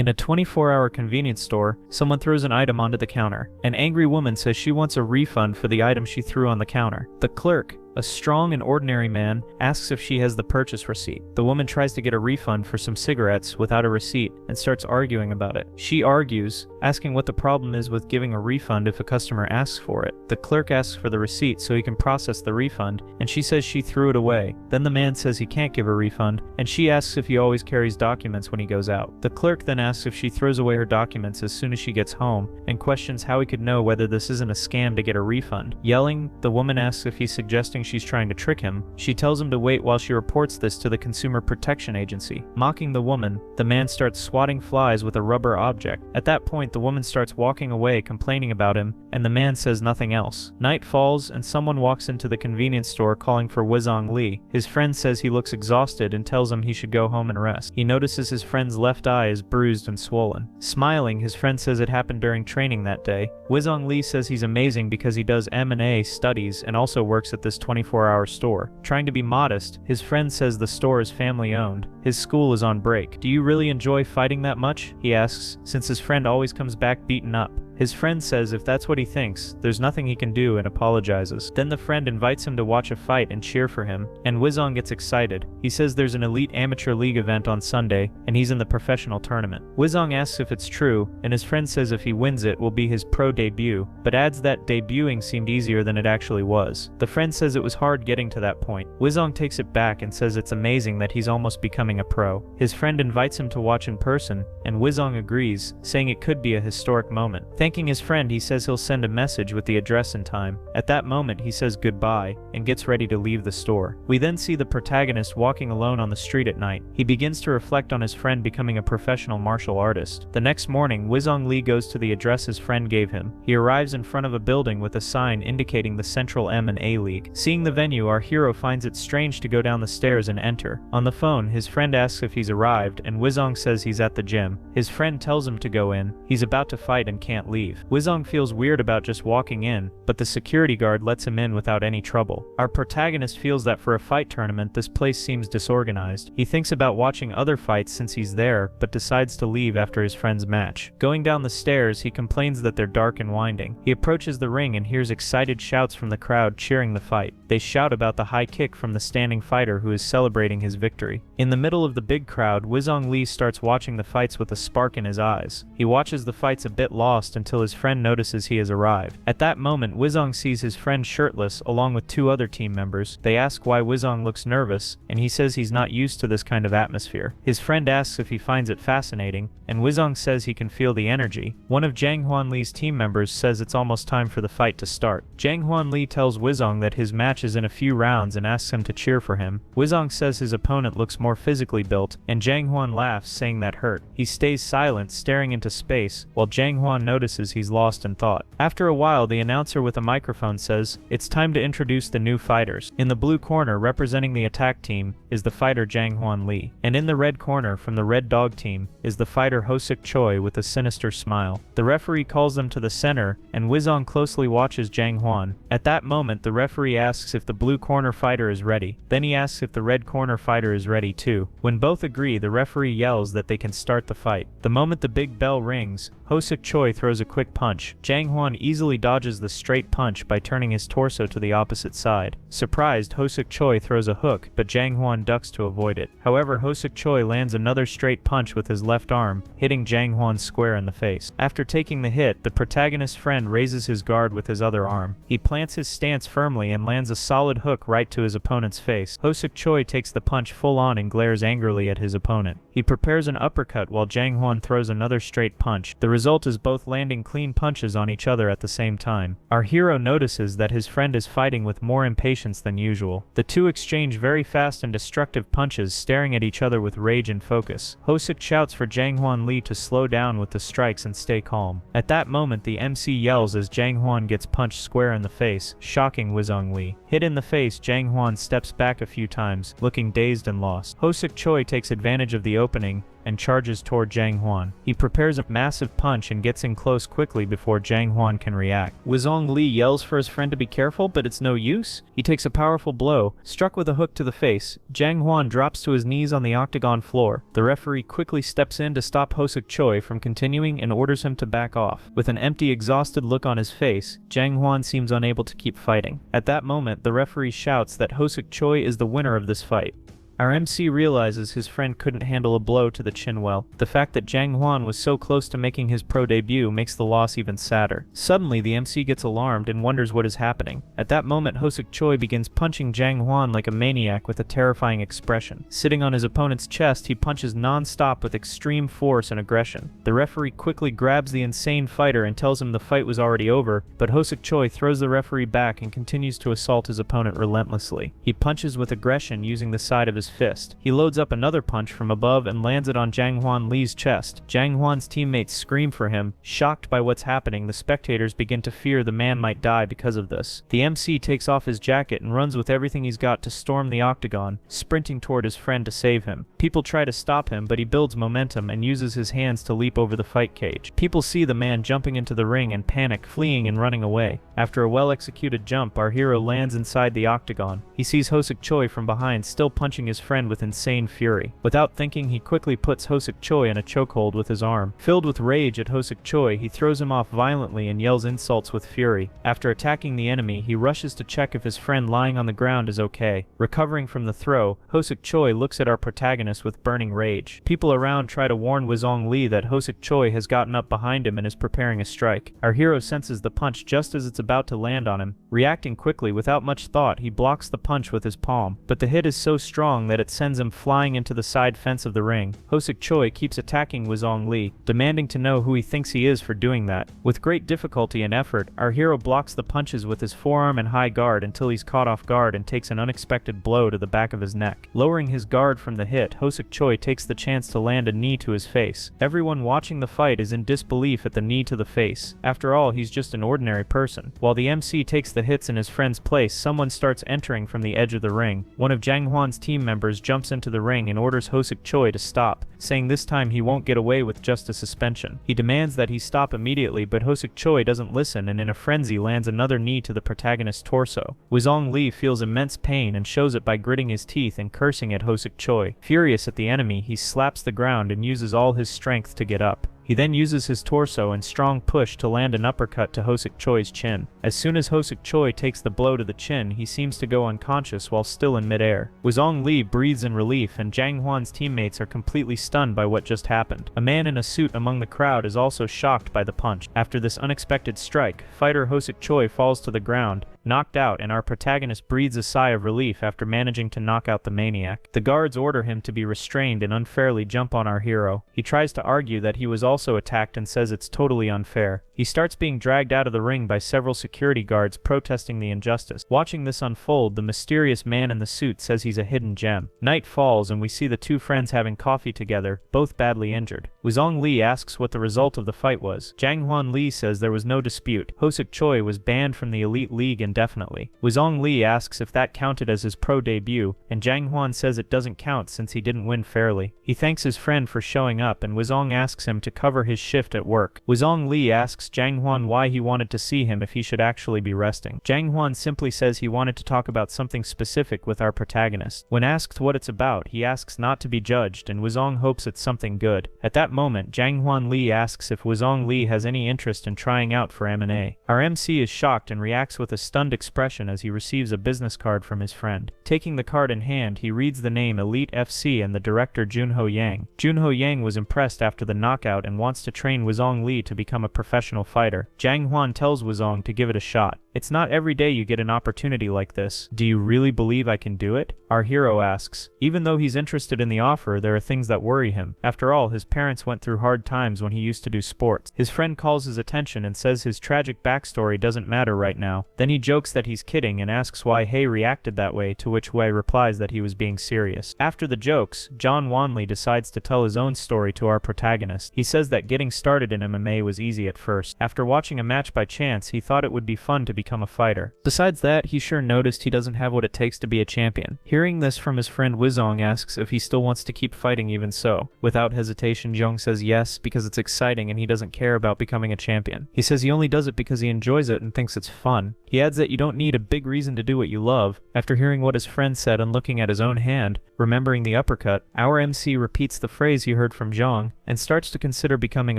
In a 24-hour convenience store, someone throws an item onto the counter. An angry woman says she wants a refund for the item she threw on the counter. The clerk, a strong and ordinary man, asks if she has the purchase receipt. The woman tries to get a refund for some cigarettes without a receipt and starts arguing about it. She argues, asking what the problem is with giving a refund if a customer asks for it. The clerk asks for the receipt so he can process the refund, and she says she threw it away. Then the man says he can't give a refund, and she asks if he always carries documents when he goes out. The clerk then asks if she throws away her documents as soon as she gets home, and questions how he could know whether this isn't a scam to get a refund. Yelling, the woman asks if he's suggesting she's trying to trick him. She tells him to wait while she reports this to the Consumer Protection Agency. Mocking the woman, the man starts swatting flies with a rubber object. At that point, the woman starts walking away, complaining about him, and the man says nothing else. Night falls, and someone walks into the convenience store calling for Wizong Lee. His friend says he looks exhausted and tells him he should go home and rest. He notices his friend's left eye is bruised and swollen. Smiling, his friend says it happened during training that day. Wizong Lee says he's amazing because he does M&A studies and also works at this 24-hour store. Trying to be modest, his friend says the store is family-owned. His school is on break. "Do you really enjoy fighting that much?" he asks, since his friend always comes back beaten up. His friend says if that's what he thinks, there's nothing he can do and apologizes. Then the friend invites him to watch a fight and cheer for him, and Wizong gets excited. He says there's an elite amateur league event on Sunday, and he's in the professional tournament. Wizong asks if it's true, and his friend says if he wins it will be his pro debut, but adds that debuting seemed easier than it actually was. The friend says it was hard getting to that point. Wizong takes it back and says it's amazing that he's almost becoming a pro. His friend invites him to watch in person, and Wizong agrees, saying it could be a historic moment. Thanking his friend, he says he'll send a message with the address in time. At that moment, he says goodbye and gets ready to leave the store. We then see the protagonist walking alone on the street at night. He begins to reflect on his friend becoming a professional martial artist. The next morning, Wizong Lee goes to the address his friend gave him. He arrives in front of a building with a sign indicating the Central M&A League. Seeing the venue, our hero finds it strange to go down the stairs and enter. On the phone, his friend asks if he's arrived, and Wizong says he's at the gym. His friend tells him to go in. He's about to fight and can't leave. Wizong feels weird about just walking in, but the security guard lets him in without any trouble. Our protagonist feels that for a fight tournament, this place seems disorganized. He thinks about watching other fights since he's there, but decides to leave after his friend's match. Going down the stairs, he complains that they're dark and winding. He approaches the ring and hears excited shouts from the crowd cheering the fight. They shout about the high kick from the standing fighter who is celebrating his victory. In the middle of the big crowd, Wizong Lee starts watching the fights with a spark in his eyes. He watches the fights a bit lost until his friend notices he has arrived. At that moment, Wizong sees his friend shirtless along with two other team members. They ask why Wizong looks nervous, and he says he's not used to this kind of atmosphere. His friend asks if he finds it fascinating, and Wizong says he can feel the energy. One of Jang Hwan Lee's team members says it's almost time for the fight to start. Jang Hwan Lee tells Wizong that his match is in a few rounds and asks him to cheer for him. Wizong says his opponent looks more physically built, and Jang Hwan laughs, saying that hurt. He stays silent, staring into space, while Jang Hwan notices he's lost in thought. After a while, the announcer with a microphone says, "It's time to introduce the new fighters." In the blue corner, representing the attack team, is the fighter Jang Hwan Lee. And in the red corner, from the Red Dog team, is the fighter Hosuk Choi with a sinister smile. The referee calls them to the center, and Wizong closely watches Jang Hwan. At that moment, the referee asks if the blue corner fighter is ready. Then he asks if the red corner fighter is ready too. When both agree, the referee yells that they can start the fight. The moment the big bell rings, Hosuk Choi throws a quick punch. Jang Hwan easily dodges the straight punch by turning his torso to the opposite side. Surprised, Hosuk Choi throws a hook, but Jang Hwan ducks to avoid it. However, Hosuk Choi lands another straight punch with his left arm, hitting Jang Hwan square in the face. After taking the hit, the protagonist's friend raises his guard with his other arm. He plants his stance firmly and lands a solid hook right to his opponent's face. Hosuk Choi takes the punch full on and glares angrily at his opponent. He prepares an uppercut while Jang Hwan throws another straight punch. The result is both landing clean punches on each other at the same time. Our hero notices that his friend is fighting with more impatience than usual. The two exchange very fast and destructive punches, staring at each other with rage and focus. Hosuk shouts for Jang Hwan Lee to slow down with the strikes and stay calm. At that moment, the MC yells as Jang Hwan gets punched square in the face, shocking Wizong Lee. Hit in the face, Jang Hwan steps back a few times, looking dazed and lost. Hosuk Choi takes advantage of the opening and charges toward Jang Hwan. He prepares a massive punch and gets in close quickly before Jang Hwan can react. Wuzong Li yells for his friend to be careful, but it's no use. He takes a powerful blow, struck with a hook to the face. Jang Hwan drops to his knees on the octagon floor. The referee quickly steps in to stop Hosuk Choi from continuing and orders him to back off. With an empty, exhausted look on his face, Jang Hwan seems unable to keep fighting. At that moment, the referee shouts that Hosuk Choi is the winner of this fight. Our MC realizes his friend couldn't handle a blow to the chin well. The fact that Jang Hwan was so close to making his pro debut makes the loss even sadder. Suddenly, the MC gets alarmed and wonders what is happening. At that moment, Hosuk Choi begins punching Jang Hwan like a maniac with a terrifying expression. Sitting on his opponent's chest, he punches non-stop with extreme force and aggression. The referee quickly grabs the insane fighter and tells him the fight was already over, but Hosuk Choi throws the referee back and continues to assault his opponent relentlessly. He punches with aggression using the side of his fist. He loads up another punch from above and lands it on Jang Hwan Li's chest. Jang Hwan's teammates scream for him. Shocked by what's happening, the spectators begin to fear the man might die because of this. The MC takes off his jacket and runs with everything he's got to storm the octagon, sprinting toward his friend to save him. People try to stop him, but he builds momentum and uses his hands to leap over the fight cage. People see the man jumping into the ring and panic, fleeing and running away. After a well-executed jump, our hero lands inside the octagon. He sees Hosuk Choi from behind, still punching his friend with insane fury. Without thinking, he quickly puts Hosuk Choi in a chokehold with his arm. Filled with rage at Hosuk Choi, he throws him off violently and yells insults with fury. After attacking the enemy, he rushes to check if his friend lying on the ground is okay. Recovering from the throw, Hosuk Choi looks at our protagonist with burning rage. People around try to warn Wuzong Li that Hosuk Choi has gotten up behind him and is preparing a strike. Our hero senses the punch just as it's about to land on him. Reacting quickly, without much thought, he blocks the punch with his palm. But the hit is so strong that it sends him flying into the side fence of the ring. Hosuk Choi keeps attacking Wuzong Li, demanding to know who he thinks he is for doing that. With great difficulty and effort, our hero blocks the punches with his forearm and high guard until he's caught off guard and takes an unexpected blow to the back of his neck. Lowering his guard from the hit, Hosuk Choi takes the chance to land a knee to his face. Everyone watching the fight is in disbelief at the knee to the face. After all, he's just an ordinary person. While the MC takes the hits in his friend's place, someone starts entering from the edge of the ring. One of Jang Hwan's team members jumps into the ring and orders Hosuk Choi to stop, saying this time he won't get away with just a suspension. He demands that he stop immediately, but Hosuk Choi doesn't listen and in a frenzy lands another knee to the protagonist's torso. Wuzong Li feels immense pain and shows it by gritting his teeth and cursing at Hosuk Choi. Furious at the enemy, he slaps the ground and uses all his strength to get up. He then uses his torso and strong push to land an uppercut to Hosuk Choi's chin. As soon as Hosuk Choi takes the blow to the chin, he seems to go unconscious while still in midair. Wuzong Li breathes in relief and Jang Hwan's teammates are completely stunned by what just happened. A man in a suit among the crowd is also shocked by the punch. After this unexpected strike, fighter Hosuk Choi falls to the ground, knocked out, and our protagonist breathes a sigh of relief after managing to knock out the maniac. The guards order him to be restrained and unfairly jump on our hero. He tries to argue that he was also attacked and says it's totally unfair. He starts being dragged out of the ring by several security guards protesting the injustice. Watching this unfold, the mysterious man in the suit says he's a hidden gem. Night falls and we see the two friends having coffee together, both badly injured. Wuzong Li asks what the result of the fight was. Jang Hwan Li says there was no dispute. Hosuk Choi was banned from the Elite League indefinitely. Wuzong Li asks if that counted as his pro debut, and Jang Hwan says it doesn't count since he didn't win fairly. He thanks his friend for showing up and Wuzong asks him to cover his shift at work. Wuzong Li asks Jang Hwan why he wanted to see him if he should actually be resting. Jang Hwan simply says he wanted to talk about something specific with our protagonist. When asked what it's about, he asks not to be judged and Wuzong hopes it's something good. At that moment, Jang Hwan Li asks if Wuzong Li has any interest in trying out for M&A. Our MC is shocked and reacts with a stunned expression as he receives a business card from his friend. Taking the card in hand, he reads the name Elite FC and the director Junho Yang. Junho Yang was impressed after the knockout and wants to train Wuzong Li to become a professional fighter. Jang Hwan tells Wuzong to give it a shot. It's not every day you get an opportunity like this. Do you really believe I can do it? Our hero asks. Even though he's interested in the offer, there are things that worry him. After all, his parents went through hard times when he used to do sports. His friend calls his attention and says his tragic backstory doesn't matter right now. Then he jokes that he's kidding and asks why Hei reacted that way, to which Wei replies that he was being serious. After the jokes, John Wanley decides to tell his own story to our protagonist. He says that getting started in MMA was easy at first. After watching a match by chance, he thought it would be fun to become a fighter. Besides that, he sure noticed he doesn't have what it takes to be a champion. Hearing this from his friend Wizong asks if he still wants to keep fighting even so. Without hesitation, Jung says yes because it's exciting and he doesn't care about becoming a champion. He says he only does it because he enjoys it and thinks it's fun. He adds that you don't need a big reason to do what you love. After hearing what his friend said and looking at his own hand, remembering the uppercut, our MC repeats the phrase he heard from Jung and starts to consider becoming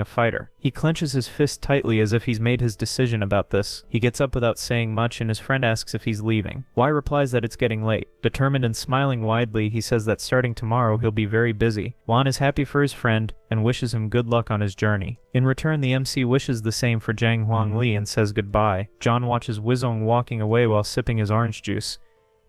a fighter. He clenches his fist tightly as if he's made his decision about this. He gets up without saying much and his friend asks if he's leaving. Y replies that it's getting late. Determined and smiling widely, he says that starting tomorrow he'll be very busy. Wan is happy for his friend and wishes him good luck on his journey. In return, the MC wishes the same for Jang Huang Li and says goodbye. John watches Wizong walking away while sipping his orange juice,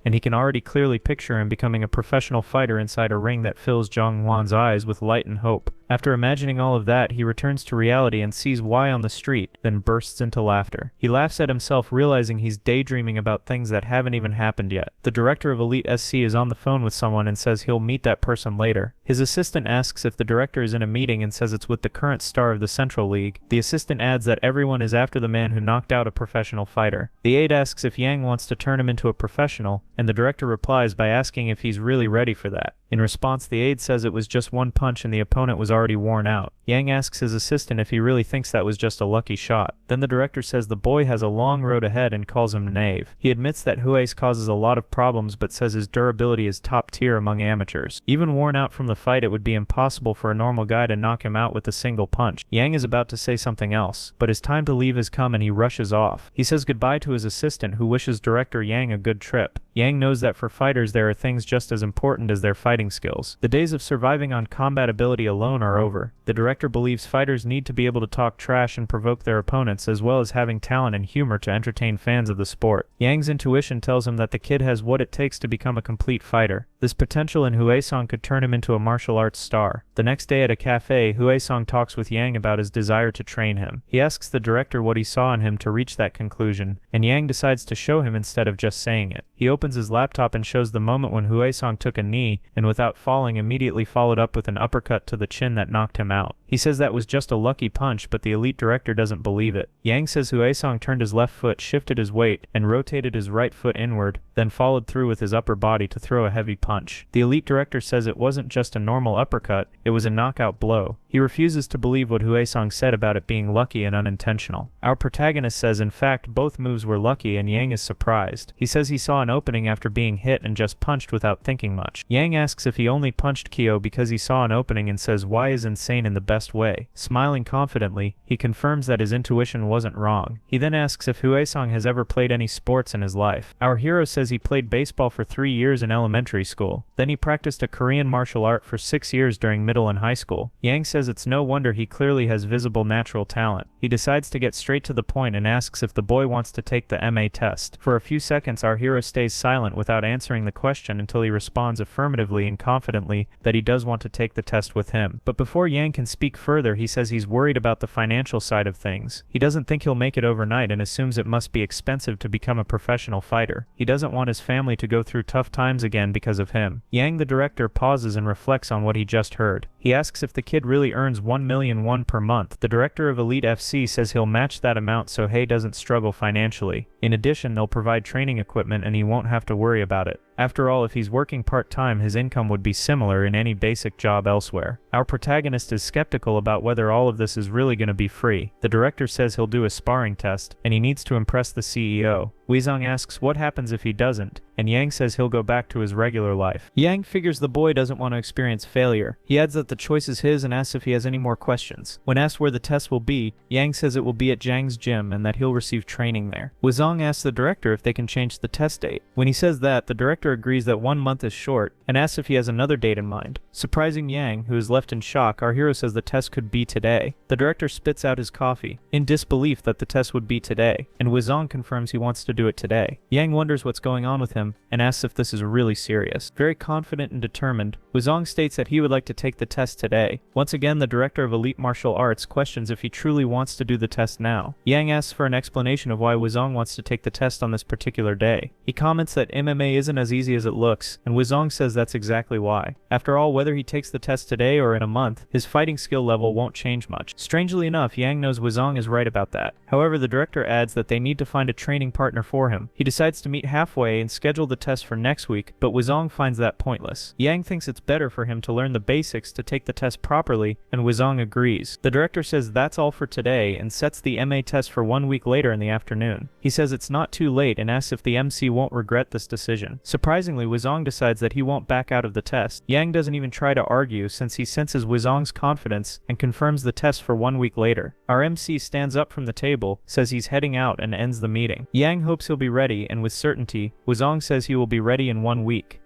and he can already clearly picture him becoming a professional fighter inside a ring that fills Jung Hwan's eyes with light and hope. After imagining all of that, he returns to reality and sees Y on the street, then bursts into laughter. He laughs at himself, realizing he's daydreaming about things that haven't even happened yet. The director of Elite SC is on the phone with someone and says he'll meet that person later. His assistant asks if the director is in a meeting and says it's with the current star of the Central League. The assistant adds that everyone is after the man who knocked out a professional fighter. The aide asks if Yang wants to turn him into a professional, and the director replies by asking if he's really ready for that. In response, the aide says it was just one punch and the opponent was already worn out. Yang asks his assistant if he really thinks that was just a lucky shot. Then the director says the boy has a long road ahead and calls him knave. He admits that Huace causes a lot of problems but says his durability is top tier among amateurs. Even worn out from the fight, it would be impossible for a normal guy to knock him out with a single punch. Yang is about to say something else, but his time to leave has come and he rushes off. He says goodbye to his assistant who wishes director Yang a good trip. Yang knows that for fighters there are things just as important as their fighting skills. The days of surviving on combat ability alone are over. The director believes fighters need to be able to talk trash and provoke their opponents, as well as having talent and humor to entertain fans of the sport. Yang's intuition tells him that the kid has what it takes to become a complete fighter. This potential in Huaesong could turn him into a martial arts star. The next day at a cafe, Huaesong talks with Yang about his desire to train him. He asks the director what he saw in him to reach that conclusion, and Yang decides to show him instead of just saying it. He opens his laptop and shows the moment when Huaesong took a knee, and without falling immediately followed up with an uppercut to the chin that knocked him out. He says that was just a lucky punch, but the elite director doesn't believe it. Yang says Huaesong turned his left foot, shifted his weight, and rotated his right foot inward, then followed through with his upper body to throw a heavy punch. The elite director says it wasn't just a normal uppercut, it was a knockout blow. He refuses to believe what Huaesong said about it being lucky and unintentional. Our protagonist says in fact both moves were lucky, and Yang is surprised. He says he saw an opening after being hit and just punched without thinking much. Yang asks if he only punched Kyo because he saw an opening and says Y is insane in the best way. Smiling confidently, he confirms that his intuition wasn't wrong. He then asks if Huaesong has ever played any sports in his life. Our hero says he played baseball for 3 years in elementary school. Then he practiced a Korean martial art for 6 years during middle and high school. Yang says it's no wonder he clearly has visible natural talent. He decides to get straight to the point and asks if the boy wants to take the MA test. For a few seconds our hero stays silent without answering the question until he responds affirmatively and confidently that he does want to take the test with him. But before Yang can speak further, he says he's worried about the financial side of things. He doesn't think he'll make it overnight and assumes it must be expensive to become a professional fighter. He doesn't want his family to go through tough times again because of him. Yang the director pauses and reflects on what he just heard. He asks if the kid really earns 1,000,000 won per month. The director of Elite FC says he'll match that amount so Hei doesn't struggle financially. In addition, they'll provide training equipment and he won't have to worry about it. After all, if he's working part-time, his income would be similar in any basic job elsewhere. Our protagonist is skeptical about whether all of this is really going to be free. The director says he'll do a sparring test, and he needs to impress the CEO. Weizong asks what happens if he doesn't, and Yang says he'll go back to his regular life. Yang figures the boy doesn't want to experience failure. He adds that the choice is his and asks if he has any more questions. When asked where the test will be, Yang says it will be at Zhang's gym and that he'll receive training there. Weizong asks the director if they can change the test date. When he says that, the director agrees that 1 month is short and asks if he has another date in mind. Surprising Yang, who is left in shock, our hero says the test could be today. The director spits out his coffee, in disbelief that the test would be today, and Weizong confirms he wants to do it today. Yang wonders what's going on with him and asks if this is really serious. Very confident and determined, Weizong states that he would like to take the test today. Once again, the director of Elite Martial Arts questions if he truly wants to do the test now. Yang asks for an explanation of why Weizong wants to take the test on this particular day. He comments that MMA isn't as as easy as it looks, and Wuzong says that's exactly why. After all, whether he takes the test today or in a month, his fighting skill level won't change much. Strangely enough, Yang knows Wuzong is right about that. However, the director adds that they need to find a training partner for him. He decides to meet halfway and schedule the test for next week, but Wuzong finds that pointless. Yang thinks it's better for him to learn the basics to take the test properly, and Wuzong agrees. The director says that's all for today and sets the MA test for 1 week later in the afternoon. He says it's not too late and asks if the MC won't regret this decision. Surprisingly, Wuzong decides that he won't back out of the test. Yang doesn't even try to argue since he senses Wuzong's confidence and confirms the test for 1 week later. Our MC stands up from the table, says he's heading out, and ends the meeting. Yang hopes he'll be ready, and with certainty, Wuzong says he will be ready in 1 week.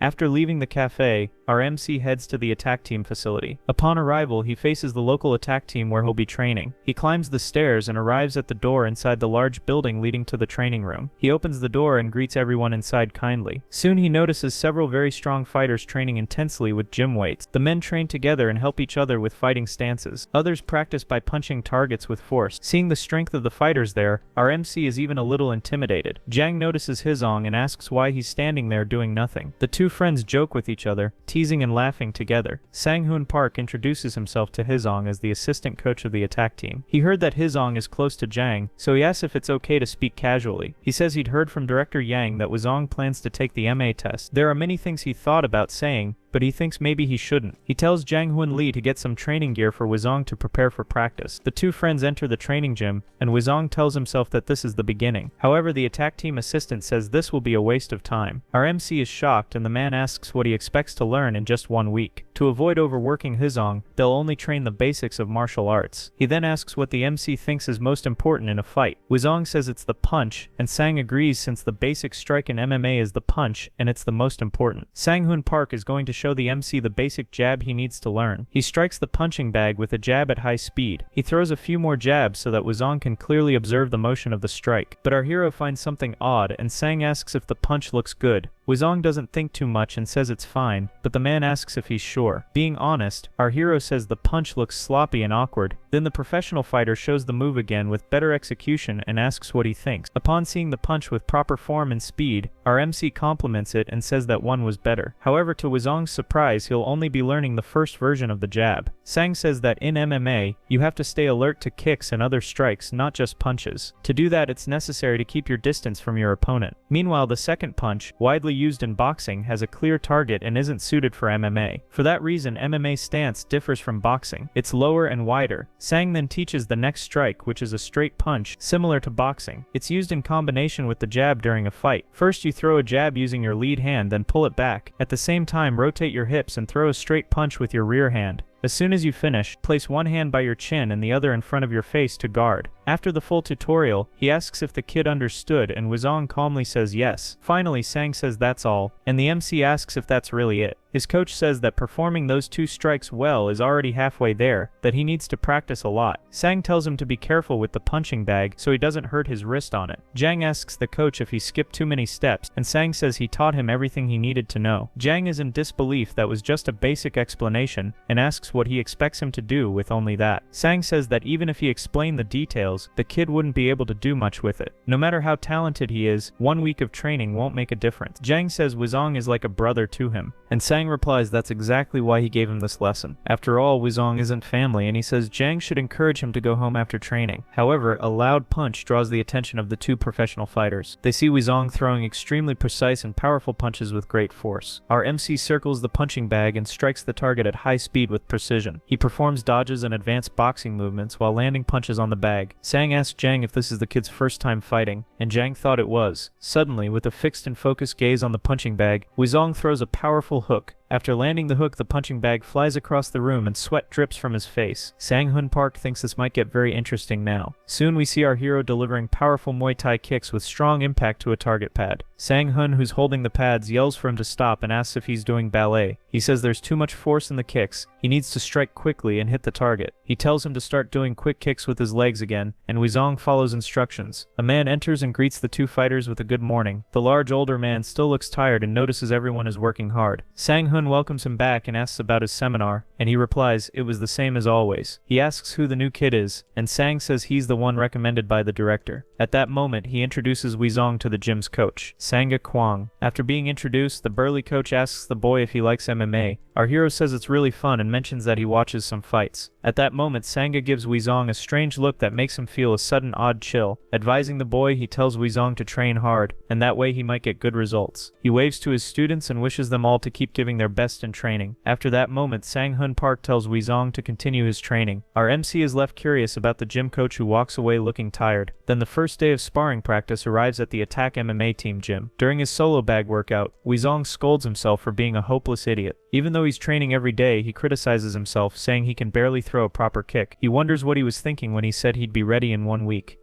After leaving the cafe, our MC heads to the attack team facility. Upon arrival, he faces the local attack team where he'll be training. He climbs the stairs and arrives at the door inside the large building leading to the training room. He opens the door and greets everyone inside kindly. Soon he notices several very strong fighters training intensely with gym weights. The men train together and help each other with fighting stances. Others practice by punching targets with force. Seeing the strength of the fighters there, our MC is even a little intimidated. Jang notices Hizong and asks why he's standing there doing nothing. The two friends joke with each other, teasing and laughing together. Sang-hoon Park introduces himself to Hizong as the assistant coach of the attack team. He heard that Hizong is close to Jang, so he asks if it's okay to speak casually. He says he'd heard from Director Yang that Wuzong plans to take the MA test. There are many things he thought about saying, but he thinks maybe he shouldn't. He tells Jang Hoon Lee to get some training gear for Wuzong to prepare for practice. The two friends enter the training gym, and Wuzong tells himself that this is the beginning. However, the attack team assistant says this will be a waste of time. Our MC is shocked, and the man asks what he expects to learn in just 1 week. To avoid overworking Hizong, they'll only train the basics of martial arts. He then asks what the MC thinks is most important in a fight. Wuzong says it's the punch, and Sang agrees since the basic strike in MMA is the punch, and it's the most important. Sang-hoon Park is going to show the MC the basic jab he needs to learn. He strikes the punching bag with a jab at high speed. He throws a few more jabs so that Wuzong can clearly observe the motion of the strike. But our hero finds something odd, and Sang asks if the punch looks good. Wuzong doesn't think too much and says it's fine, but the man asks if he's sure. Being honest, our hero says the punch looks sloppy and awkward. Then the professional fighter shows the move again with better execution and asks what he thinks. Upon seeing the punch with proper form and speed, our MC compliments it and says that one was better. However, to Wuzong's surprise, he'll only be learning the first version of the jab. Sang says that in MMA, you have to stay alert to kicks and other strikes, not just punches. To do that, it's necessary to keep your distance from your opponent. Meanwhile, the second punch, widely used in boxing, has a clear target and isn't suited for MMA. For that reason, MMA stance differs from boxing. It's lower and wider. Sang then teaches the next strike, which is a straight punch, similar to boxing. It's used in combination with the jab during a fight. First, you throw a jab using your lead hand, then pull it back. At the same time, rotate your hips and throw a straight punch with your rear hand. As soon as you finish, place one hand by your chin and the other in front of your face to guard. After the full tutorial, he asks if the kid understood, and Wuzong calmly says yes. Finally, Sang says that's all, and the MC asks if that's really it. His coach says that performing those two strikes well is already halfway there, that he needs to practice a lot. Sang tells him to be careful with the punching bag so he doesn't hurt his wrist on it. Jang asks the coach if he skipped too many steps, and Sang says he taught him everything he needed to know. Jang is in disbelief that was just a basic explanation, and asks what he expects him to do with only that. Sang says that even if he explained the details, the kid wouldn't be able to do much with it. No matter how talented he is, 1 week of training won't make a difference. Jang says Wuzong is like a brother to him, and Sang replies that's exactly why he gave him this lesson. After all, Wuzong isn't family, and he says Jang should encourage him to go home after training. However, a loud punch draws the attention of the two professional fighters. They see Wuzong throwing extremely precise and powerful punches with great force. Our MC circles the punching bag and strikes the target at high speed with precision. He performs dodges and advanced boxing movements while landing punches on the bag. Sang asks Jang if this is the kid's first time fighting, and Jang thought it was. Suddenly, with a fixed and focused gaze on the punching bag, Wuzong throws a powerful hook. After landing the hook, the punching bag flies across the room and sweat drips from his face. Sang-hoon Park thinks this might get very interesting now. Soon we see our hero delivering powerful Muay Thai kicks with strong impact to a target pad. Sang-hoon, who's holding the pads, yells for him to stop and asks if he's doing ballet. He says there's too much force in the kicks. He needs to strike quickly and hit the target. He tells him to start doing quick kicks with his legs again, and Wuzong follows instructions. A man enters and greets the two fighters with a good morning. The large older man still looks tired and notices everyone is working hard. Sang-hoon Hun welcomes him back and asks about his seminar, and he replies it was the same as always. He asks who the new kid is, and Sang says he's the one recommended by the director. At that moment, he introduces Weezong to the gym's coach, Sanga Kwang. After being introduced, the burly coach asks the boy if he likes MMA. Our hero says it's really fun and mentions that he watches some fights. At that moment, Sanga gives Weezong a strange look that makes him feel a sudden odd chill. Advising the boy, he tells Weezong to train hard, and that way he might get good results. He waves to his students and wishes them all to keep giving their best in training. After that moment, Sang-hun Park tells Weezong to continue his training. Our MC is left curious about the gym coach who walks away looking tired. Then the first day of sparring practice arrives at the Attack MMA team gym. During his solo bag workout, Weezong scolds himself for being a hopeless idiot. Even though he's training every day, he criticizes himself, saying he can barely throw a proper kick. He wonders what he was thinking when he said he'd be ready in 1 week.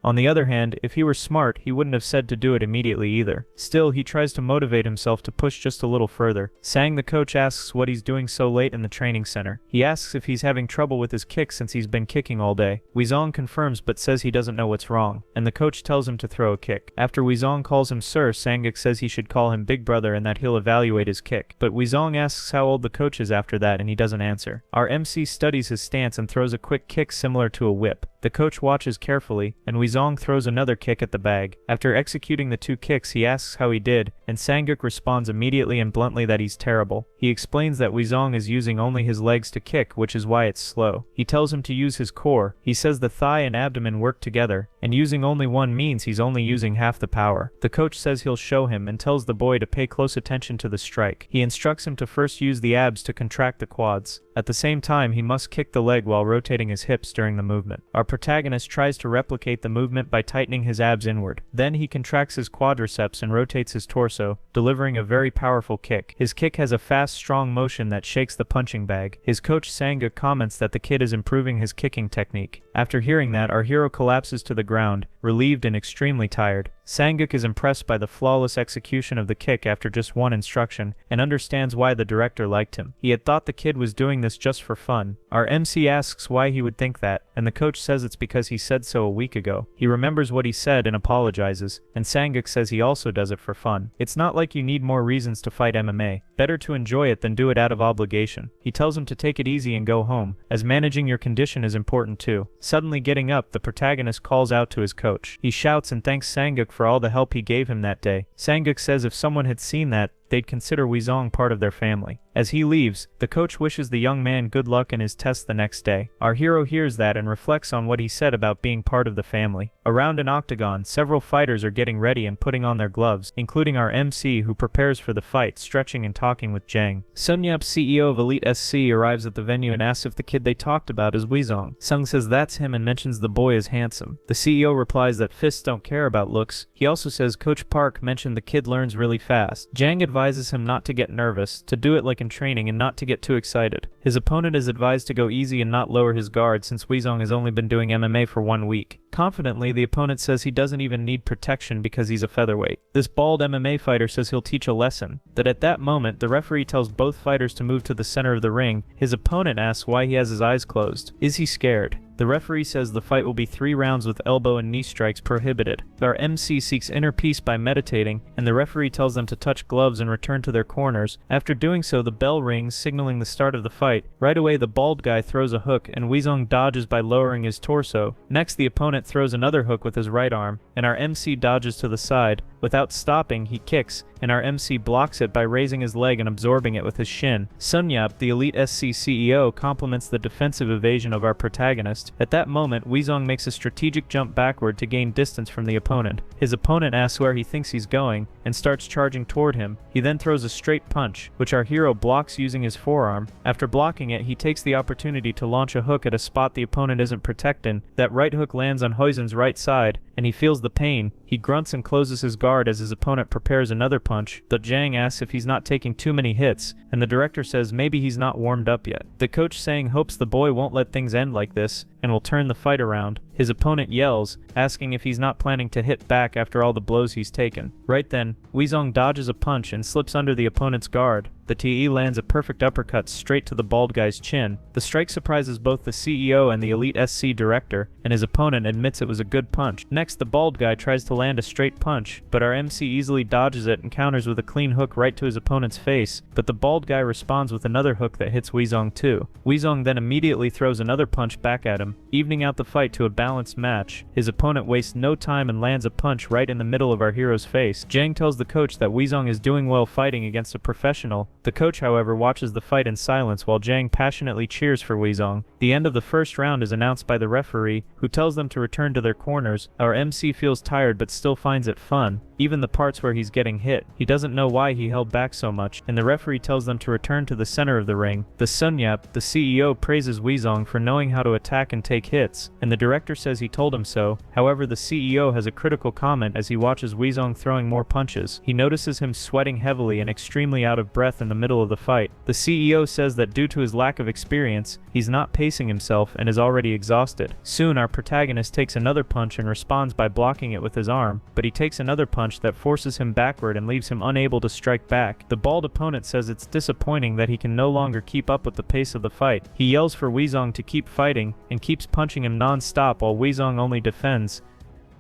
On the other hand, if he were smart, he wouldn't have said to do it immediately either. Still, he tries to motivate himself to push just a little further. Sang the coach asks what he's doing so late in the training center. He asks if he's having trouble with his kick since he's been kicking all day. Weezong confirms but says he doesn't know what's wrong, and the coach tells him to throw a kick. After Weezong calls him Sir, Sangak says he should call him Big Brother and that he'll evaluate his kick. But Weezong asks how old the coach is after that, and he doesn't answer. Our MC studies his stance and throws a quick kick similar to a whip. The coach watches carefully, and Weezong throws another kick at the bag. After executing the 2 kicks, he asks how he did, and Sanguk responds immediately and bluntly that he's terrible. He explains that Weezong is using only his legs to kick, which is why it's slow. He tells him to use his core. He says the thigh and abdomen work together, and using only one means he's only using half the power. The coach says he'll show him and tells the boy to pay close attention to the strike. He instructs him to first use the abs to contract the quads. At the same time, he must kick the leg while rotating his hips during the movement. Our protagonist tries to replicate the movement by tightening his abs inward. Then he contracts his quadriceps and rotates his torso, delivering a very powerful kick. His kick has a fast, strong motion that shakes the punching bag. His coach Sanguk comments that the kid is improving his kicking technique. After hearing that, our hero collapses to the ground, relieved and extremely tired. Sanguk is impressed by the flawless execution of the kick after just one instruction, and understands why the director liked him. He had thought the kid was doing this just for fun. Our MC asks why he would think that, and the coach says it's because he said so a week ago. He remembers what he said and apologizes, and Sanguk says he also does it for fun. It's not like you need more reasons to fight MMA. Better to enjoy it than do it out of obligation. He tells him to take it easy and go home, as managing your condition is important too. Suddenly getting up, the protagonist calls out to his coach. He shouts and thanks Sanguk for all the help he gave him that day. Sanguk says if someone had seen that, they'd consider Weezong part of their family. As he leaves, the coach wishes the young man good luck in his test the next day. Our hero hears that and reflects on what he said about being part of the family. Around an octagon, several fighters are getting ready and putting on their gloves, including our MC who prepares for the fight, stretching and talking with Jang. Sunyap, CEO of Elite SC, arrives at the venue and asks if the kid they talked about is Weezong. Sung says that's him and mentions the boy is handsome. The CEO replies that fists don't care about looks. He also says Coach Park mentioned the kid learns really fast. Jang advises him not to get nervous, to do it like in training and not to get too excited. His opponent is advised to go easy and not lower his guard since Weezong has only been doing MMA for 1 week. Confidently, the opponent says he doesn't even need protection because he's a featherweight. This bald MMA fighter says he'll teach a lesson. That at that moment, the referee tells both fighters to move to the center of the ring. His opponent asks why he has his eyes closed. Is he scared? The referee says the fight will be 3 rounds with elbow and knee strikes prohibited. Our MC seeks inner peace by meditating, and the referee tells them to touch gloves and return to their corners. After doing so, the bell rings, signaling the start of the fight. Right away, the bald guy throws a hook, and Weezong dodges by lowering his torso. Next, the opponent throws another hook with his right arm, and our MC dodges to the side. Without stopping, he kicks, and our MC blocks it by raising his leg and absorbing it with his shin. Sunyap, the Elite SC CEO, compliments the defensive evasion of our protagonist. At that moment, Weezong makes a strategic jump backward to gain distance from the opponent. His opponent asks where he thinks he's going, and starts charging toward him. He then throws a straight punch, which our hero blocks using his forearm. After blocking it, he takes the opportunity to launch a hook at a spot the opponent isn't protecting. That right hook lands on Huizen's right side, and he feels the pain. He grunts and closes his guard as his opponent prepares another punch. The Jang asks if he's not taking too many hits, and the director says maybe he's not warmed up yet. The coach Sang hopes the boy won't let things end like this, and will turn the fight around. His opponent yells, asking if he's not planning to hit back after all the blows he's taken. Right then, Weezong dodges a punch and slips under the opponent's guard. The TE lands a perfect uppercut straight to the bald guy's chin. The strike surprises both the CEO and the Elite SC director, and his opponent admits it was a good punch. Next, the bald guy tries to land a straight punch, but our MC easily dodges it and counters with a clean hook right to his opponent's face, but the bald guy responds with another hook that hits Weezong too. Weezong then immediately throws another punch back at him, evening out the fight to a balanced match. His opponent wastes no time and lands a punch right in the middle of our hero's face. Jang tells the coach that Weezong is doing well fighting against a professional. The coach, however, watches the fight in silence while Jang passionately cheers for Weezong. The end of the first round is announced by the referee, who tells them to return to their corners. Our MC feels tired but still finds it fun, even the parts where he's getting hit. He doesn't know why he held back so much, and the referee tells them to return to the center of the ring. The Sunyap, the CEO, praises Weezong for knowing how to attack and take hits, and the director says he told him so. However, the CEO has a critical comment as he watches Weezong throwing more punches. He notices him sweating heavily and extremely out of breath in the middle of the fight. The CEO says that due to his lack of experience, he's not pacing himself and is already exhausted. Soon, our protagonist takes another punch and responds by blocking it with his arm, but he takes another punch that forces him backward and leaves him unable to strike back. The bald opponent says it's disappointing that he can no longer keep up with the pace of the fight. He yells for Weezong to keep fighting and keeps punching him non-stop while Weezong only defends.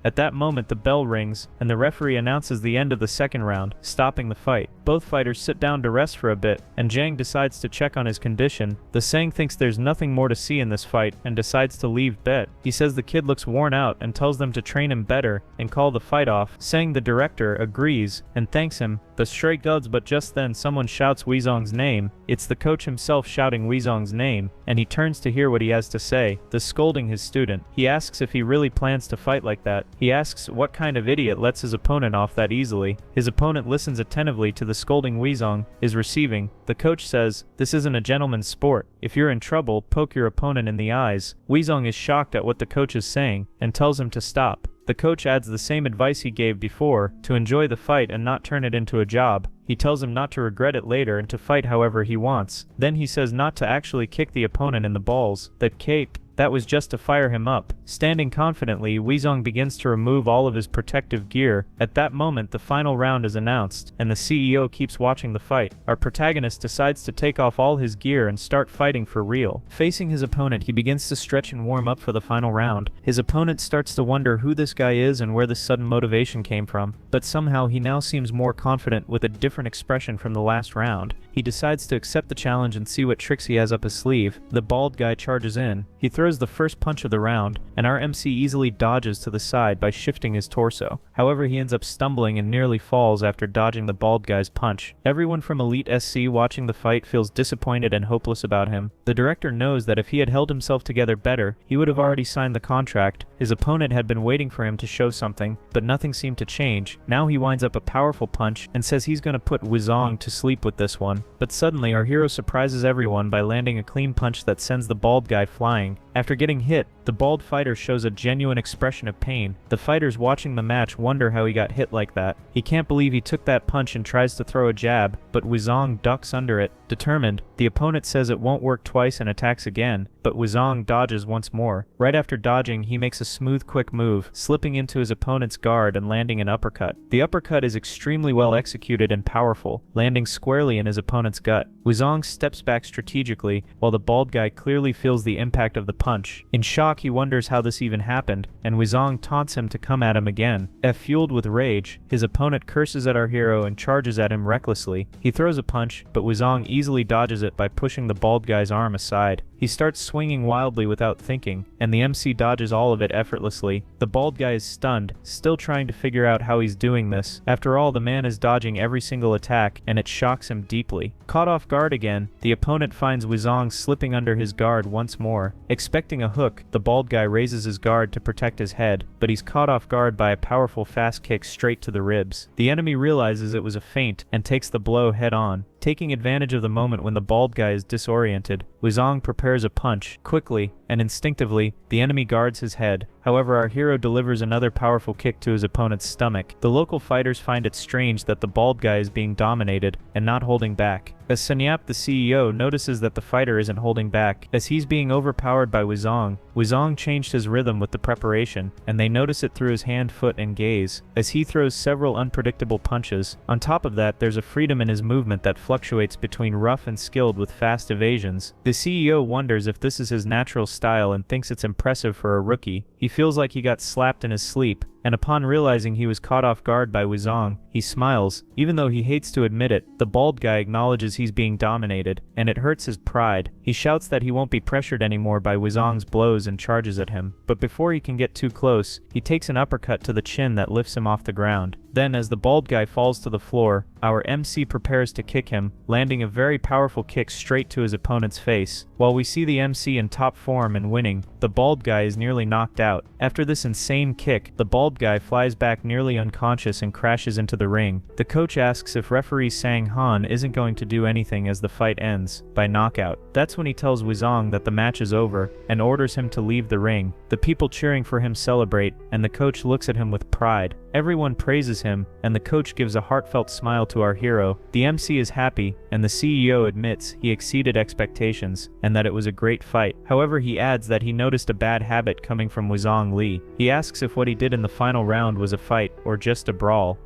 At that moment, the bell rings, and the referee announces the end of the second round, stopping the fight. Both fighters sit down to rest for a bit, and Jang decides to check on his condition. The Sang thinks there's nothing more to see in this fight, and decides to leave bet. He says the kid looks worn out and tells them to train him better and call the fight off. Sang, the director, agrees and thanks him. The Stray does, but just then someone shouts Weezong's name. It's the coach himself shouting Weezong's name, and he turns to hear what he has to say, thus scolding his student. He asks if he really plans to fight like that. He asks what kind of idiot lets his opponent off that easily. His opponent listens attentively to the scolding Weezong is receiving. The coach says, "This isn't a gentleman's sport. If you're in trouble, poke your opponent in the eyes." Weezong is shocked at what the coach is saying, and tells him to stop. The coach adds the same advice he gave before, to enjoy the fight and not turn it into a job. He tells him not to regret it later and to fight however he wants. Then he says not to actually kick the opponent in the balls. That was just to fire him up. Standing confidently, Weezong begins to remove all of his protective gear. At that moment, the final round is announced, and the CEO keeps watching the fight. Our protagonist decides to take off all his gear and start fighting for real. Facing his opponent, he begins to stretch and warm up for the final round. His opponent starts to wonder who this guy is and where this sudden motivation came from, but somehow he now seems more confident with a different expression from the last round. He decides to accept the challenge and see what tricks he has up his sleeve. The bald guy charges in. He throws the first punch of the round, and our MC easily dodges to the side by shifting his torso. However, he ends up stumbling and nearly falls after dodging the bald guy's punch. Everyone from Elite SC watching the fight feels disappointed and hopeless about him. The director knows that if he had held himself together better, he would have already signed the contract. His opponent had been waiting for him to show something, but nothing seemed to change. Now he winds up a powerful punch and says he's gonna put Weezong to sleep with this one. But suddenly our hero surprises everyone by landing a clean punch that sends the bald guy flying. After getting hit, the bald fighter shows a genuine expression of pain. The fighters watching the match wonder how he got hit like that. He can't believe he took that punch and tries to throw a jab, but Weezong ducks under it. Determined, the opponent says it won't work twice and attacks again, but Weezong dodges once more. Right after dodging, he makes a smooth, quick move, slipping into his opponent's guard and landing an uppercut. The uppercut is extremely well executed and powerful, landing squarely in his opponent's gut. Weezong steps back strategically, while the bald guy clearly feels the impact of the punch. In shock, he wonders how this even happened, and Weezong taunts him to come at him again. Fueled with rage, his opponent curses at our hero and charges at him recklessly. He throws a punch, but Weezong easily dodges it by pushing the bald guy's arm aside. He starts swinging wildly without thinking, and the MC dodges all of it effortlessly. The bald guy is stunned, still trying to figure out how he's doing this. After all, the man is dodging every single attack, and it shocks him deeply. Caught off guard again, the opponent finds Weezong slipping under his guard once more. Expecting a hook, the bald guy raises his guard to protect his head, but he's caught off guard by a powerful fast kick straight to the ribs. The enemy realizes it was a feint and takes the blow head on. Taking advantage of the moment when the bald guy is disoriented, Weezong prepares a punch quickly and instinctively, the enemy guards his head. However, our hero delivers another powerful kick to his opponent's stomach. The local fighters find it strange that the bald guy is being dominated and not holding back. As Sanyap, the CEO, notices that the fighter isn't holding back, as he's being overpowered by Wuzong, Wuzong changed his rhythm with the preparation, and they notice it through his hand, foot, and gaze, as he throws several unpredictable punches. On top of that, there's a freedom in his movement that fluctuates between rough and skilled with fast evasions. The CEO wonders if this is his natural style and thinks it's impressive for a rookie. He feels like he got slapped in his sleep, and upon realizing he was caught off guard by Wuzong, he smiles. Even though he hates to admit it, the bald guy acknowledges he's being dominated, and it hurts his pride. He shouts that he won't be pressured anymore by Wuzong's blows and charges at him, but before he can get too close, he takes an uppercut to the chin that lifts him off the ground. Then, as the bald guy falls to the floor, our MC prepares to kick him, landing a very powerful kick straight to his opponent's face. While we see the MC in top form and winning, the bald guy is nearly knocked out. After this insane kick, the bald guy flies back nearly unconscious and crashes into the ring. The coach asks if referee Sang Han isn't going to do anything as the fight ends by knockout. That's when he tells Wuzong that the match is over and orders him to leave the ring. The people cheering for him celebrate, and the coach looks at him with pride. Everyone praises him, and the coach gives a heartfelt smile to our hero. The MC is happy, and the CEO admits he exceeded expectations, and that it was a great fight. However, he adds that he noticed a bad habit coming from Wuzong Li. He asks if what he did in the final round was a fight, or just a brawl.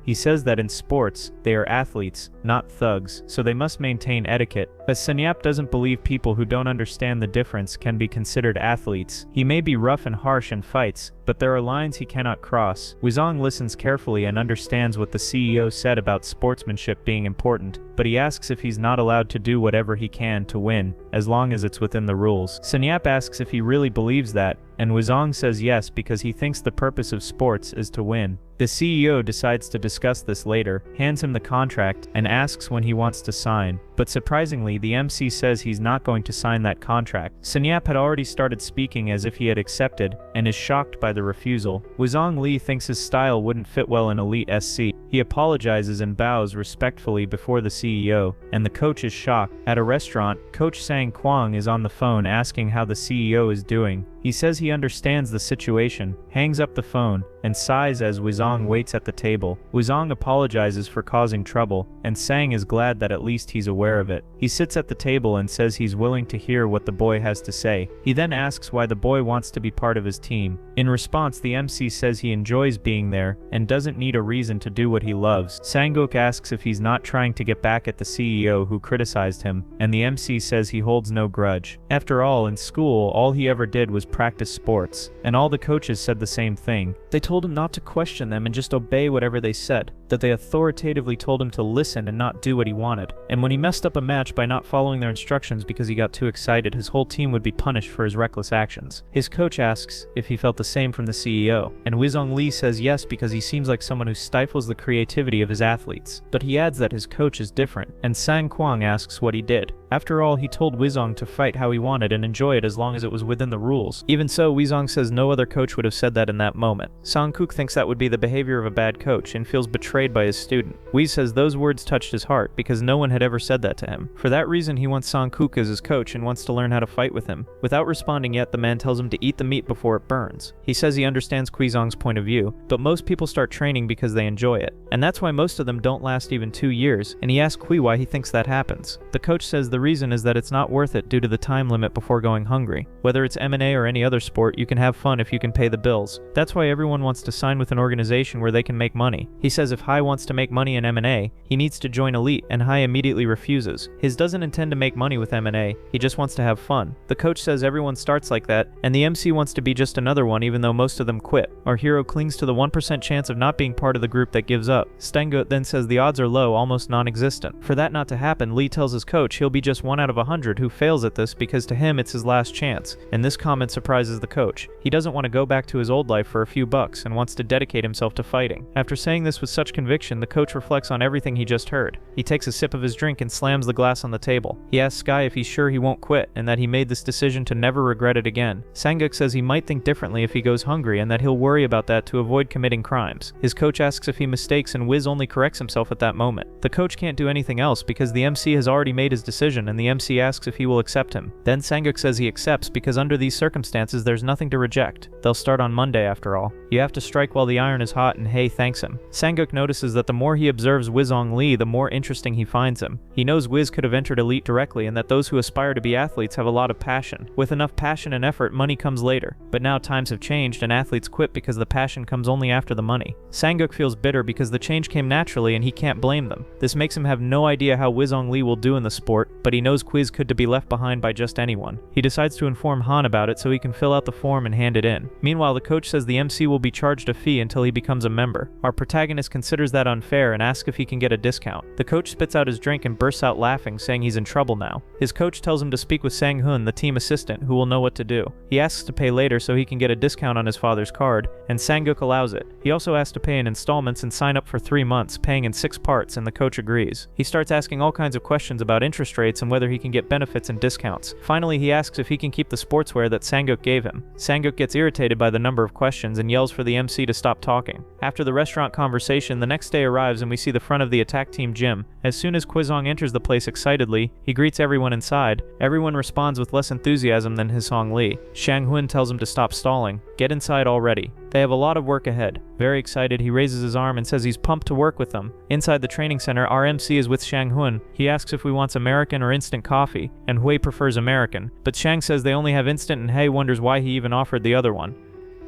He says that in sports, they are athletes, not thugs, so they must maintain etiquette. As Sanyap doesn't believe people who don't understand the difference can be considered athletes. He may be rough and harsh in fights, but there are lines he cannot cross. Wuzong listens carefully and understands what the CEO said about sportsmanship being important, but he asks if he's not allowed to do whatever he can to win, as long as it's within the rules. Sanyap asks if he really believes that, and Wuzong says yes because he thinks the purpose of sports is to win. The CEO decides to discuss this later, hands him the contract, and asks when he wants to sign. But surprisingly, the MC says he's not going to sign that contract. Sanyap had already started speaking as if he had accepted, and is shocked by the refusal. Wuzong Li thinks his style wouldn't fit well in Elite SC. He apologizes and bows respectfully before the CEO, and the coach is shocked. At a restaurant, Coach Sang Kwang is on the phone asking how the CEO is doing. He says he understands the situation, hangs up the phone, and sighs as Wuzong waits at the table. Wuzong apologizes for causing trouble, and Sang is glad that at least he's aware of it. He sits at the table and says he's willing to hear what the boy has to say. He then asks why the boy wants to be part of his team. In response, the MC says he enjoys being there, and doesn't need a reason to do what he loves. Sangok asks if he's not trying to get back at the CEO who criticized him, and the MC says he holds no grudge. After all, in school, all he ever did was practice sports, and all the coaches said the same thing. They told him not to question them and just obey whatever they said, that they authoritatively told him to listen and not do what he wanted. And when he messed up a match by not following their instructions because he got too excited, his whole team would be punished for his reckless actions. His coach asks if he felt the same from the CEO, and Wuzong Li says yes because he seems like someone who stifles the creativity of his athletes. But he adds that his coach is different, and Sang Kwang asks what he did. After all, he told Wuzong to fight how he wanted and enjoy it as long as it was within the rules. Even so, Wuzong says no other coach would have said that in that moment. Sangkook thinks that would be the behavior of a bad coach and feels betrayed by his student. Wiz says those words touched his heart because no one had ever said that to him. For that reason, he wants Sangkook as his coach and wants to learn how to fight with him. Without responding yet, the man tells him to eat the meat before it burns. He says he understands Kwizong's point of view, but most people start training because they enjoy it. And that's why most of them don't last even 2 years, and he asks Kui why he thinks that happens. The coach says the reason is that it's not worth it due to the time limit before going hungry. Whether it's M&A or any other sport, you can have fun if you can pay the bills. That's why everyone wants to sign with an organization where they can make money. He says if Hai wants to make money in M&A, he needs to join Elite, and Hai immediately refuses. His doesn't intend to make money with M&A, he just wants to have fun. The coach says everyone starts like that, and the MC wants to be just another one even though most of them quit. Our hero clings to the 1% chance of not being part of the group that gives up. Stengut then says the odds are low, almost non-existent. For that not to happen, Lee tells his coach he'll be just 1 out of 100 who fails at this because to him it's his last chance, and this comment surprises the coach. He doesn't want to go back to his old life for a few bucks and wants to dedicate himself to fighting. After saying this with such conviction, the coach reflects on everything he just heard. He takes a sip of his drink and slams the glass on the table. He asks Sky if he's sure he won't quit and that he made this decision to never regret it again. Sanguk says he might think differently if he goes hungry and that he'll worry about that to avoid committing crimes. His coach asks if he mistakes and Wiz only corrects himself at that moment. The coach can't do anything else because the MC has already made his decision and the MC asks if he will accept him. Then Sanguk says he accepts because under these circumstances there's nothing to reject. They'll start on Monday after all. You have to strike while the iron is hot and Hei thanks him. Sanguk notices that the more he observes Wizong Lee, the more interesting he finds him. He knows Wiz could have entered elite directly and that those who aspire to be athletes have a lot of passion. With enough passion and effort, money comes later. But now times have changed and athletes quit because the passion comes only after the money. Sanguk feels bitter because the change came naturally and he can't blame them. This makes him have no idea how Wizong Lee will do in the sport, but he knows Quiz could be left behind by just anyone. He decides to inform Han about it so he can fill out the form and hand it in. Meanwhile, the coach says the MC will be charged a fee until he becomes a member. Our protagonist considers that unfair and asks if he can get a discount. The coach spits out his drink and bursts out laughing, saying he's in trouble now. His coach tells him to speak with Sang-hun, the team assistant, who will know what to do. He asks to pay later so he can get a discount on his father's card, and Sanguk allows it. He also asks to pay in installments and sign up for 3 months, paying in 6 parts, and the coach agrees. He starts asking all kinds of questions about interest rates and whether he can get benefits and discounts. Finally, he asks if he can keep the sportswear that Sanguk gave him. Sanguk gets irritated by the number of questions and yells for the MC to stop talking. After the restaurant conversation, the next day arrives and we see the front of the attack team gym. As soon as Quizong enters the place excitedly, he greets everyone inside. Everyone responds with less enthusiasm than Hisong Lee. Shang-hun tells him to stop stalling. Get inside already. They have a lot of work ahead. Very excited, he raises his arm and says he's pumped to work with them. Inside the training center, our MC is with Shang-hun. He asks if we want American or instant coffee, and Hui prefers American. But Shang says they only have instant and Hei wonders why he even offered the other one.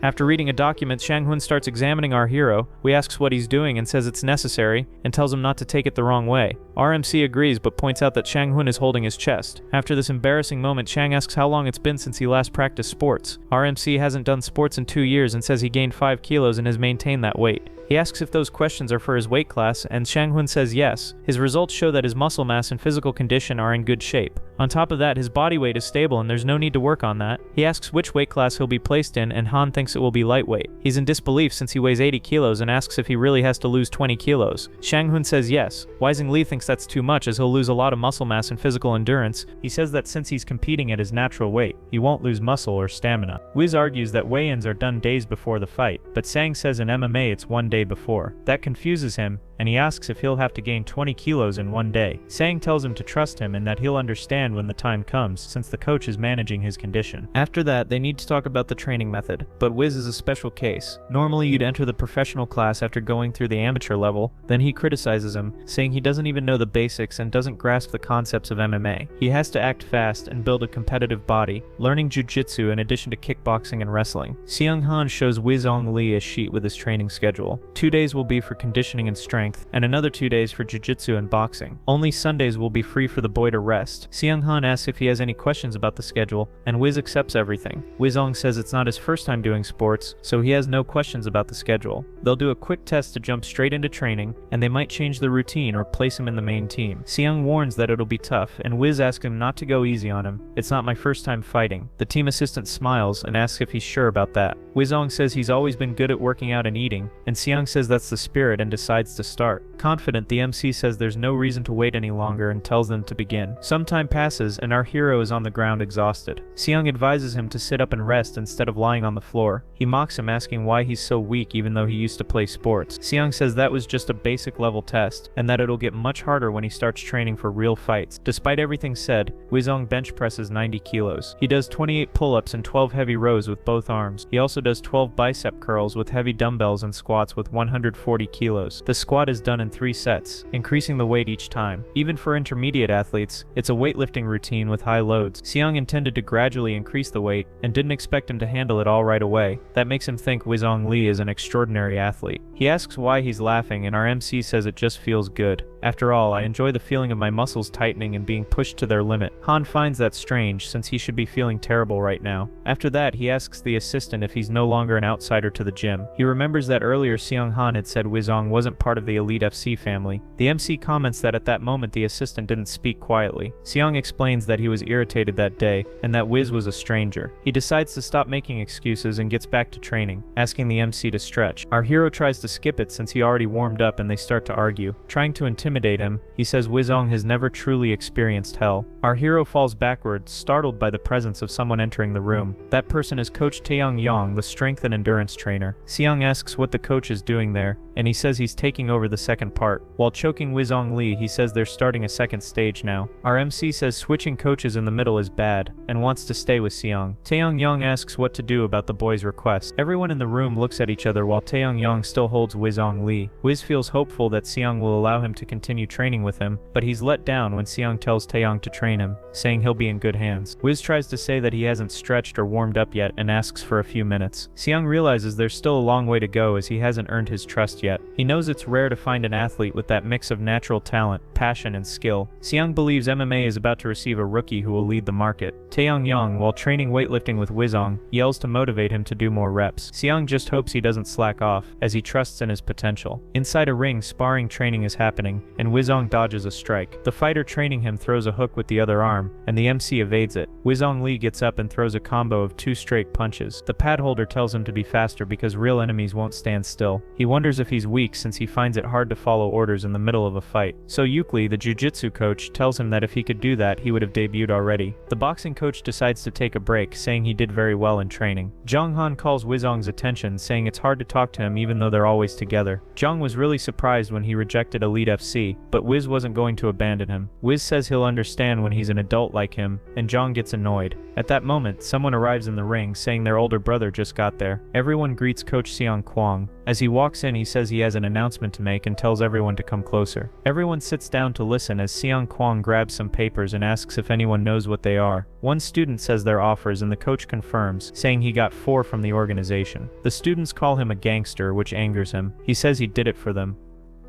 After reading a document, Shang-hun starts examining our hero. We asks what he's doing and says it's necessary, and tells him not to take it the wrong way. RMC agrees but points out that Shang-hun is holding his chest. After this embarrassing moment, Shang asks how long it's been since he last practiced sports. RMC hasn't done sports in 2 years and says he gained 5 kilos and has maintained that weight. He asks if those questions are for his weight class, and Shang-hun says yes. His results show that his muscle mass and physical condition are in good shape. On top of that, his body weight is stable and there's no need to work on that. He asks which weight class he'll be placed in, and Han thinks it will be lightweight. He's in disbelief since he weighs 80 kilos and asks if he really has to lose 20 kilos. Shang-hun says yes. Weising Lee thinks that's too much as he'll lose a lot of muscle mass and physical endurance. He says that since he's competing at his natural weight, he won't lose muscle or stamina. Wiz argues that weigh-ins are done days before the fight, but Sang says in MMA it's 1 day before. That confuses him, and he asks if he'll have to gain 20 kilos in 1 day. Sang tells him to trust him and that he'll understand when the time comes, since the coach is managing his condition. After that, they need to talk about the training method, but Wiz is a special case. Normally you'd enter the professional class after going through the amateur level, then he criticizes him, saying he doesn't even know the basics and doesn't grasp the concepts of MMA. He has to act fast and build a competitive body, learning jujitsu in addition to kickboxing and wrestling. Seung-han shows Wizong Lee a sheet with his training schedule. 2 days will be for conditioning and strength, and another 2 days for jiu-jitsu and boxing. Only Sundays will be free for the boy to rest. Seung-han asks if he has any questions about the schedule, and Wiz accepts everything. Wizong says it's not his first time doing sports, so he has no questions about the schedule. They'll do a quick test to jump straight into training, and they might change the routine or place him in the main team. Seung warns that it'll be tough, and Wiz asks him not to go easy on him. It's not my first time fighting. The team assistant smiles and asks if he's sure about that. Wizong says he's always been good at working out and eating, and Seung says that's the spirit and decides to start. Confident, the MC says there's no reason to wait any longer and tells them to begin. Some time passes and our hero is on the ground exhausted. Seung advises him to sit up and rest instead of lying on the floor. He mocks him, asking why he's so weak even though he used to play sports. Seung says that was just a basic level test and that it'll get much harder when he starts training for real fights. Despite everything said, Wizong bench presses 90 kilos. He does 28 pull-ups and 12 heavy rows with both arms. He also does 12 bicep curls with heavy dumbbells and squats with 140 kilos. The squat is done in 3 sets, increasing the weight each time. Even for intermediate athletes, it's a weightlifting routine with high loads. Seung intended to gradually increase the weight and didn't expect him to handle it all right away. That makes him think Wizong Lee is an extraordinary athlete. He asks why he's laughing and our MC says it just feels good. After all, I enjoy the feeling of my muscles tightening and being pushed to their limit. Han finds that strange since he should be feeling terrible right now. After that, he asks the assistant if he's no longer an outsider to the gym. He remembers that earlier Seung-han had said Wizong wasn't part of the the Elite FC family. The MC comments that at that moment the assistant didn't speak quietly. Seong explains that he was irritated that day and that Wiz was a stranger. He decides to stop making excuses and gets back to training, asking the MC to stretch. Our hero tries to skip it since he already warmed up and they start to argue. Trying to intimidate him, he says Wizong has never truly experienced hell. Our hero falls backwards, startled by the presence of someone entering the room. That person is Coach Taeyong Yong, the strength and endurance trainer. Seong asks what the coach is doing there, and he says he's taking over the second part. While choking Wizong Lee, he says they're starting a second stage now. Our MC says switching coaches in the middle is bad, and wants to stay with Seong. Taeyong Yong asks what to do about the boy's request. Everyone in the room looks at each other while Taeyong Yong still holds Wizong Lee. Wiz feels hopeful that Seong will allow him to continue training with him, but he's let down when Seong tells Taeyong to train him, saying he'll be in good hands. Wiz tries to say that he hasn't stretched or warmed up yet and asks for a few minutes. Seong realizes there's still a long way to go as he hasn't earned his trust yet. He knows it's rare to find an athlete with that mix of natural talent, passion, and skill. Seong believes MMA is about to receive a rookie who will lead the market. Taeyong Yong, while training weightlifting with Wizong, yells to motivate him to do more reps. Seong just hopes he doesn't slack off, as he trusts in his potential. Inside a ring, sparring training is happening, and Wizong dodges a strike. The fighter training him throws a hook with the other arm, and the MC evades it. Wizong Lee gets up and throws a combo of 2 straight punches. The pad holder tells him to be faster because real enemies won't stand still. He wonders if he's weak since he finds it hard to follow orders in the middle of a fight. So Yukli, the jiu-jitsu coach, tells him that if he could do that, he would have debuted already. The boxing coach decides to take a break, saying he did very well in training. Jong Han calls Wizong's attention, saying it's hard to talk to him even though they're always together. Jong was really surprised when he rejected Elite FC, but Wiz wasn't going to abandon him. Wiz says he'll understand when he's an adult like him, and Jong gets annoyed. At that moment, someone arrives in the ring, saying their older brother just got there. Everyone greets Coach Seong Kwang. As he walks in, he says he has an announcement to make and tells everyone to come closer. Everyone sits down to listen as Seong Kwang grabs some papers and asks if anyone knows what they are. One student says their offers and the coach confirms, saying he got 4 from the organization. The students call him a gangster, which angers him. He says he did it for them.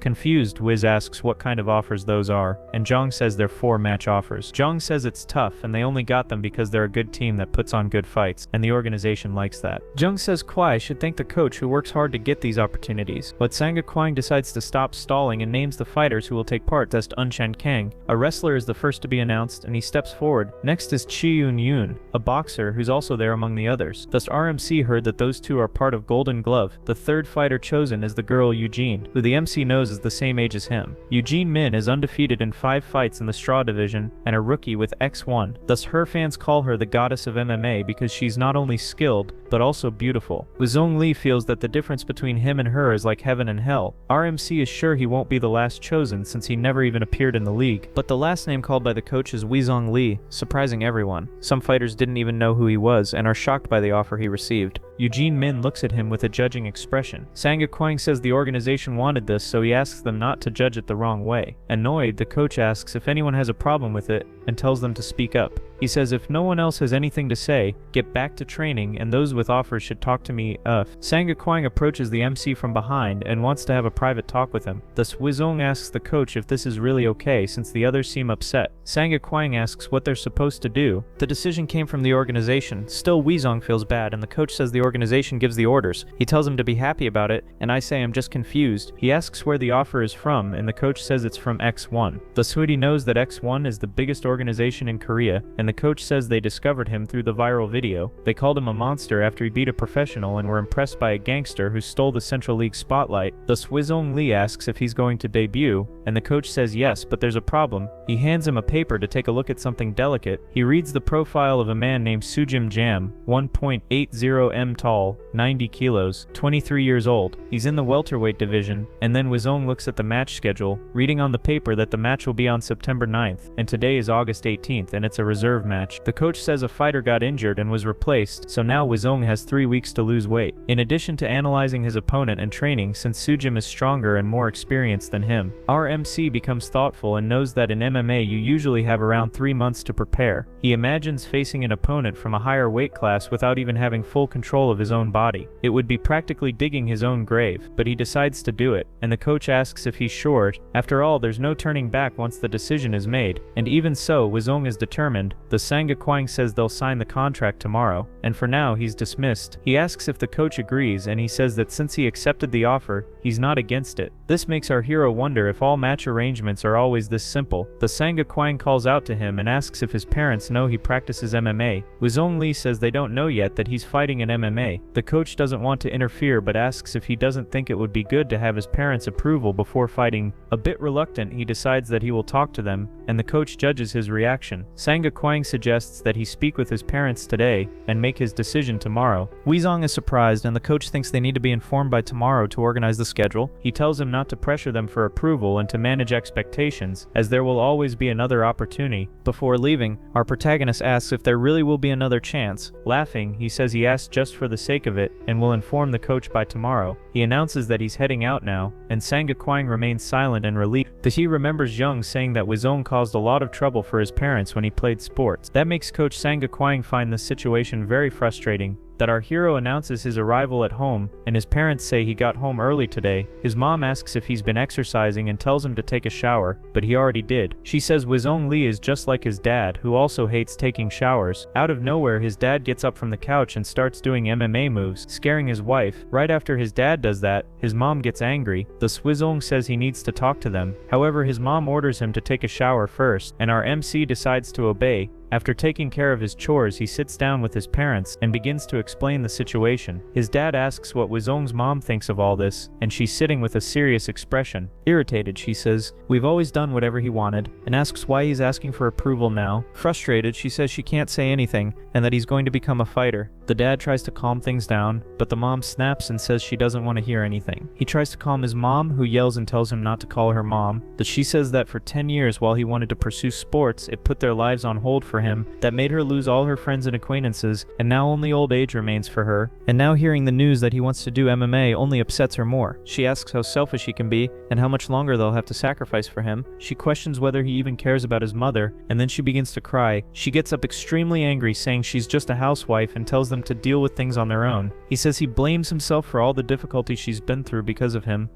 Confused, Wiz asks what kind of offers those are, and Jong says they're 4 match offers. Jong says it's tough and they only got them because they're a good team that puts on good fights, and the organization likes that. Jong says Kwai should thank the coach who works hard to get these opportunities, but Sanga Kwang decides to stop stalling and names the fighters who will take part. Thus Unshan Kang. A wrestler is the first to be announced and he steps forward. Next is Chi Yoon Yoon, a boxer who's also there among the others. Thus RMC heard that those 2 are part of Golden Glove. The third fighter chosen is the girl Eugene, who the MC knows is the same age as him. Eugene Min is undefeated in 5 fights in the straw division and a rookie with X1. Thus her fans call her the goddess of MMA because she's not only skilled, but also beautiful. Wizong Lee feels that the difference between him and her is like heaven and hell. RMC is sure he won't be the last chosen since he never even appeared in the league. But the last name called by the coach is Wizong Lee, surprising everyone. Some fighters didn't even know who he was and are shocked by the offer he received. Eugene Min looks at him with a judging expression. Sanga Kwang says the organization wanted this, so he asks them not to judge it the wrong way. Annoyed, the coach asks if anyone has a problem with it and tells them to speak up. He says if no one else has anything to say, get back to training and those with offers should talk to me. Sanga Kwang approaches the MC from behind and wants to have a private talk with him. Thus Wizong asks the coach if this is really okay since the others seem upset. Sanga Kwang asks what they're supposed to do. The decision came from the organization. Still Wizong feels bad and the coach says the organization gives the orders. He tells him to be happy about it and I say I'm just confused. He asks where the offer is from and the coach says it's from X1. Thus Hoodie knows that X1 is the biggest organization in Korea and the coach says they discovered him through the viral video. They called him a monster after he beat a professional and were impressed by a gangster who stole the Central League spotlight. Thus Wizong Lee asks if he's going to debut, and the coach says yes, but there's a problem. He hands him a paper to take a look at something delicate. He reads the profile of a man named Sujim Jam, 1.80 m tall, 90 kilos, 23 years old. He's in the welterweight division, and then Wizong looks at the match schedule, reading on the paper that the match will be on September 9th, and today is August 18th, and it's a reserve match. The coach says a fighter got injured and was replaced, so now Wizong has 3 weeks to lose weight. In addition to analyzing his opponent and training since Sujim is stronger and more experienced than him, our MC becomes thoughtful and knows that in MMA you usually have around 3 months to prepare. He imagines facing an opponent from a higher weight class without even having full control of his own body. It would be practically digging his own grave, but he decides to do it, and the coach asks if he's sure. After all, there's no turning back once the decision is made, and even so, Wizong is determined. The Sanga Kwang says they'll sign the contract tomorrow, and for now he's dismissed. He asks if the coach agrees and he says that since he accepted the offer, he's not against it. This makes our hero wonder if all match arrangements are always this simple. The Sangha Quang calls out to him and asks if his parents know he practices MMA. Wuzong Li says they don't know yet that he's fighting in MMA. The coach doesn't want to interfere but asks if he doesn't think it would be good to have his parents' approval before fighting. A bit reluctant, he decides that he will talk to them, and the coach judges his reaction. Sangha Quang suggests that he speak with his parents today and make his decision tomorrow. Wuzong is surprised and the coach thinks they need to be informed by tomorrow to organize the schedule. He tells him not to pressure them for approval and to manage expectations, as there will always be another opportunity. Before leaving, our protagonist asks if there really will be another chance. Laughing, he says he asked just for the sake of it and will inform the coach by tomorrow. He announces that he's heading out now, and Sangha Quang remains silent and relieved that he remembers Young saying that Wuzong caused a lot of trouble for his parents when he played sports. That makes Coach Sangha Quang find this situation very frustrating. That our hero announces his arrival at home, and his parents say he got home early today. His mom asks if he's been exercising and tells him to take a shower, but he already did. She says Wuzong Li is just like his dad, who also hates taking showers. Out of nowhere, his dad gets up from the couch and starts doing MMA moves, scaring his wife. Right after his dad does that, his mom gets angry. Thus Wuzong says he needs to talk to them. However, his mom orders him to take a shower first, and our MC decides to obey. After taking care of his chores, he sits down with his parents and begins to explain the situation. His dad asks what Wuzong's mom thinks of all this, and she's sitting with a serious expression. Irritated, she says, "We've always done whatever he wanted," and asks why he's asking for approval now. Frustrated, she says she can't say anything, and that he's going to become a fighter. The dad tries to calm things down, but the mom snaps and says she doesn't want to hear anything. He tries to calm his mom, who yells and tells him not to call her mom. That she says that for 10 years while he wanted to pursue sports, it put their lives on hold for him, that made her lose all her friends and acquaintances, and now only old age remains for her. And now hearing the news that he wants to do MMA only upsets her more. She asks how selfish he can be, and how much longer they'll have to sacrifice for him. She questions whether he even cares about his mother, and then she begins to cry. She gets up extremely angry, saying she's just a housewife and tells them to deal with things on their own. He says he blames himself for all the difficulty she's been through because of him.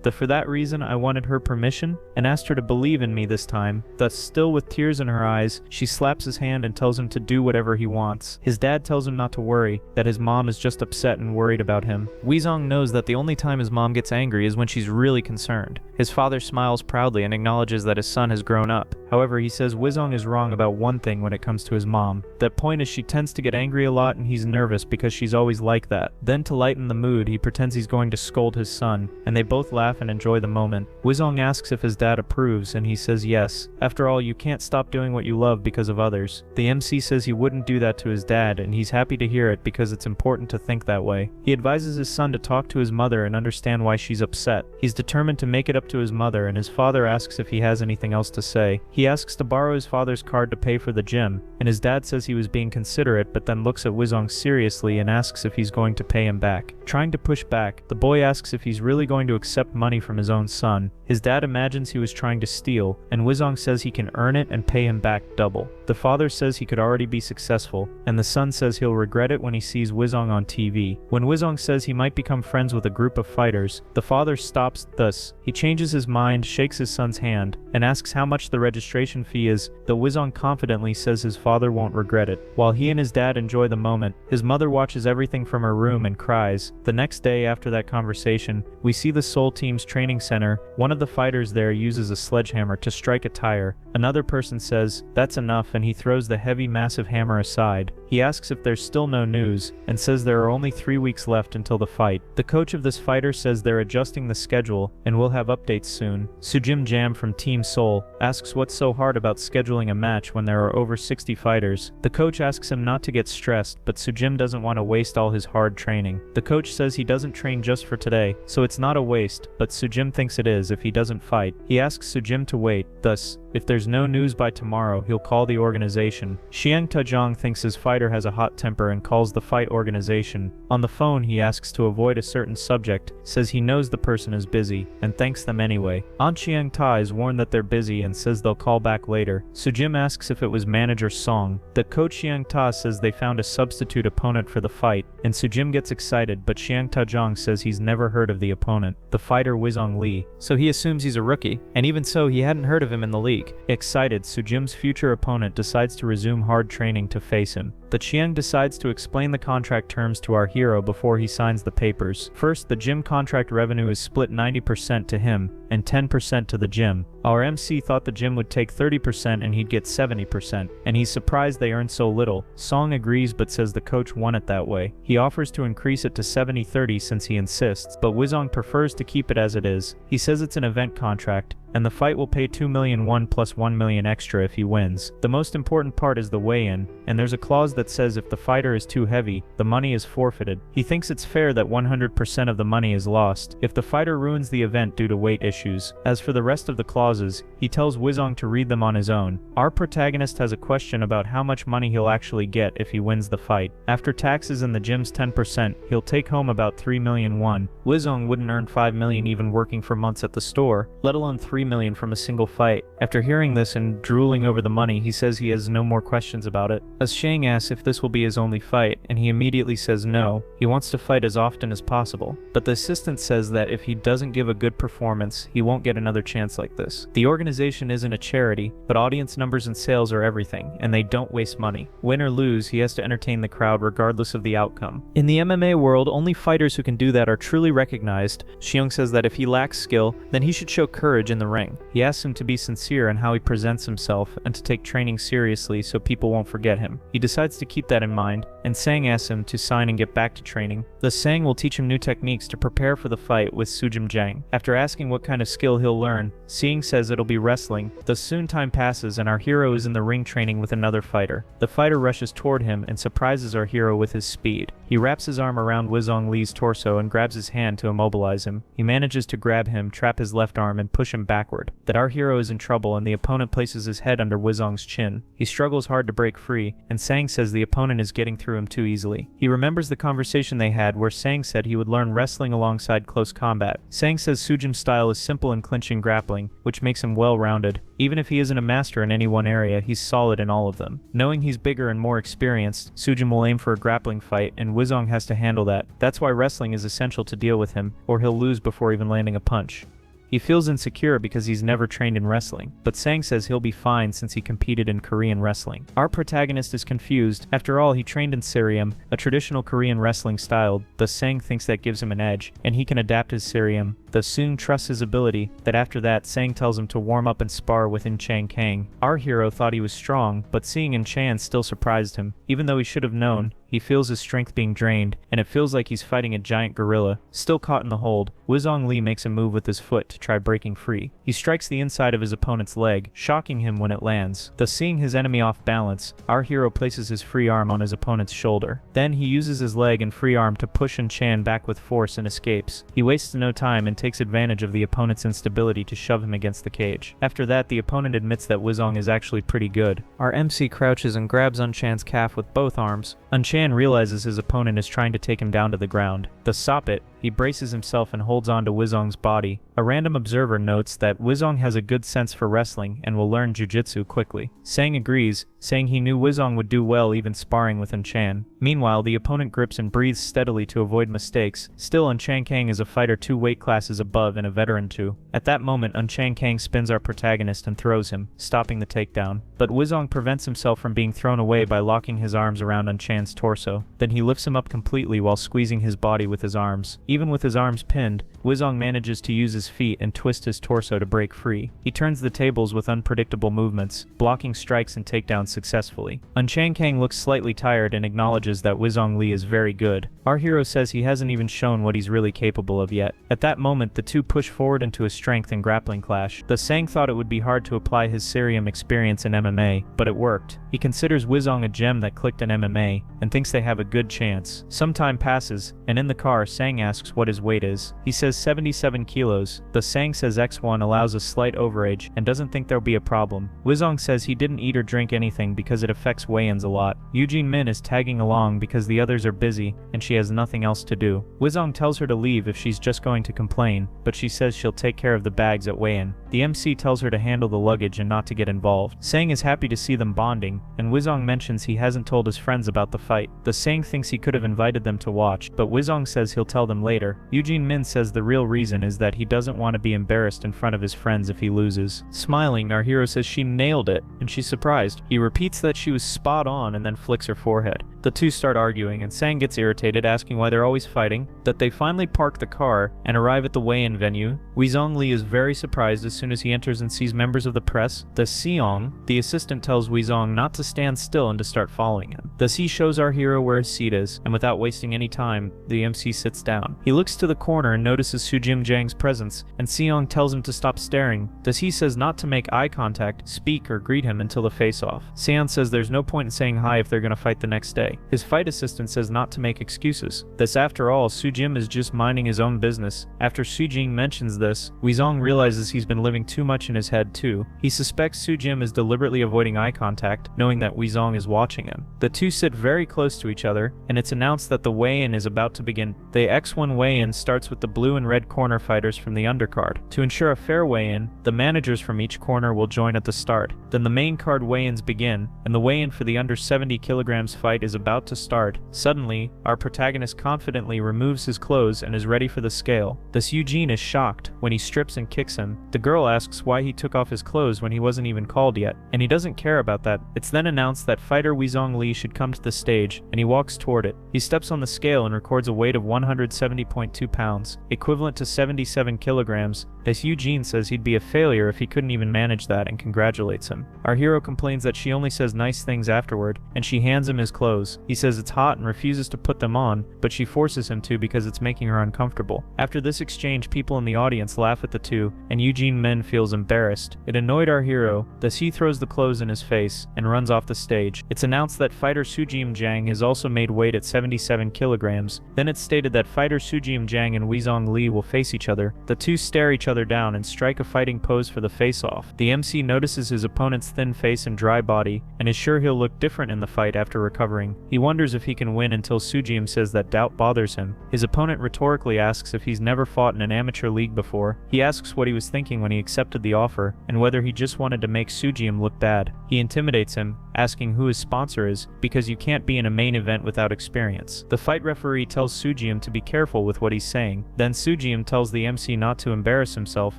That for that reason I wanted her permission and asked her to believe in me this time. Thus, still with tears in her eyes, she slaps his hand and tells him to do whatever he wants. His dad tells him not to worry, that his mom is just upset and worried about him. Wuzong knows that the only time his mom gets angry is when she's really concerned. His father smiles proudly and acknowledges that his son has grown up. However, he says Wuzong is wrong about one thing when it comes to his mom. That point is she tends to get angry a lot and he's nervous because she's always like that. Then to lighten the mood, he pretends he's going to scold his son, and they both laugh and enjoy the moment. Wuzong asks if his dad approves, and he says yes. After all, you can't stop doing what you love because of others. The MC says he wouldn't do that to his dad, and he's happy to hear it because it's important to think that way. He advises his son to talk to his mother and understand why she's upset. He's determined to make it up to his mother, and his father asks if he has anything else to say. He asks to borrow his father's card to pay for the gym, and his dad says he was being considerate, but then looks at Wuzong seriously and asks if he's going to pay him back. Trying to push back, the boy asks if he's really going to accept money from his own son. His dad imagines he was trying to steal, and Wuzong says he can earn it and pay him back double. The father says he could already be successful, and the son says he'll regret it when he sees Wuzong on TV. When Wuzong says he might become friends with a group of fighters, the father stops. Thus, he changes his mind, shakes his son's hand, and asks how much the registration fee is, though Wuzong confidently says his father won't regret it. While he and his dad enjoy the moment, his mother watches everything from her room and cries. The next day after that conversation, we see the Seoul team's training center. One of the fighters there uses a sledgehammer to strike a tire. Another person says, "That's enough," and he throws the heavy, massive hammer aside. He asks if there's still no news, and says there are only 3 weeks left until the fight. The coach of this fighter says they're adjusting the schedule, and will have updates soon. Sujim Jam from Team Seoul asks what's so hard about scheduling a match when there are over 60 fighters. The coach asks him not to get stressed, but Sujim doesn't want to waste all his hard training. The coach says he doesn't train just for today, so it's not a waste, but Sujim thinks it is if he doesn't fight. He asks Sujim to wait. Thus, if there's no news by tomorrow, he'll call the organization. Xiang Tajong thinks his fighter has a hot temper and calls the fight organization. On the phone, he asks to avoid a certain subject, says he knows the person is busy, and thanks them anyway. An Chiang Ta is warned that they're busy and says they'll call back later. Sujim asks if it was manager Song. The coach Xiang Ta says they found a substitute opponent for the fight, and Sujim gets excited, but Xiang Tajong says he's never heard of the opponent, the fighter Wuzong Li. So he assumes he's a rookie, and even so, he hadn't heard of him in the league. Excited, Sujim's future opponent decides to resume hard training to face him. The Chiang decides to explain the contract terms to our hero before he signs the papers. First, the gym contract revenue is split 90% to him and 10% to the gym. Our MC thought the gym would take 30% and he'd get 70%, and he's surprised they earn so little. Song agrees but says the coach won it that way. He offers to increase it to 70-30 since he insists, but Wizong prefers to keep it as it is. He says it's an event contract, and the fight will pay 2 million won plus 1 million extra if he wins. The most important part is the weigh-in, and there's a clause that says if the fighter is too heavy, the money is forfeited. He thinks it's fair that 100% of the money is lost if the fighter ruins the event due to weight issues. As for the rest of the clauses, he tells Wizong to read them on his own. Our protagonist has a question about how much money he'll actually get if he wins the fight. After taxes and the gym's 10%, he'll take home about 3 million won. Wizong wouldn't earn 5 million even working for months at the store, let alone 3 million from a single fight. After hearing this and drooling over the money, he says he has no more questions about it. As Shang asks if this will be his only fight, and he immediately says no, he wants to fight as often as possible. But the assistant says that if he doesn't give a good performance, he won't get another chance like this. The organization isn't a charity, but audience numbers and sales are everything, and they don't waste money. Win or lose, he has to entertain the crowd regardless of the outcome. In the MMA world, only fighters who can do that are truly recognized. Xiong says that if he lacks skill, then he should show courage in the ring. He asks him to be sincere in how he presents himself and to take training seriously so people won't forget him. He decides to keep that in mind, and Sang asks him to sign and get back to training. The Sang will teach him new techniques to prepare for the fight with Sujim Jang. After asking what kind of skill he'll learn, Seeing says it'll be wrestling. Thus soon time passes and our hero is in the ring training with another fighter. The fighter rushes toward him and surprises our hero with his speed. He wraps his arm around Wizong Li's torso and grabs his hand to immobilize him. He manages to grab him, trap his left arm, and push him backward. That our hero is in trouble and the opponent places his head under Wizong's chin. He struggles hard to break free, and Sang says the opponent is getting through him too easily. He remembers the conversation they had where Sang said he would learn wrestling alongside close combat. Sang says Sujim's style is simple in clinching grappling, which makes him well-rounded. Even if he isn't a master in any one area, he's solid in all of them. Knowing he's bigger and more experienced, Sujim will aim for a grappling fight, and Wizong has to handle that. That's why wrestling is essential to deal with him, or he'll lose before even landing a punch. He feels insecure because he's never trained in wrestling, but Sang says he'll be fine since he competed in Korean wrestling. Our protagonist is confused. After all, he trained in Sirium, a traditional Korean wrestling style. Thus Sang thinks that gives him an edge, and he can adapt his Sirium. Thus Soon trusts his ability. That after that, Sang tells him to warm up and spar with In Chang Kang. Our hero thought he was strong, but seeing In Chan still surprised him. Even though he should have known, he feels his strength being drained, and it feels like he's fighting a giant gorilla. Still caught in the hold, Wizong Li makes a move with his foot to try breaking free. He strikes the inside of his opponent's leg, shocking him when it lands. Thus seeing his enemy off balance, our hero places his free arm on his opponent's shoulder. Then he uses his leg and free arm to push In Chan back with force and escapes. He wastes no time and takes advantage of the opponent's instability to shove him against the cage. After that, the opponent admits that Wizong is actually pretty good. Our MC crouches and grabs Un Chan's calf with both arms. Un Chan realizes his opponent is trying to take him down to the ground. Thus Soppit, he braces himself and holds on to Wizong's body. A random observer notes that Wizong has a good sense for wrestling and will learn jujitsu quickly. Sang agrees, saying he knew Wizong would do well even sparring with Un Chan. Meanwhile, the opponent grips and breathes steadily to avoid mistakes. Still, Un Chan Kang is a fighter 2 weight classes above and a veteran 2. At that moment, Un Chan Kang spins our protagonist and throws him, stopping the takedown. But Wizong prevents himself from being thrown away by locking his arms around Un Chan's torso. Then he lifts him up completely while squeezing his body with his arms. Even with his arms pinned, Wizong manages to use his feet and twist his torso to break free. He turns the tables with unpredictable movements, blocking strikes and takedowns successfully. Un Chan Kang looks slightly tired and acknowledges that Wizong Li is very good. Our hero says he hasn't even shown what he's really capable of yet. At that moment, the two push forward into a strength and grappling clash. The Sang thought it would be hard to apply his Sirium experience in MMA, but it worked. He considers Wizong a gem that clicked in MMA, and thinks they have a good chance. Some time passes, and in the car, Sang asks what his weight is. He says 77 kilos. The Sang says X1 allows a slight overage, and doesn't think there'll be a problem. Wizong says he didn't eat or drink anything because it affects weigh-ins a lot. Eugene Min is tagging along because the others are busy, and she has nothing else to do. Wizong tells her to leave if she's just going to complain, plane, but she says she'll take care of the bags at weigh-in. The MC tells her to handle the luggage and not to get involved. Sang is happy to see them bonding, and Wizong mentions he hasn't told his friends about the fight. The Sang thinks he could have invited them to watch, but Wizong says he'll tell them later. Eugene Min says the real reason is that he doesn't want to be embarrassed in front of his friends if he loses. Smiling, our hero says she nailed it, and she's surprised. He repeats that she was spot on and then flicks her forehead. The two start arguing, and Sang gets irritated, asking why they're always fighting. That they finally park the car and arrive at the weigh-in venue. Wizong Li is very surprised as soon as he enters and sees members of the press. The Seong, the assistant, tells Wizong not to stand still and to start following him. Thus he shows our hero where his seat is, and without wasting any time, the MC sits down. He looks to the corner and notices Sujim Jang's presence, and Seong tells him to stop staring. Thus he says not to make eye contact, speak, or greet him until the face-off. Seon says there's no point in saying hi if they're gonna fight the next day. His fight assistant says not to make excuses. Thus after all, Sujim is just minding his own business. After Sujing mentions this, Wizong realizes he's been living too much in his head too. He suspects Sujim is deliberately avoiding eye contact, knowing that Wizong is watching him. The two sit very close to each other, and it's announced that the weigh-in is about to begin. The X1 weigh-in starts with the blue and red corner fighters from the undercard. To ensure a fair weigh-in, the managers from each corner will join at the start. Then the main card weigh-ins begin, and the weigh-in for the under 70 kilograms fight is about to start. Suddenly, our protagonist confidently removes his clothes and is ready for the scale. Thus Eugene is shocked when he strips and kicks him. The girl asks why he took off his clothes when he wasn't even called yet, and he doesn't care about that. It's then announced that fighter Wizong Li should come to the stage, and he walks toward it. He steps on the scale and records a weight of 170.2 pounds, equivalent to 77 kilograms. Thus Eugene says he'd be a failure if he couldn't even manage that, and congratulates him. Our hero complains that she only says nice things afterward, and she hands him his clothes. He says it's hot and refuses to put them on, but she forces him to because it's making her uncomfortable. After this exchange, people in the audience laugh at the two, and Eugene Min feels embarrassed. It annoyed our hero, thus he throws the clothes in his face and runs off the stage. It's announced that fighter Sujim Jang has also made weight at 77 kilograms. Then it's stated that fighter Sujim Jang and Wizong Li will face each other. The two stare each other down and strike a fighting pose for the face-off. The MC notices his opponent's thin face and dry body, and is sure he'll look different in the fight after recovering. He wonders if he can win until Sujim says that doubt bothers him. His opponent rhetorically asks if he's never fought in an amateur league before. He asks what he was thinking when he accepted the offer, and whether he just wanted to make Sujim look bad. He intimidates him, asking who his sponsor is, because you can't be in a main event without experience. The fight referee tells Sujim to be careful with what he's saying. Then Sujim tells the MC not to embarrass himself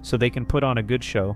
so they can put on a good show.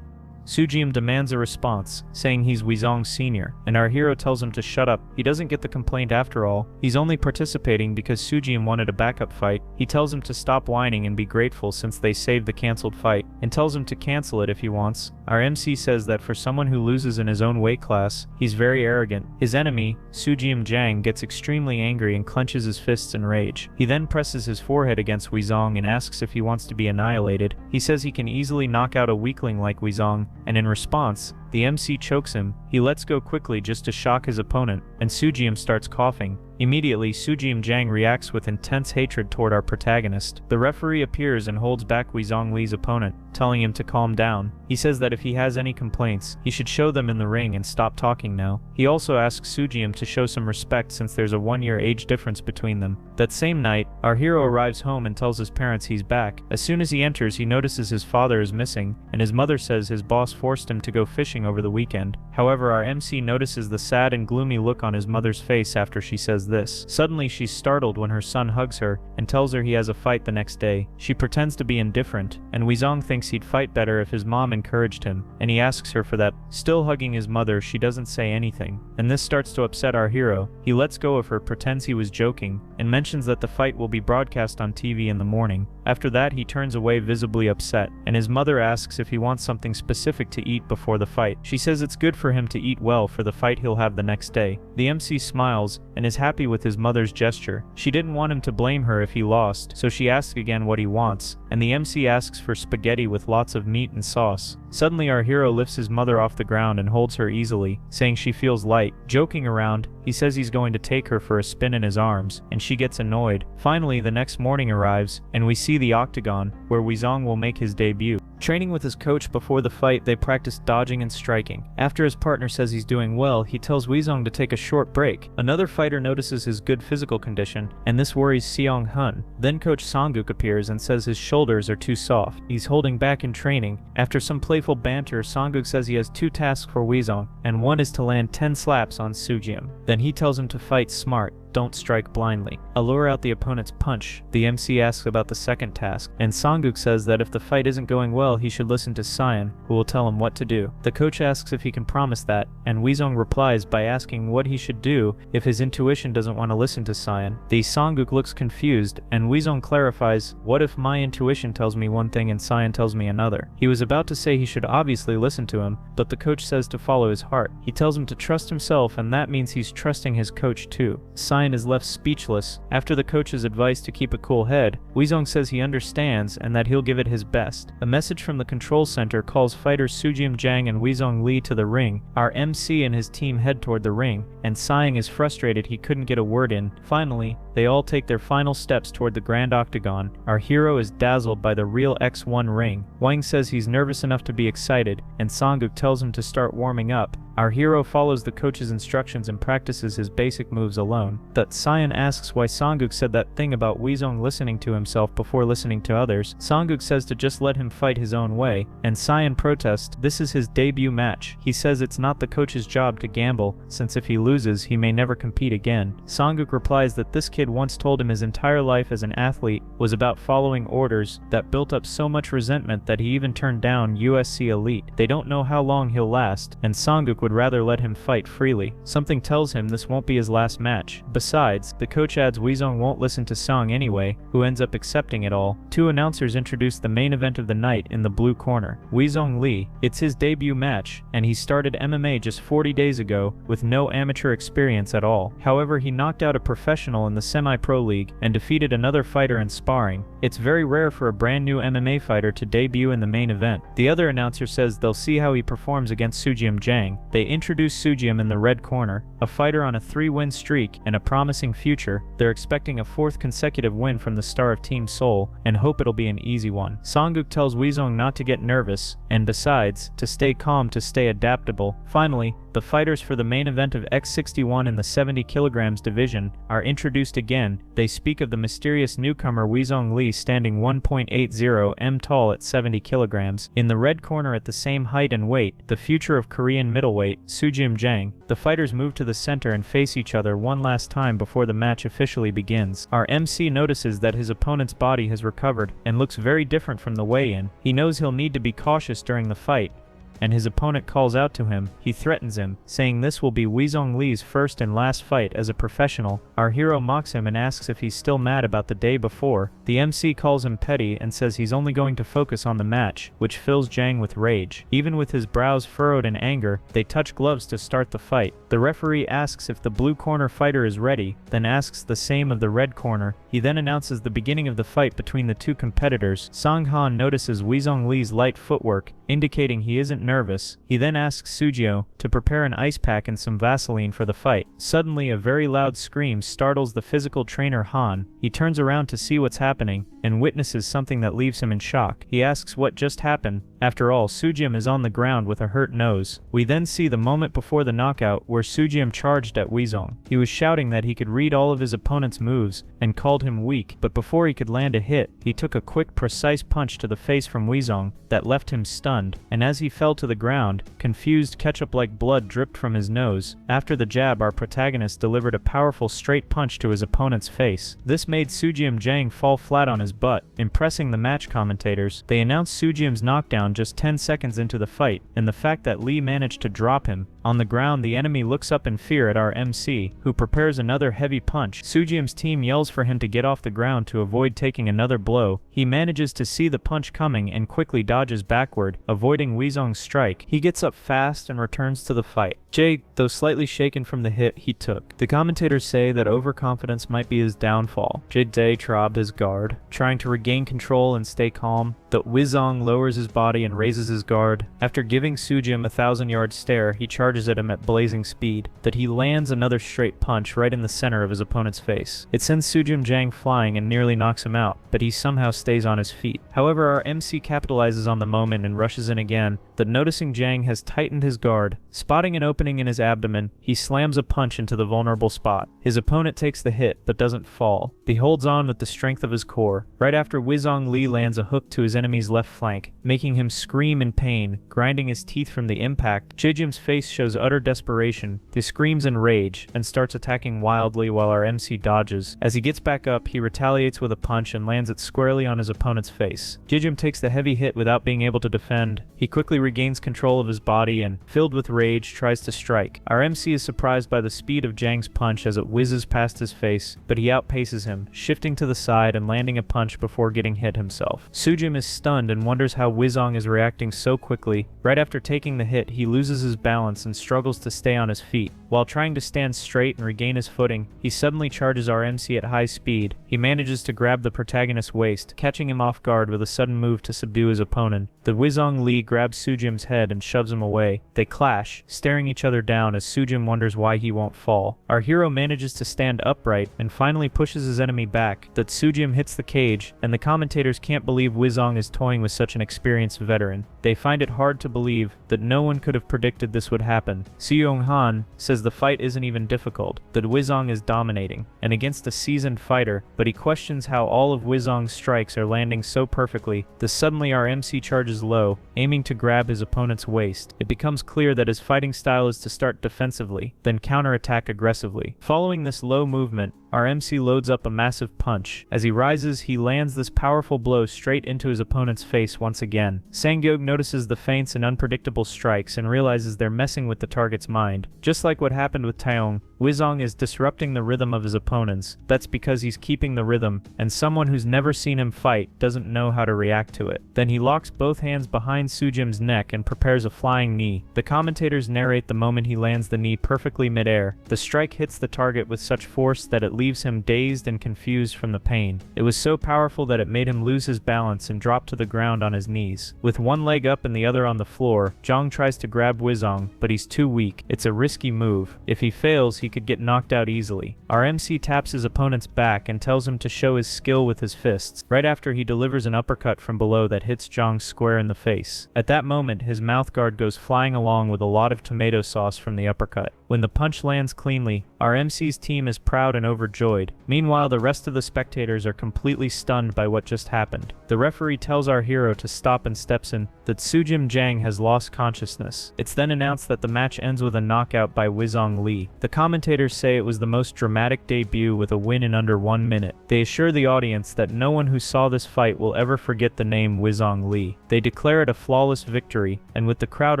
Sujim demands a response, saying he's Wizong's senior, and our hero tells him to shut up. He doesn't get the complaint after all. He's only participating because Sujim wanted a backup fight. He tells him to stop whining and be grateful since they saved the cancelled fight, and tells him to cancel it if he wants. Our MC says that for someone who loses in his own weight class, he's very arrogant. His enemy, Sujim Jang, gets extremely angry and clenches his fists in rage. He then presses his forehead against Wizong and asks if he wants to be annihilated. He says he can easily knock out a weakling like Wizong, and in response, the MC chokes him. He lets go quickly just to shock his opponent, and Sujim starts coughing. Immediately, Sujim Jang reacts with intense hatred toward our protagonist. The referee appears and holds back Wizong Li's opponent, telling him to calm down. He says that if he has any complaints, he should show them in the ring and stop talking now. He also asks Sujim to show some respect since there's a 1-year age difference between them. That same night, our hero arrives home and tells his parents he's back. As soon as he enters, he notices his father is missing, and his mother says his boss forced him to go fishing over the weekend. However, our MC notices the sad and gloomy look on his mother's face after she says this. Suddenly, she's startled when her son hugs her and tells her he has a fight the next day. She pretends to be indifferent, and Wizong thinks he'd fight better if his mom encouraged him, and he asks her for that. Still hugging his mother, she doesn't say anything, and this starts to upset our hero. He lets go of her, pretends he was joking, and mentions that the fight will be broadcast on TV in the morning. After that, he turns away visibly upset, and his mother asks if he wants something specific to eat before the fight. She says it's good for him to eat well for the fight he'll have the next day. The MC smiles and is happy with his mother's gesture. She didn't want him to blame her if he lost, so she asks again what he wants, and the MC asks for spaghetti with lots of meat and sauce. Suddenly, our hero lifts his mother off the ground and holds her easily, saying she feels light. Joking around, he says he's going to take her for a spin in his arms, and she gets annoyed. Finally, the next morning arrives, and we see the octagon, where Wizong will make his debut. Training with his coach before the fight, they practice dodging and striking. After his partner says he's doing well, he tells Weezong to take a short break. Another fighter notices his good physical condition, and this worries Seong-hun. Then Coach Sanguk appears and says his shoulders are too soft. He's holding back in training. After some playful banter, Sanguk says he has 2 tasks for Weezong, and one is to land 10 slaps on Sujim. Then he tells him to fight smart. Don't strike blindly. Allure out the opponent's punch. The MC asks about the second task, and Sanguk says that if the fight isn't going well, he should listen to Cyan, who will tell him what to do. The coach asks if he can promise that, and Weezong replies by asking what he should do if his intuition doesn't want to listen to Cyan. The Sanguk looks confused, and Weezong clarifies, what if my intuition tells me one thing and Cyan tells me another? He was about to say he should obviously listen to him, but the coach says to follow his heart. He tells him to trust himself, and that means he's trusting his coach too. Cyan is left speechless. After the coach's advice to keep a cool head, Weezong says he understands and that he'll give it his best. A message from the control center calls fighters Sujim Jang and Weezong Lee to the ring. Our MC and his team head toward the ring, and Cyan is frustrated he couldn't get a word in. Finally, they all take their final steps toward the Grand Octagon. Our hero is dazzled by the real X1 ring. Wang says he's nervous enough to be excited, and Sanguk tells him to start warming up. Our hero follows the coach's instructions and practices his basic moves alone. But Cyan asks why Sanguk said that thing about Weezong listening to himself before listening to others. Sanguk says to just let him fight his own way, and Cyan protests this is his debut match. He says it's not the coach's job to gamble, since if he loses, he may never compete again. Sanguk replies that this kid once told him his entire life as an athlete was about following orders that built up so much resentment that he even turned down USC Elite. They don't know how long he'll last, and Sanguk would rather let him fight freely. Something tells him this won't be his last match. Besides, the coach adds Weezong won't listen to Song anyway, who ends up accepting it all. 2 announcers introduce the main event of the night in the blue corner. Weezong Lee. It's his debut match, and he started MMA just 40 days ago with no amateur experience at all. However, he knocked out a professional in the semi-pro league and defeated another fighter in sparring. It's very rare for a brand new MMA fighter to debut in the main event. The other announcer says they'll see how he performs against Sujim Jang. They introduce Sujim in the red corner, a fighter on a 3-win streak and a promising future. They're expecting a 4th consecutive win from the star of Team Seoul and hope it'll be an easy one. Sanguk tells Weezong not to get nervous, and besides, to stay calm, to stay adaptable. Finally, the fighters for the main event of X61 in the 70 kilograms division are introduced again. They speak of the mysterious newcomer Weezong Lee standing 1.80 m tall at 70 kilograms. In the red corner at the same height and weight, the future of Korean middleweight, Sujim Jang. The fighters move to the center and face each other one last time before the match officially begins. Our MC notices that his opponent's body has recovered and looks very different from the weigh-in. He knows he'll need to be cautious during the fight, and his opponent calls out to him. He threatens him, saying this will be Weezong Lee's first and last fight as a professional. Our hero mocks him and asks if he's still mad about the day before. The MC calls him petty and says he's only going to focus on the match, which fills Jang with rage. Even with his brows furrowed in anger, they touch gloves to start the fight. The referee asks if the blue corner fighter is ready, then asks the same of the red corner. He then announces the beginning of the fight between the 2 competitors. Song-han notices Weezong Lee's light footwork, indicating he isn't nervous. He then asks Sujio to prepare an ice pack and some Vaseline for the fight. Suddenly, a very loud scream startles the physical trainer Han. He turns around to see what's happening and witnesses something that leaves him in shock. He asks what just happened. After all, Sujim is on the ground with a hurt nose. We then see the moment before the knockout where Sujim charged at Weezong. He was shouting that he could read all of his opponent's moves and called him weak, but before he could land a hit, he took a quick, precise punch to the face from Weezong that left him stunned, and as he fell to the ground, confused, ketchup-like blood dripped from his nose. After the jab, our protagonist delivered a powerful straight punch to his opponent's face. This made Sujim Jang fall flat on his butt, impressing the match commentators. They announced Sujim's knockdown just 10 seconds into the fight, and the fact that Lee managed to drop him. On the ground, the enemy looks up in fear at our MC, who prepares another heavy punch. Sujim's team yells for him to get off the ground to avoid taking another blow. He manages to see the punch coming and quickly dodges backward, avoiding Weezong's strike. He gets up fast and returns to the fight. Jay, though slightly shaken from the hit he took. The commentators say that overconfidence might be his downfall. Jae dropped his guard, trying to regain control and stay calm. But Weezong lowers his body and raises his guard. After giving Sujim a 1,000-yard stare, he charges charges at him at blazing speed, that he lands another straight punch right in the center of his opponent's face. It sends Sujim Jang flying and nearly knocks him out, but he somehow stays on his feet. However, our MC capitalizes on the moment and rushes in again, but noticing Jang has tightened his guard, spotting an opening in his abdomen, he slams a punch into the vulnerable spot. His opponent takes the hit, but doesn't fall. He holds on with the strength of his core. Right after Wizong Lee lands a hook to his enemy's left flank, making him scream in pain, grinding his teeth from the impact, Jijim's face shows utter desperation. He screams in rage and starts attacking wildly while our MC dodges. As he gets back up, he retaliates with a punch and lands it squarely on his opponent's face. Jijim takes the heavy hit without being able to defend. He quickly regains control of his body and, filled with rage, tries to strike. Our MC is surprised by the speed of Jang's punch as it whizzes past his face, but he outpaces him, shifting to the side and landing a punch before getting hit himself. Sujim is stunned and wonders how Wizong is reacting so quickly. Right after taking the hit, he loses his balance and struggles to stay on his feet. While trying to stand straight and regain his footing, he suddenly charges our MC at high speed. He manages to grab the protagonist's waist, catching him off guard with a sudden move to subdue his opponent. The Wizong Lee grabs Sujim's head and shoves him away. They clash, staring each other down as Sujim wonders why he won't fall. Our hero manages to stand upright and finally pushes his enemy back, that Sujim hits the cage, and the commentators can't believe Wizong is toying with such an experienced veteran. They find it hard to believe that no one could have predicted this would happen. Seong Han says the fight isn't even difficult, that Wizong is dominating, and against a seasoned fighter, but he questions how all of Wizong's strikes are landing so perfectly, that suddenly our MC charges low, aiming to grab his opponent's waist. It becomes clear that his fighting style is to start defensively, then counterattack aggressively. Following this low movement, our MC loads up a massive punch. As he rises, he lands this powerful blow straight into his opponent's face once again. Sangyog notices the feints and unpredictable strikes and realizes they're messing with the target's mind. Just like what happened with Taeyong, Wizong is disrupting the rhythm of his opponents. That's because he's keeping the rhythm, and someone who's never seen him fight doesn't know how to react to it. Then he locks both hands behind Sujim's neck and prepares a flying knee. The commentators narrate the moment he lands the knee perfectly midair. The strike hits the target with such force that it leaves him dazed and confused from the pain. It was so powerful that it made him lose his balance and drop to the ground on his knees. With one leg up and the other on the floor, Zhang tries to grab Wizong, but he's too weak. It's a risky move. If he fails, he could get knocked out easily. Our MC taps his opponent's back and tells him to show his skill with his fists, right after he delivers an uppercut from below that hits Zhang square in the face. At that moment, his mouth guard goes flying along with a lot of tomato sauce from the uppercut. When the punch lands cleanly, our MC's team is proud and overjoyed. Meanwhile, the rest of the spectators are completely stunned by what just happened. The referee tells our hero to stop and steps in, that Sujim Jang has lost consciousness. It's then announced that the match ends with a knockout by Wizong Lee. The commentators say it was the most dramatic debut with a win in under 1 minute. They assure the audience that no one who saw this fight will ever forget the name Wizong Lee. They declare it a flawless victory, and with the crowd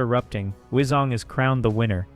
erupting, Wizong is crowned the winner.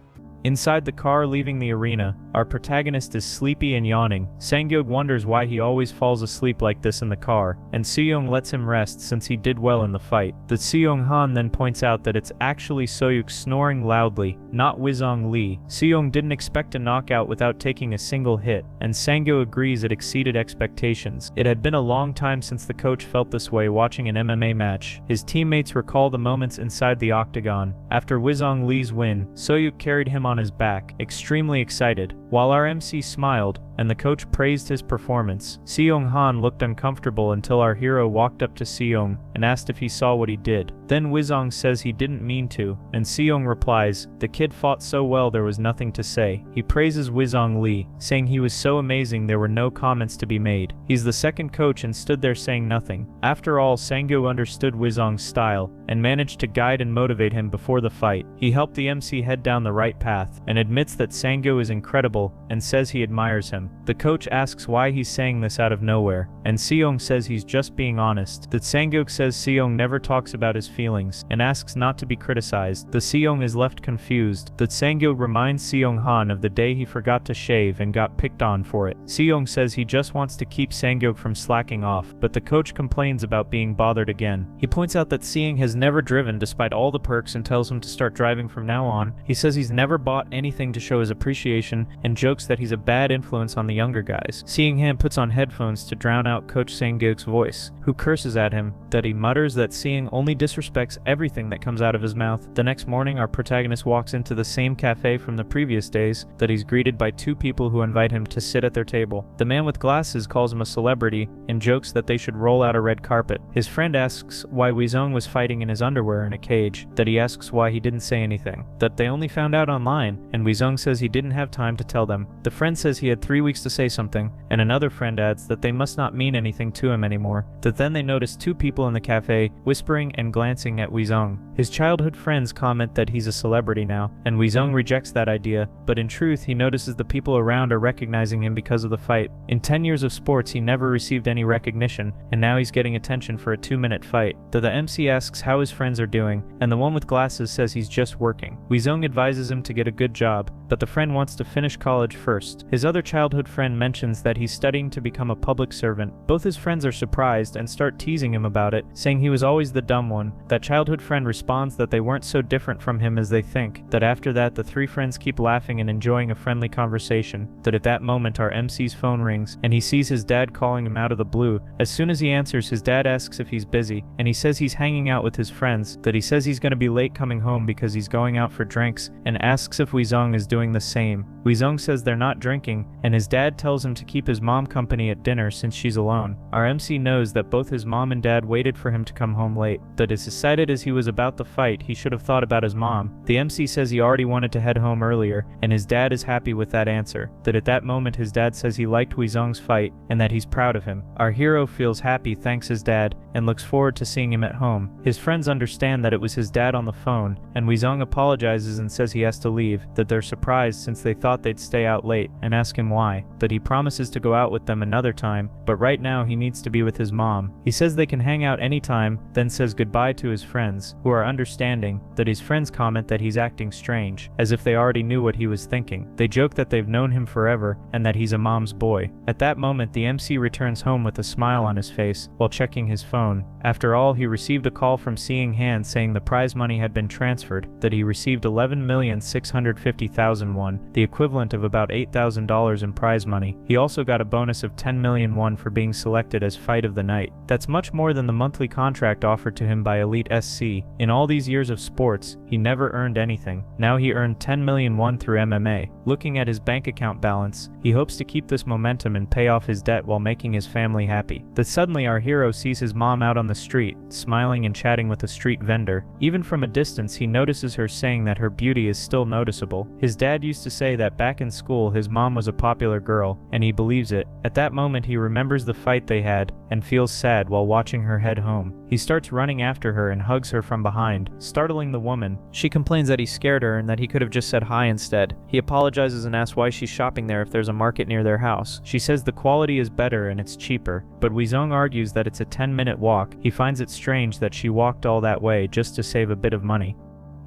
Inside the car leaving the arena, our protagonist is sleepy and yawning. Sangyog wonders why he always falls asleep like this in the car, and Seong lets him rest since he did well in the fight. The Seong Han then points out that it's actually Soyuk snoring loudly, not Wizong Lee. Seong didn't expect a knockout without taking a single hit, and Sangyo agrees it exceeded expectations. It had been a long time since the coach felt this way watching an MMA match. His teammates recall the moments inside the octagon. After Wizong Lee's win, Soyuk carried him on his back, extremely excited. While our MC smiled, and the coach praised his performance, Seong Han looked uncomfortable until our hero walked up to Seong and asked if he saw what he did. Then Wizong says he didn't mean to, and Seong replies, "The kid fought so well there was nothing to say." He praises Wizong Lee, saying he was so amazing there were no comments to be made. He's the second coach and stood there saying nothing. After all, Sangyo understood Wizong's style, and managed to guide and motivate him before the fight. He helped the MC head down the right path, and admits that Sangyo is incredible, and says he admires him. The coach asks why he's saying this out of nowhere, and Seong says he's just being honest. That Sangyok says Seong never talks about his feelings, and asks not to be criticized. The Seong is left confused. That Sangyok reminds Seong Han of the day he forgot to shave and got picked on for it. Seong says he just wants to keep Sangyok from slacking off, but the coach complains about being bothered again. He points out that Seong has never driven despite all the perks and tells him to start driving from now on. He says he's never bought anything to show his appreciation, and jokes that he's a bad influence influence on the younger guys. Seeing Han puts on headphones to drown out Coach Sangok's voice, who curses at him, that he mutters that Seeing only disrespects everything that comes out of his mouth. The next morning, our protagonist walks into the same cafe from the previous days, that he's greeted by two people who invite him to sit at their table. The man with glasses calls him a celebrity and jokes that they should roll out a red carpet. His friend asks why Weezong was fighting in his underwear in a cage, that he asks why he didn't say anything, that they only found out online, and Weezong says he didn't have time to tell them. The friend says he had 3 weeks to say something, and another friend adds that they must not mean anything to him anymore, that then they notice two people in the cafe whispering and glancing at Weezong. His childhood friends comment that he's a celebrity now, and Weezong rejects that idea, but in truth he notices the people around are recognizing him because of the fight. In 10 years of sports he never received any recognition, and now he's getting attention for a 2-minute fight. The MC asks how his friends are doing, and the one with glasses says he's just working. Weezong advises him to get a good job, but the friend wants to finish college first. His other childhood friend mentions that he's studying to become a public servant. Both his friends are surprised and start teasing him about it, saying he was always the dumb one. That childhood friend responds that they weren't so different from him as they think, that after that the three friends keep laughing and enjoying a friendly conversation, that at that moment our MC's phone rings, and he sees his dad calling him out of the blue. As soon as he answers, his dad asks if he's busy, and he says he's hanging out with his friends, that he says he's going to be late coming home because he's going out for drinks, and asks if Weezong is doing the same. Weezong says they're not drinking, and his dad tells him to keep his mom company at dinner since she's alone. Our MC knows that both his mom and dad waited for him to come home late, that as decided as he was about the fight he should have thought about his mom. The MC says he already wanted to head home earlier, and his dad is happy with that answer, that at that moment his dad says he liked Weezong's fight, and that he's proud of him. Our hero feels happy, thanks his dad, and looks forward to seeing him at home. His friends understand that it was his dad on the phone, and Weezong apologizes and says he has to leave, that they're surprised since they thought they'd stay out late, and ask him why, that he promises to go out with them another time, but right now he needs to be with his mom. He says they can hang out anytime, then says goodbye to his friends, who are understanding, that his friends comment that he's acting strange, as if they already knew what he was thinking. They joke that they've known him forever, and that he's a mom's boy. At that moment the MC returns home with a smile on his face, while checking his phone. After all, he received a call from Seeing Han saying the prize money had been transferred, that he received 11,650,000 won, the equivalent of about $8,000 in prize money. He also got a bonus of 10 million won for being selected as Fight of the Night. That's much more than the monthly contract offered to him by Elite SC. In all these years of sports, he never earned anything. Now he earned 10 million won through MMA. Looking at his bank account balance, he hopes to keep this momentum and pay off his debt while making his family happy. But suddenly our hero sees his mom out on the street, smiling and chatting with a street vendor. Even from a distance he notices her, saying that her beauty is still noticeable. His dad used to say that back in school his mom was a popular girl, and he believes it. At that moment he remembers the fight they had, and feels sad while watching her head home. He starts running after her and hugs her from behind, startling the woman. She complains that he scared her and that he could have just said hi instead. He apologizes and asks why she's shopping there if there's a market near their house. She says the quality is better and it's cheaper, but Weezong argues that it's a 10-minute walk. He finds it strange that she walked all that way just to save a bit of money.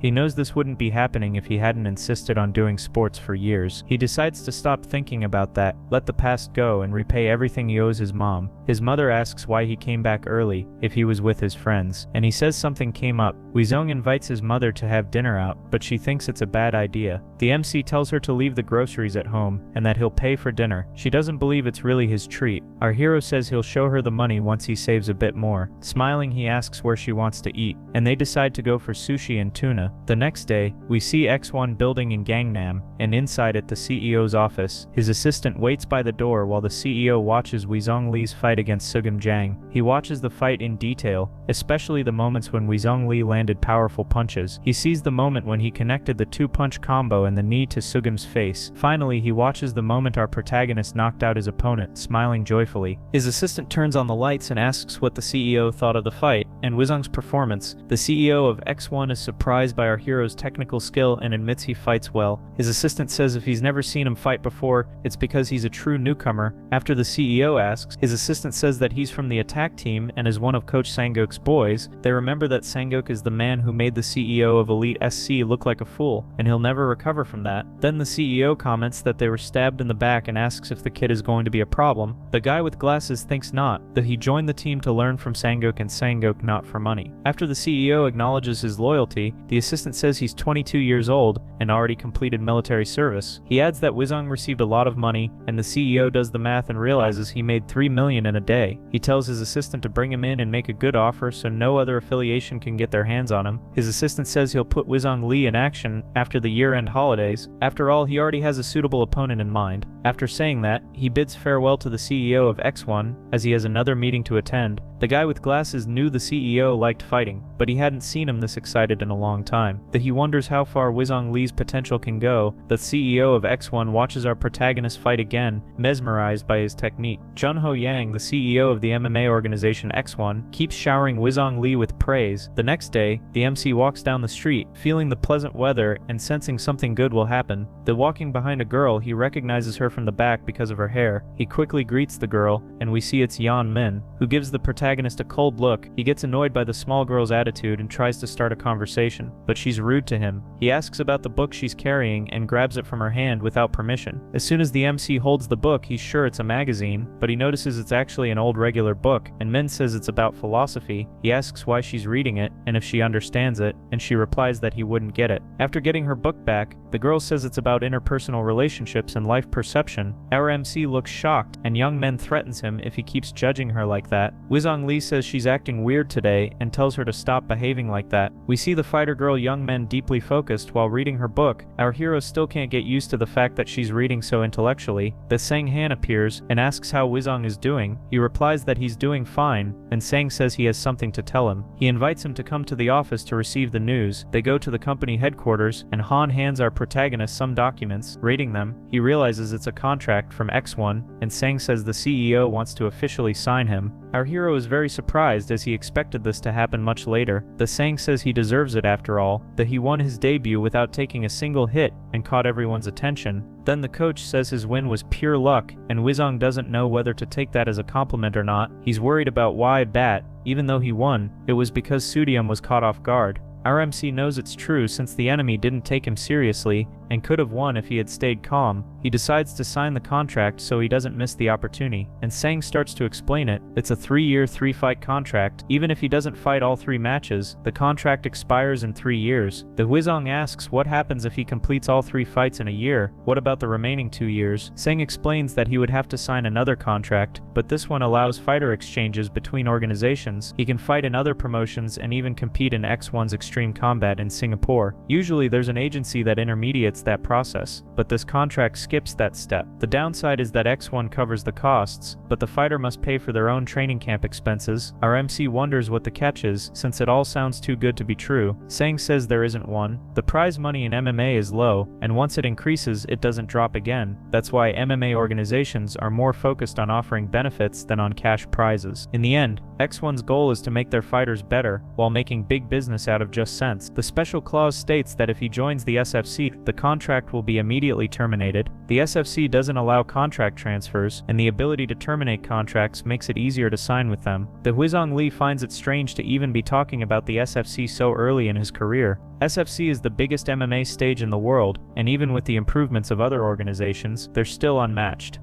He knows this wouldn't be happening if he hadn't insisted on doing sports for years. He decides to stop thinking about that, let the past go, and repay everything he owes his mom. His mother asks why he came back early, if he was with his friends, and he says something came up. Weezong invites his mother to have dinner out, but she thinks it's a bad idea. The MC tells her to leave the groceries at home, and that he'll pay for dinner. She doesn't believe it's really his treat. Our hero says he'll show her the money once he saves a bit more. Smiling, he asks where she wants to eat, and they decide to go for sushi and tuna. The next day, we see X1 building in Gangnam, and inside it the CEO's office. His assistant waits by the door while the CEO watches Weezong Lee's fight against Sugam Jang. He watches the fight in detail, especially the moments when Weezong Lee landed powerful punches. He sees the moment when he connected the two-punch combo and the knee to Sugam's face. Finally, he watches the moment our protagonist knocked out his opponent, smiling joyfully. His assistant turns on the lights and asks what the CEO thought of the fight and Weezong's performance. The CEO of X1 is surprised by our hero's technical skill and admits he fights well. His assistant says if he's never seen him fight before, it's because he's a true newcomer. After the CEO asks, his assistant says that he's from the attack team and is one of Coach Sangok's boys. They remember that Sangok is the man who made the CEO of Elite SC look like a fool, and he'll never recover from that. Then the CEO comments that they were stabbed in the back and asks if the kid is going to be a problem. The guy with glasses thinks not, that he joined the team to learn from Sangok and Sangok not for money. After the CEO acknowledges his loyalty, the assistant says he's 22 years old and already completed military service. He adds that Wizong received a lot of money, and the CEO does the math and realizes he made 3 million in a day. He tells his assistant to bring him in and make a good offer so no other affiliation can get their hands on him. His assistant says he'll put Wizong Lee in action after the year-end holidays. After all, he already has a suitable opponent in mind. After saying that, he bids farewell to the CEO of X1 as he has another meeting to attend. The guy with glasses knew the CEO liked fighting, but he hadn't seen him this excited in a long time. That he wonders how far Wizong Lee's potential can go. The CEO of X1 watches our protagonist fight again, mesmerized by his technique. Junho Yang, the CEO of the MMA organization X1, keeps showering Wizong Lee with praise. The next day, the MC walks down the street, feeling the pleasant weather and sensing something good will happen. Then walking behind a girl, he recognizes her from the back because of her hair. He quickly greets the girl, and we see it's Yan Min, who gives the protagonist a cold look. He gets annoyed by the small girl's attitude and tries to start a conversation, but she's rude to him. He asks about the book she's carrying and grabs it from her hand without permission. As soon as the MC holds the book, he's sure it's a magazine, but he notices it's actually an old regular book, and Min says it's about philosophy. He asks why she's reading it and if she understands it, and she replies that he wouldn't get it. After getting her book back, the girl says it's about interpersonal relationships and life perception. Our MC looks shocked, and Young Men threatens him if he keeps judging her like that. Wizong Lee says she's acting weird today and tells her to stop behaving like that. We see the fighter girl Young Men deeply focused while reading her book. Our hero still can't get used to the fact that she's reading so intellectually. The Sang Han appears and asks how Wizong is doing. He replies that he's doing fine, and Sang says he has something to tell him. He invites him to come to the office to receive the news. They go to the company headquarters, and Han hands our protagonist some documents. Reading them, he realizes it's a contract from X1, and Sang says the CEO wants to officially sign him. Our hero is very surprised as he expected this to happen much later. The Sang says he deserves it after all, that he won his debut without taking a single hit and caught everyone's attention. Then the coach says his win was pure luck, and Wizong doesn't know whether to take that as a compliment or not. He's worried about why Bat, even though he won, it was because Sudium was caught off guard. Our MC knows it's true since the enemy didn't take him seriously and could have won if he had stayed calm. He decides to sign the contract so he doesn't miss the opportunity, and Sang starts to explain it. It's a 3-year, 3-fight contract. Even if he doesn't fight all 3 matches, the contract expires in 3 years. The Wizong asks what happens if he completes all 3 fights in a year. What about the remaining 2 years? Sang explains that he would have to sign another contract, but this one allows fighter exchanges between organizations. He can fight in other promotions and even compete in X1's Extreme Combat in Singapore. Usually there's an agency that intermediates that process, but this contract skips that step. The downside is that X1 covers the costs, but the fighter must pay for their own training camp expenses. Our MC wonders what the catch is, since it all sounds too good to be true. Sang says there isn't one. The prize money in MMA is low, and once it increases, it doesn't drop again. That's why MMA organizations are more focused on offering benefits than on cash prizes. In the end, X1's goal is to make their fighters better, while making big business out of just cents. The special clause states that if he joins the SFC, the contract will be immediately terminated. The SFC doesn't allow contract transfers, and the ability to terminate contracts makes it easier to sign with them. The Wizong Lee finds it strange to even be talking about the SFC so early in his career. SFC is the biggest MMA stage in the world, and even with the improvements of other organizations, they're still unmatched.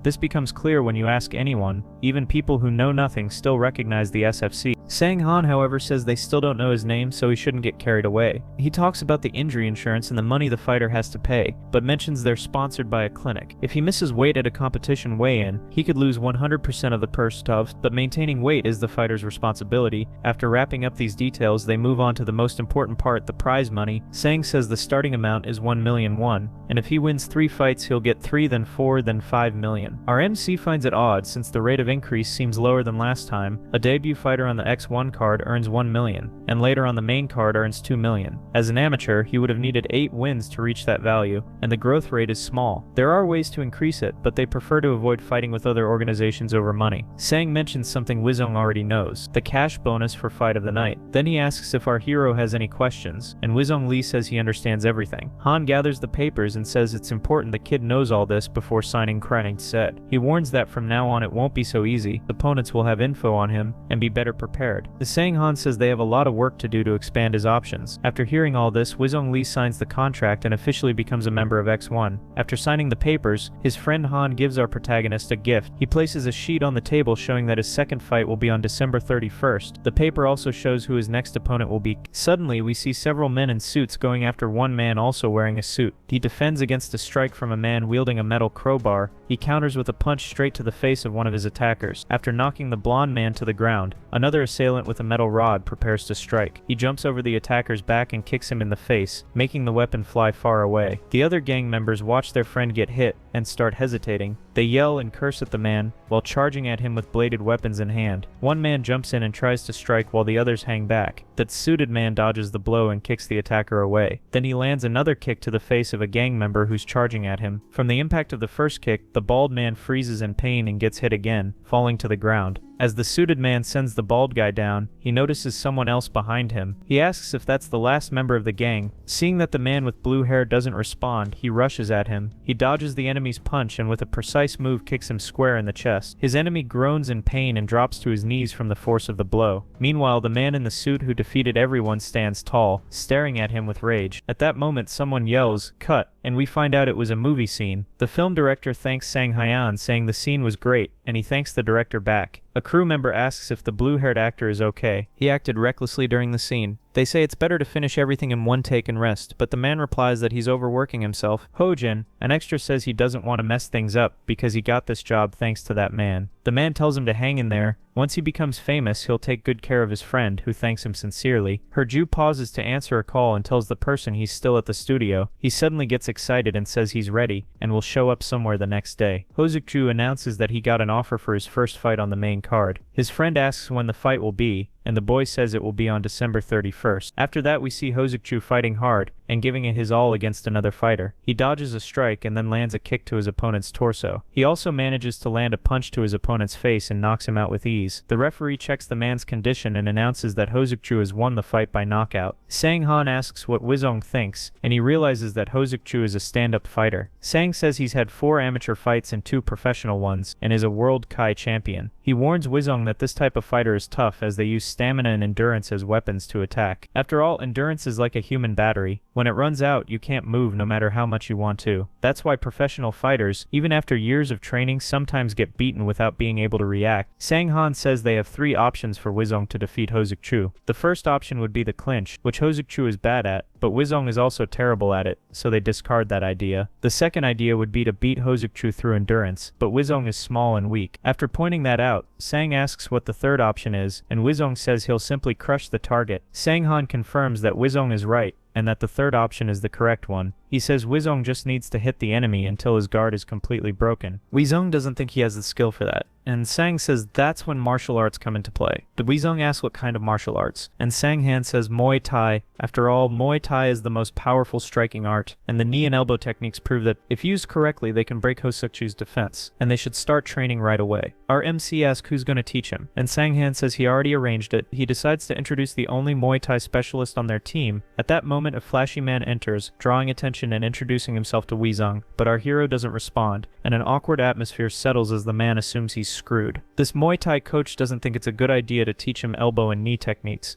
This becomes clear when you ask anyone. Even people who know nothing still recognize the SFC. Sang Han, however, says they still don't know his name, so he shouldn't get carried away. He talks about the injury insurance and the money the fighter has to pay, but mentions they're sponsored by a clinic. If he misses weight at a competition weigh-in, he could lose 100% of the purse stuff, but maintaining weight is the fighter's responsibility. After wrapping up these details, they move on to the most important part, the prize money. Sang says the starting amount is 1 million won, and if he wins 3 fights, he'll get 3, then 4, then 5 million. Our MC finds it odd since the rate of increase seems lower than last time. A debut fighter on the X1 card earns 1 million, and later on the main card earns 2 million. As an amateur, he would have needed 8 wins to reach that value, and the growth rate is small. There are ways to increase it, but they prefer to avoid fighting with other organizations over money. Sang mentions something Wizong already knows, the cash bonus for fight of the night. Then he asks if our hero has any questions, and Wizong Lee says he understands everything. Han gathers the papers and says it's important the kid knows all this before signing Crying Set. threat. He warns that from now on it won't be so easy, opponents will have info on him and be better prepared. The Sang-han says they have a lot of work to do to expand his options. After hearing all this, Wizong Lee signs the contract and officially becomes a member of X1. After signing the papers, his friend Han gives our protagonist a gift. He places a sheet on the table showing that his second fight will be on December 31st. The paper also shows who his next opponent will be. Suddenly, we see several men in suits going after one man also wearing a suit. He defends against a strike from a man wielding a metal crowbar. He counters with a punch straight to the face of one of his attackers. After knocking the blonde man to the ground, another assailant with a metal rod prepares to strike. He jumps over the attacker's back and kicks him in the face, making the weapon fly far away. The other gang members watch their friend get hit and start hesitating. They yell and curse at the man while charging at him with bladed weapons in hand. One man jumps in and tries to strike while the others hang back. That suited man dodges the blow and kicks the attacker away. Then he lands another kick to the face of a gang member who's charging at him. From the impact of the first kick, the bald man freezes in pain and gets hit again, falling to the ground. As the suited man sends the bald guy down, he notices someone else behind him. He asks if that's the last member of the gang. Seeing that the man with blue hair doesn't respond, he rushes at him. He dodges the enemy's punch and with a precise move kicks him square in the chest. His enemy groans in pain and drops to his knees from the force of the blow. Meanwhile, the man in the suit who defeated everyone stands tall, staring at him with rage. At that moment, someone yells, "Cut!" and we find out it was a movie scene. The film director thanks Sang Hyan, saying the scene was great, and he thanks the director back. A crew member asks if the blue-haired actor is okay. He acted recklessly during the scene. They say it's better to finish everything in one take and rest, but the man replies that he's overworking himself. Hojin, an extra, says he doesn't want to mess things up because he got this job thanks to that man. The man tells him to hang in there. Once he becomes famous, he'll take good care of his friend, who thanks him sincerely. Herju pauses to answer a call and tells the person he's still at the studio. He suddenly gets excited and says he's ready, and will show up somewhere the next day. Hosukju announces that he got an offer for his first fight on the main card. His friend asks when the fight will be, and the boy says it will be on December 31st. After that, we see Hosukju fighting hard and giving it his all against another fighter. He dodges a strike and then lands a kick to his opponent's torso. He also manages to land a punch to his opponent's face and knocks him out with ease. The referee checks the man's condition and announces that Hosukju has won the fight by knockout. Sang-han asks what Wizong thinks, and he realizes that Hosukju is a stand-up fighter. Sang says he's had 4 amateur fights and 2 professional ones, and is a World Kai champion. He warns Wizong that this type of fighter is tough as they use stamina and endurance as weapons to attack. After all, endurance is like a human battery. When it runs out, you can't move no matter how much you want to. That's why professional fighters, even after years of training, sometimes get beaten without being able to react. Sang-han says they have 3 options for Wizong to defeat Hosukju. The first option would be the clinch, which Hosukju is bad at, but Wizong is also terrible at it, so they discard that idea. The second idea would be to beat Hosukju through endurance, but Wizong is small and weak. After pointing that out, Sang asks what the third option is, and Wizong says he'll simply crush the target. Sang-han confirms that Wizong is right, and that the third option is the correct one. He says Wizong just needs to hit the enemy until his guard is completely broken. Wizong doesn't think he has the skill for that, and Sang says that's when martial arts come into play. The Wizong asks what kind of martial arts, and Sang-han says Muay Thai. After all, Muay Thai is the most powerful striking art, and the knee and elbow techniques prove that if used correctly, they can break Hosukju's defense, and they should start training right away. Our MC asks who's going to teach him, and Sang-han says he already arranged it. He decides to introduce the only Muay Thai specialist on their team. At that moment, a flashy man enters, drawing attention and introducing himself to Wizong, but our hero doesn't respond, and an awkward atmosphere settles as the man assumes he's screwed. This Muay Thai coach doesn't think it's a good idea to teach him elbow and knee techniques.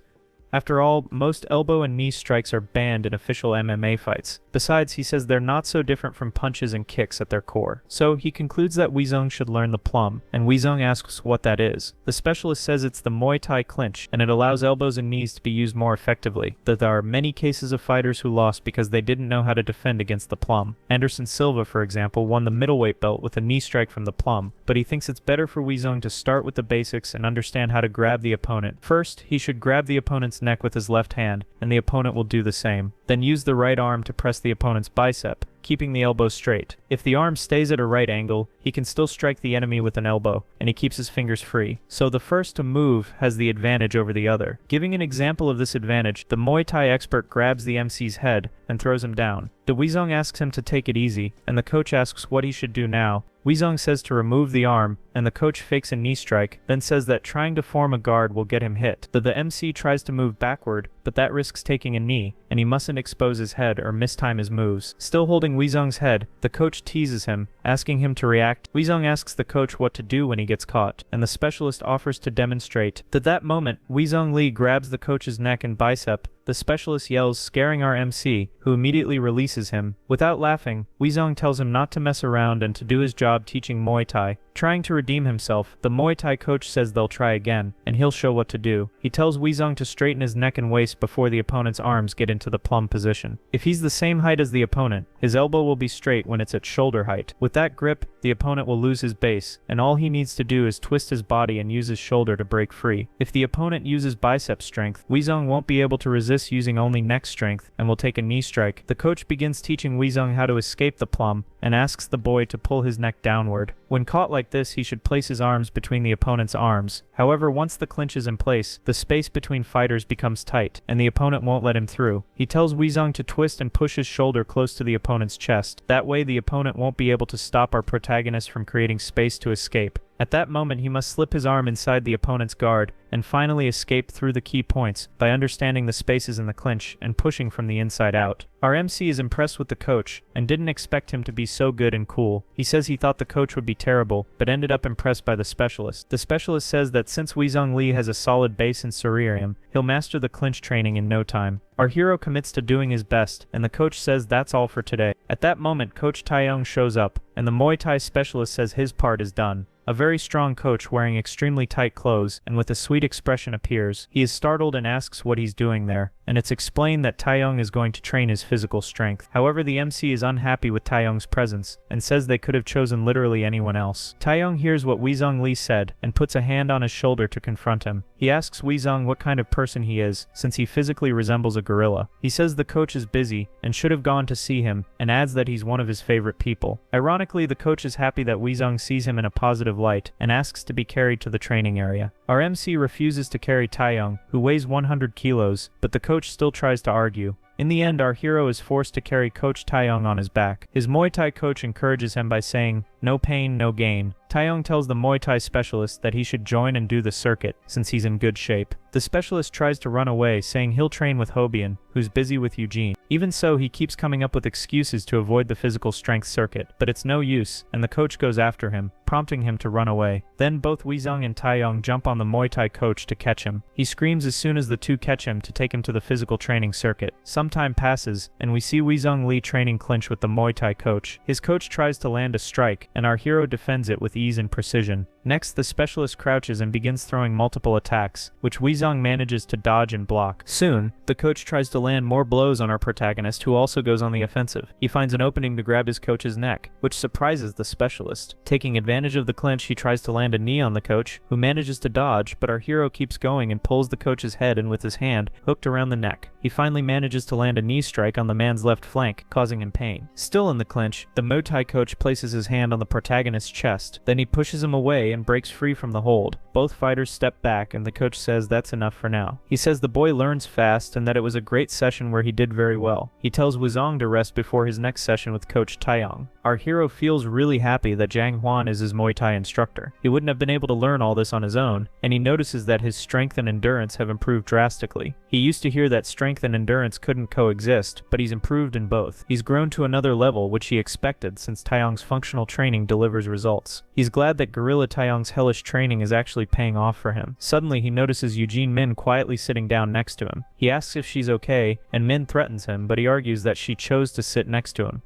After all, most elbow and knee strikes are banned in official MMA fights. Besides, he says they're not so different from punches and kicks at their core. So he concludes that Wizong should learn the plum, and Wizong asks what that is. The specialist says it's the Muay Thai clinch, and it allows elbows and knees to be used more effectively. That there are many cases of fighters who lost because they didn't know how to defend against the plum. Anderson Silva, for example, won the middleweight belt with a knee strike from the plum, but he thinks it's better for Wizong to start with the basics and understand how to grab the opponent. First, he should grab the opponent's neck with his left hand, and the opponent will do the same. Then use the right arm to press the opponent's bicep, keeping the elbow straight. If the arm stays at a right angle, he can still strike the enemy with an elbow, and he keeps his fingers free. So the first to move has the advantage over the other. Giving an example of this advantage, the Muay Thai expert grabs the MC's head and throws him down. The Wizong asks him to take it easy, and the coach asks what he should do now. Wizong says to remove the arm, and the coach fakes a knee strike, then says that trying to form a guard will get him hit. The MC tries to move backward, but but that risks taking a knee, and he mustn't expose his head or mistime his moves. Still holding Weezong's head, the coach teases him, asking him to react. Weezong asks the coach what to do when he gets caught, and the specialist offers to demonstrate. At that moment, Weezong Lee grabs the coach's neck and bicep. The specialist yells, scaring our MC, who immediately releases him. Without laughing, Weezong tells him not to mess around and to do his job teaching Muay Thai. Trying to redeem himself, the Muay Thai coach says they'll try again, and he'll show what to do. He tells Weezong to straighten his neck and waist before the opponent's arms get into the plumb position. If he's the same height as the opponent, his elbow will be straight when it's at shoulder height. With that grip, the opponent will lose his base, and all he needs to do is twist his body and use his shoulder to break free. If the opponent uses bicep strength, Weezong won't be able to resist using only neck strength, and will take a knee strike. The coach begins teaching Weezong how to escape the plumb, and asks the boy to pull his neck downward. When caught like this, he should place his arms between the opponent's arms. However, once the clinch is in place, the space between fighters becomes tight, and the opponent won't let him through. He tells Weezong to twist and push his shoulder close to the opponent's chest. That way, the opponent won't be able to stop our protagonist from creating space to escape. At that moment, he must slip his arm inside the opponent's guard, and finally escape through the key points by understanding the spaces in the clinch and pushing from the inside out. Our MC is impressed with the coach, and didn't expect him to be so good and cool. He says he thought the coach would be terrible, but ended up impressed by the specialist. The specialist says that since Weezong Lee has a solid base in Suririum, he'll master the clinch training in no time. Our hero commits to doing his best, and the coach says that's all for today. At that moment, Coach Taeyong shows up, and the Muay Thai specialist says his part is done. A very strong coach wearing extremely tight clothes and with a sweet expression appears. He is startled and asks what he's doing there, and it's explained that Taeyong is going to train his physical strength. However, the MC is unhappy with Taeyong's presence and says they could have chosen literally anyone else. Taeyong hears what Weezong Lee said and puts a hand on his shoulder to confront him. He asks Weezong what kind of person he is, since he physically resembles a gorilla. He says the coach is busy and should have gone to see him, and adds that he's one of his favorite people. Ironically, the coach is happy that Weezong sees him in a positive light and asks to be carried to the training area. Our MC refuses to carry Taeyong, who weighs 100 kilos, but the coach still tries to argue. In the end, our hero is forced to carry Coach Taeyong on his back. His Muay Thai coach encourages him by saying, "No pain, no gain." Taeyong tells the Muay Thai specialist that he should join and do the circuit, since he's in good shape. The specialist tries to run away, saying he'll train with Hobian, who's busy with Eugene. Even so, he keeps coming up with excuses to avoid the physical strength circuit, but it's no use, and the coach goes after him, prompting him to run away. Then both Weezong and Taeyong jump on the Muay Thai coach to catch him. He screams as soon as the two catch him to take him to the physical training circuit. Some time passes, and we see Weezong Lee training clinch with the Muay Thai coach. His coach tries to land a strike, and our hero defends it with ease and precision. Next, the specialist crouches and begins throwing multiple attacks, which Weezong manages to dodge and block. Soon, the coach tries to land more blows on our protagonist, who also goes on the offensive. He finds an opening to grab his coach's neck, which surprises the specialist. Taking advantage of the clinch, he tries to land a knee on the coach, who manages to dodge, but our hero keeps going and pulls the coach's head in with his hand, hooked around the neck. He finally manages to land a knee strike on the man's left flank, causing him pain. Still in the clinch, the Muay Thai coach places his hand on the protagonist's chest. Then he pushes him away and breaks free from the hold. Both fighters step back, and the coach says that's enough for now. He says the boy learns fast and that it was a great session where he did very well. He tells Weezong to rest before his next session with Coach Taeyong. Our hero feels really happy that Jang Hwan is his Muay Thai instructor. He wouldn't have been able to learn all this on his own, and he notices that his strength and endurance have improved drastically. He used to hear that strength and endurance couldn't coexist, but he's improved in both. He's grown to another level, which he expected since Taeyong's functional training delivers results. He's glad that Gorilla Taeyong's hellish training is actually paying off for him. Suddenly, he notices Eugene Min quietly sitting down next to him. He asks if she's okay, and Min threatens him, but he argues that she chose to sit next to him.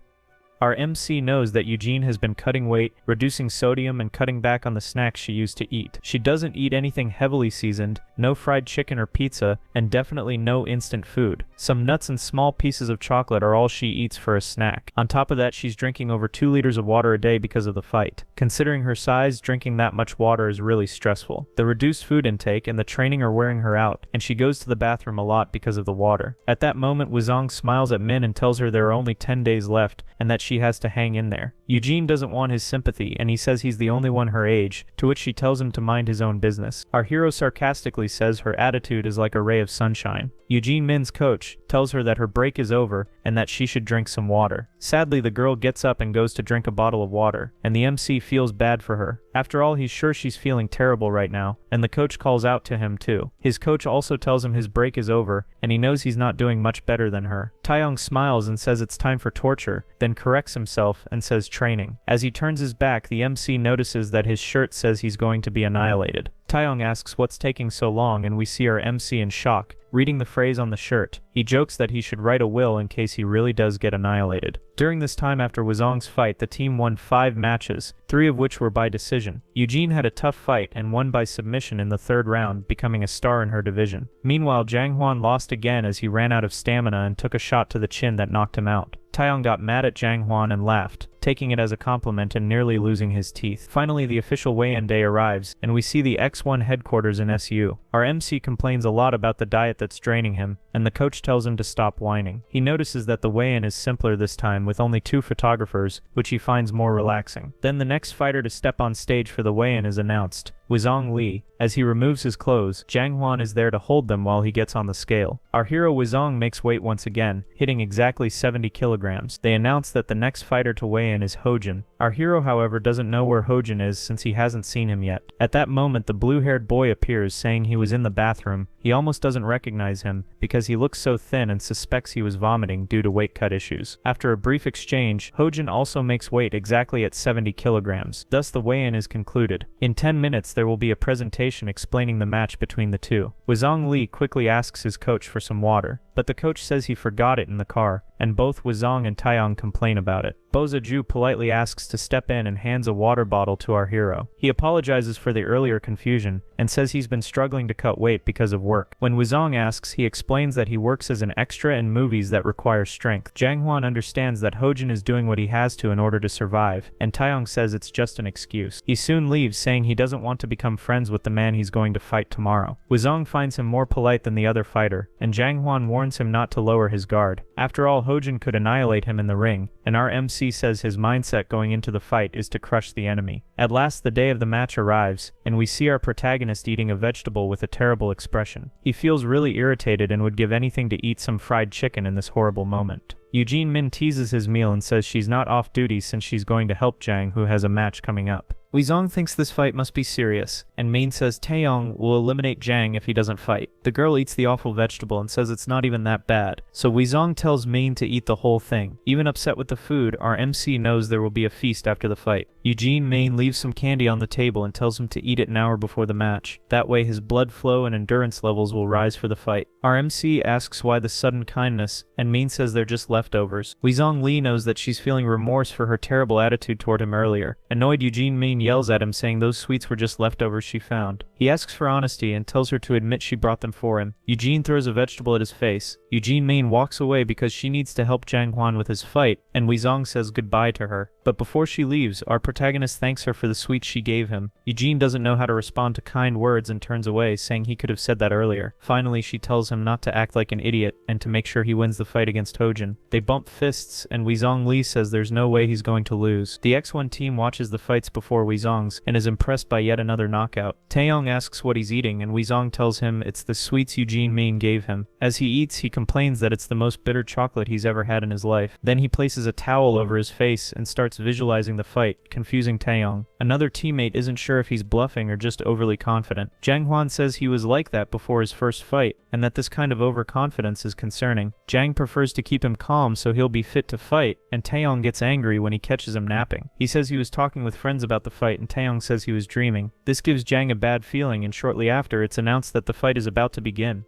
Our MC knows that Eugene has been cutting weight, reducing sodium, and cutting back on the snacks she used to eat. She doesn't eat anything heavily seasoned, no fried chicken or pizza, and definitely no instant food. Some nuts and small pieces of chocolate are all she eats for a snack. On top of that, she's drinking over 2 liters of water a day because of the fight. Considering her size, drinking that much water is really stressful. The reduced food intake and the training are wearing her out, and she goes to the bathroom a lot because of the water. At that moment, Weezong smiles at Min and tells her there are only 10 days left, and that she has to hang in there. Eugene doesn't want his sympathy, and he says he's the only one her age, to which she tells him to mind his own business. Our hero sarcastically says her attitude is like a ray of sunshine. Eugene Min's coach tells her that her break is over and that she should drink some water. Sadly, the girl gets up and goes to drink a bottle of water, and the MC feels bad for her. After all, he's sure she's feeling terrible right now, and the coach calls out to him too. His coach also tells him his break is over, and he knows he's not doing much better than her. Taeyong smiles and says it's time for torture, then corrects himself and says training. As he turns his back, the MC notices that his shirt says he's going to be annihilated. Taeyong asks what's taking so long, and we see our MC in shock, reading the phrase on the shirt. He jokes that he should write a will in case he really does get annihilated. During this time after Wuzong's fight, the team won 5 matches, 3 of which were by decision. Eugene had a tough fight and won by submission in the 3rd round, becoming a star in her division. Meanwhile, Jang Hwan lost again as he ran out of stamina and took a shot to the chin that knocked him out. Taeyong got mad at Jang Hwan and laughed, taking it as a compliment and nearly losing his teeth. Finally, the official weigh-in day arrives, and we see the X1 headquarters in SU. Our MC complains a lot about the diet that's draining him, and the coach tells him to stop whining. He notices that the weigh-in is simpler this time with only 2 photographers, which he finds more relaxing. Then the next fighter to step on stage for the weigh-in is announced, Wuzong Lee. As he removes his clothes, Jang Hwan is there to hold them while he gets on the scale. Our hero Wuzong makes weight once again, hitting exactly 70 kilograms. They announce that the next fighter to weigh in is Hojin. Our hero, however, doesn't know where Hojin is since he hasn't seen him yet. At that moment, the blue-haired boy appears saying he was in the bathroom. He almost doesn't recognize him because he looks so thin and suspects he was vomiting due to weight cut issues. After a brief exchange, Hojin also makes weight exactly at 70 kilograms. Thus the weigh-in is concluded. In 10 minutes there will be a presentation explaining the match between the two. Wuzong Lee quickly asks his coach for some water, but the coach says he forgot it in the car, and both Wuzong and Taeyong complain about it. Boza Ju politely asks to step in and hands a water bottle to our hero. He apologizes for the earlier confusion and says he's been struggling to cut weight because of work. When Wuzong asks, he explains that he works as an extra in movies that require strength. Jang Hwan understands that Hojin is doing what he has to in order to survive, and Taeyong says it's just an excuse. He soon leaves, saying he doesn't want to become friends with the man he's going to fight tomorrow. Wuzong finds him more polite than the other fighter, and Jang Hwan warns him not to lower his guard. After all, Hojin could annihilate him in the ring, and our MC says his mindset going into the fight is to crush the enemy. At last the day of the match arrives, and we see our protagonist eating a vegetable with a terrible expression. He feels really irritated and would give anything to eat some fried chicken in this horrible moment. Eugene Min teases his meal and says she's not off duty since she's going to help Jang, who has a match coming up. Wuzong thinks this fight must be serious, and Min says Taeyong will eliminate Jang if he doesn't fight. The girl eats the awful vegetable and says it's not even that bad, so Wuzong tells Min to eat the whole thing. Even upset with the food, our MC knows there will be a feast after the fight. Eugene Min leaves some candy on the table and tells him to eat it an hour before the match. That way his blood flow and endurance levels will rise for the fight. Our MC asks why the sudden kindness, and Min says they're just leftovers. Wuzong Lee knows that she's feeling remorse for her terrible attitude toward him earlier. Annoyed, Eugene Min yells at him saying those sweets were just leftovers she found. He asks for honesty and tells her to admit she brought them for him. Eugene throws a vegetable at his face. Eugene Min walks away because she needs to help Jang Hwan with his fight, and Wuzong says goodbye to her. But before she leaves, our protagonist thanks her for the sweets she gave him. Eugene doesn't know how to respond to kind words and turns away, saying he could have said that earlier. Finally, she tells him not to act like an idiot and to make sure he wins the fight against Hojin. They bump fists, and Wuzong Lee says there's no way he's going to lose. The X1 team watches the fights before Wuzong's and is impressed by yet another knockout. Taeyong asks what he's eating, and Wuzong tells him it's the sweets Eugene Min gave him. As he eats, he complains that it's the most bitter chocolate he's ever had in his life. Then he places a towel over his face and starts visualizing the fight, confusing Taeyong. Another teammate isn't sure if he's bluffing or just overly confident. Jang Hwan says he was like that before his first fight, and that this kind of overconfidence is concerning. Jang prefers to keep him calm so he'll be fit to fight, and Taeyong gets angry when he catches him napping. He says he was talking with friends about the fight, and Taeyong says he was dreaming. This gives Jang a bad feeling, and shortly after, it's announced that the fight is about to begin.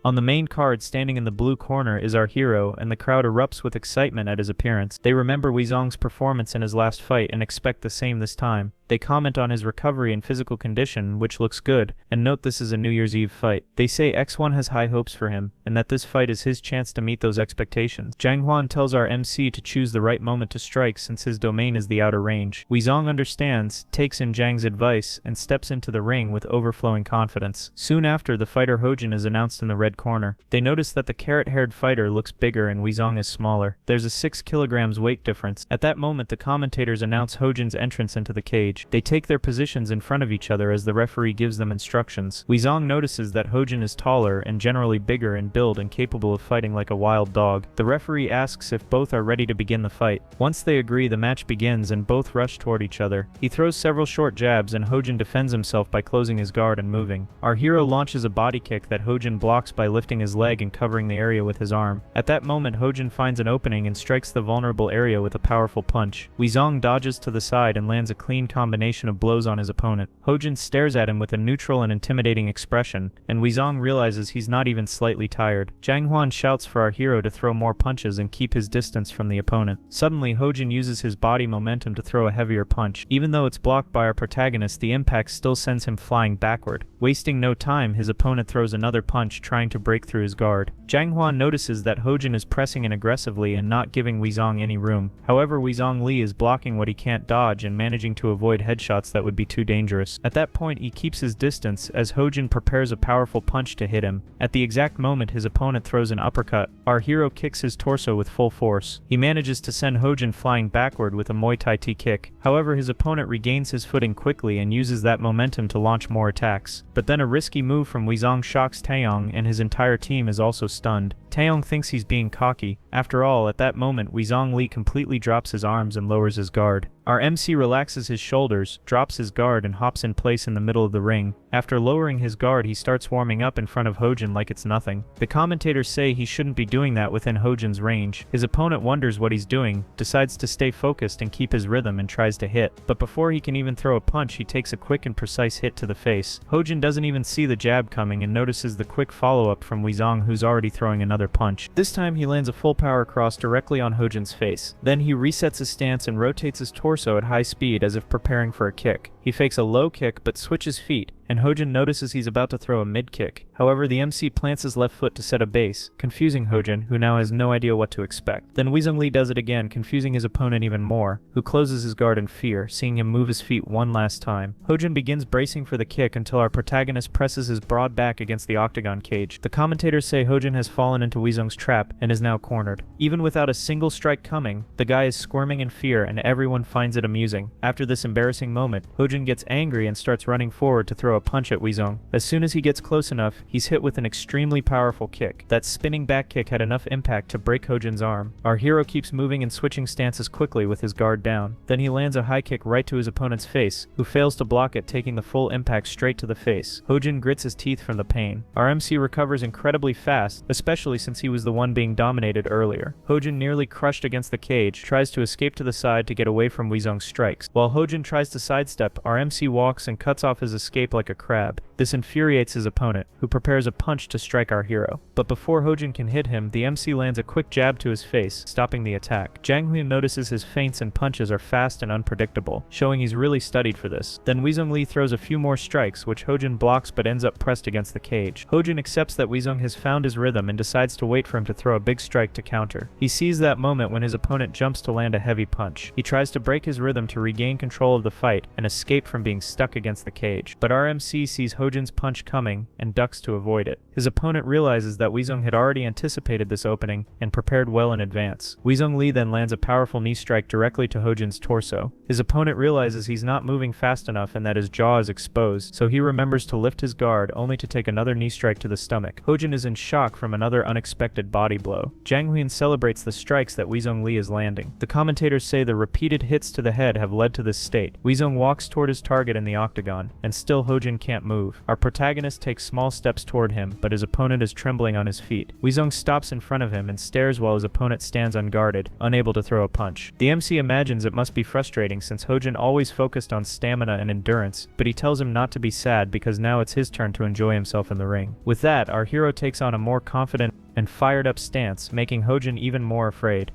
On the main card, standing in the blue corner, is our hero, and the crowd erupts with excitement at his appearance. They remember Wuzong's performance in his last fight and expect the same this time. They comment on his recovery and physical condition, which looks good, and note this is a New Year's Eve fight. They say X1 has high hopes for him, and that this fight is his chance to meet those expectations. Jang Hwan tells our MC to choose the right moment to strike since his domain is the outer range. Wuzong understands, takes in Jang's advice, and steps into the ring with overflowing confidence. Soon after, the fighter Hojin is announced in the red corner. They notice that the carrot-haired fighter looks bigger and Wuzong is smaller. There's a 6 kilograms weight difference. At that moment, the commentators announce Hojin's entrance into the cage. cage. They take their positions in front of each other as the referee gives them instructions. Weezong notices that Hojin is taller and generally bigger in build and capable of fighting like a wild dog. The referee asks if both are ready to begin the fight. Once they agree, the match begins and both rush toward each other. He throws several short jabs and Hojin defends himself by closing his guard and moving. Our hero launches a body kick that Hojin blocks by lifting his leg and covering the area with his arm. At that moment, Hojin finds an opening and strikes the vulnerable area with a powerful punch. Weezong dodges to the side and lands a clean combination of blows on his opponent. Hojin stares at him with a neutral and intimidating expression, and Weezong realizes he's not even slightly tired. Janghuan shouts for our hero to throw more punches and keep his distance from the opponent. Suddenly, Hojin uses his body momentum to throw a heavier punch. Even though it's blocked by our protagonist, the impact still sends him flying backward. Wasting no time, his opponent throws another punch, trying to break through his guard. Janghuan notices that Hojin is pressing in aggressively and not giving Weezong any room. However, Weezong Li is blocking what he can't dodge and managing to avoid headshots that would be too dangerous. At that point, he keeps his distance as Hojin prepares a powerful punch to hit him. At the exact moment his opponent throws an uppercut, our hero kicks his torso with full force. He manages to send Hojin flying backward with a Muay Thai kick. However, his opponent regains his footing quickly and uses that momentum to launch more attacks. But then a risky move from Weezong shocks Taeyong and his entire team is also stunned. Taeyong thinks he's being cocky. After all, at that moment, Weezong Li completely drops his arms and lowers his guard. Our MC relaxes his shoulders, drops his guard and hops in place in the middle of the ring. After lowering his guard, he starts warming up in front of Hojin like it's nothing. The commentators say he shouldn't be doing that within Hojin's range. His opponent wonders what he's doing, decides to stay focused and keep his rhythm and tries to hit. But before he can even throw a punch, he takes a quick and precise hit to the face. Hojin doesn't even see the jab coming and notices the quick follow-up from Weezong, who's already throwing another punch. This time he lands a full power cross directly on Hojin's face. Then he resets his stance and rotates his torso at high speed as if preparing for a kick. He fakes a low kick but switches feet, and Hojin notices he's about to throw a mid-kick. However, the MC plants his left foot to set a base, confusing Hojin, who now has no idea what to expect. Then Weezong Li does it again, confusing his opponent even more, who closes his guard in fear, seeing him move his feet one last time. Hojin begins bracing for the kick until our protagonist presses his broad back against the octagon cage. The commentators say Hojin has fallen into Weezong's trap and is now cornered. Even without a single strike coming, the guy is squirming in fear and everyone finds it amusing. After this embarrassing moment, Hojin gets angry and starts running forward to throw a punch at Weezong. As soon as he gets close enough, he's hit with an extremely powerful kick. That spinning back kick had enough impact to break Hojin's arm. Our hero keeps moving and switching stances quickly with his guard down. Then he lands a high kick right to his opponent's face, who fails to block it, taking the full impact straight to the face. Hojin grits his teeth from the pain. Our MC recovers incredibly fast, especially since he was the one being dominated earlier. Hojin, nearly crushed against the cage, tries to escape to the side to get away from Weezong's strikes. While Hojin tries to sidestep, our MC walks and cuts off his escape like a crab. This infuriates his opponent, who prepares a punch to strike our hero. But before Hojin can hit him, the MC lands a quick jab to his face, stopping the attack. Janghuan notices his feints and punches are fast and unpredictable, showing he's really studied for this. Then Weezong Li throws a few more strikes, which Hojin blocks but ends up pressed against the cage. Hojin accepts that Weezong has found his rhythm and decides to wait for him to throw a big strike to counter. He sees that moment when his opponent jumps to land a heavy punch. He tries to break his rhythm to regain control of the fight and escape from being stuck against the cage. But our MC sees Hojin's punch coming and ducks to avoid it. His opponent realizes that Weezong had already anticipated this opening and prepared well in advance. Weezong Li then lands a powerful knee strike directly to Hojin's torso. His opponent realizes he's not moving fast enough and that his jaw is exposed, so he remembers to lift his guard only to take another knee strike to the stomach. Hojin is in shock from another unexpected body blow. Janghuan celebrates the strikes that Weezong Li is landing. The commentators say the repeated hits to the head have led to this state. Weezong walks toward his target in the octagon, and still Hojin can't move. Our protagonist takes small steps toward him, but his opponent is trembling on his feet. Weezong stops in front of him and stares while his opponent stands unguarded, unable to throw a punch. The MC imagines it must be frustrating since Hojin always focused on stamina and endurance, but he tells him not to be sad because now it's his turn to enjoy himself in the ring. With that, our hero takes on a more confident and fired up stance, making Hojin even more afraid.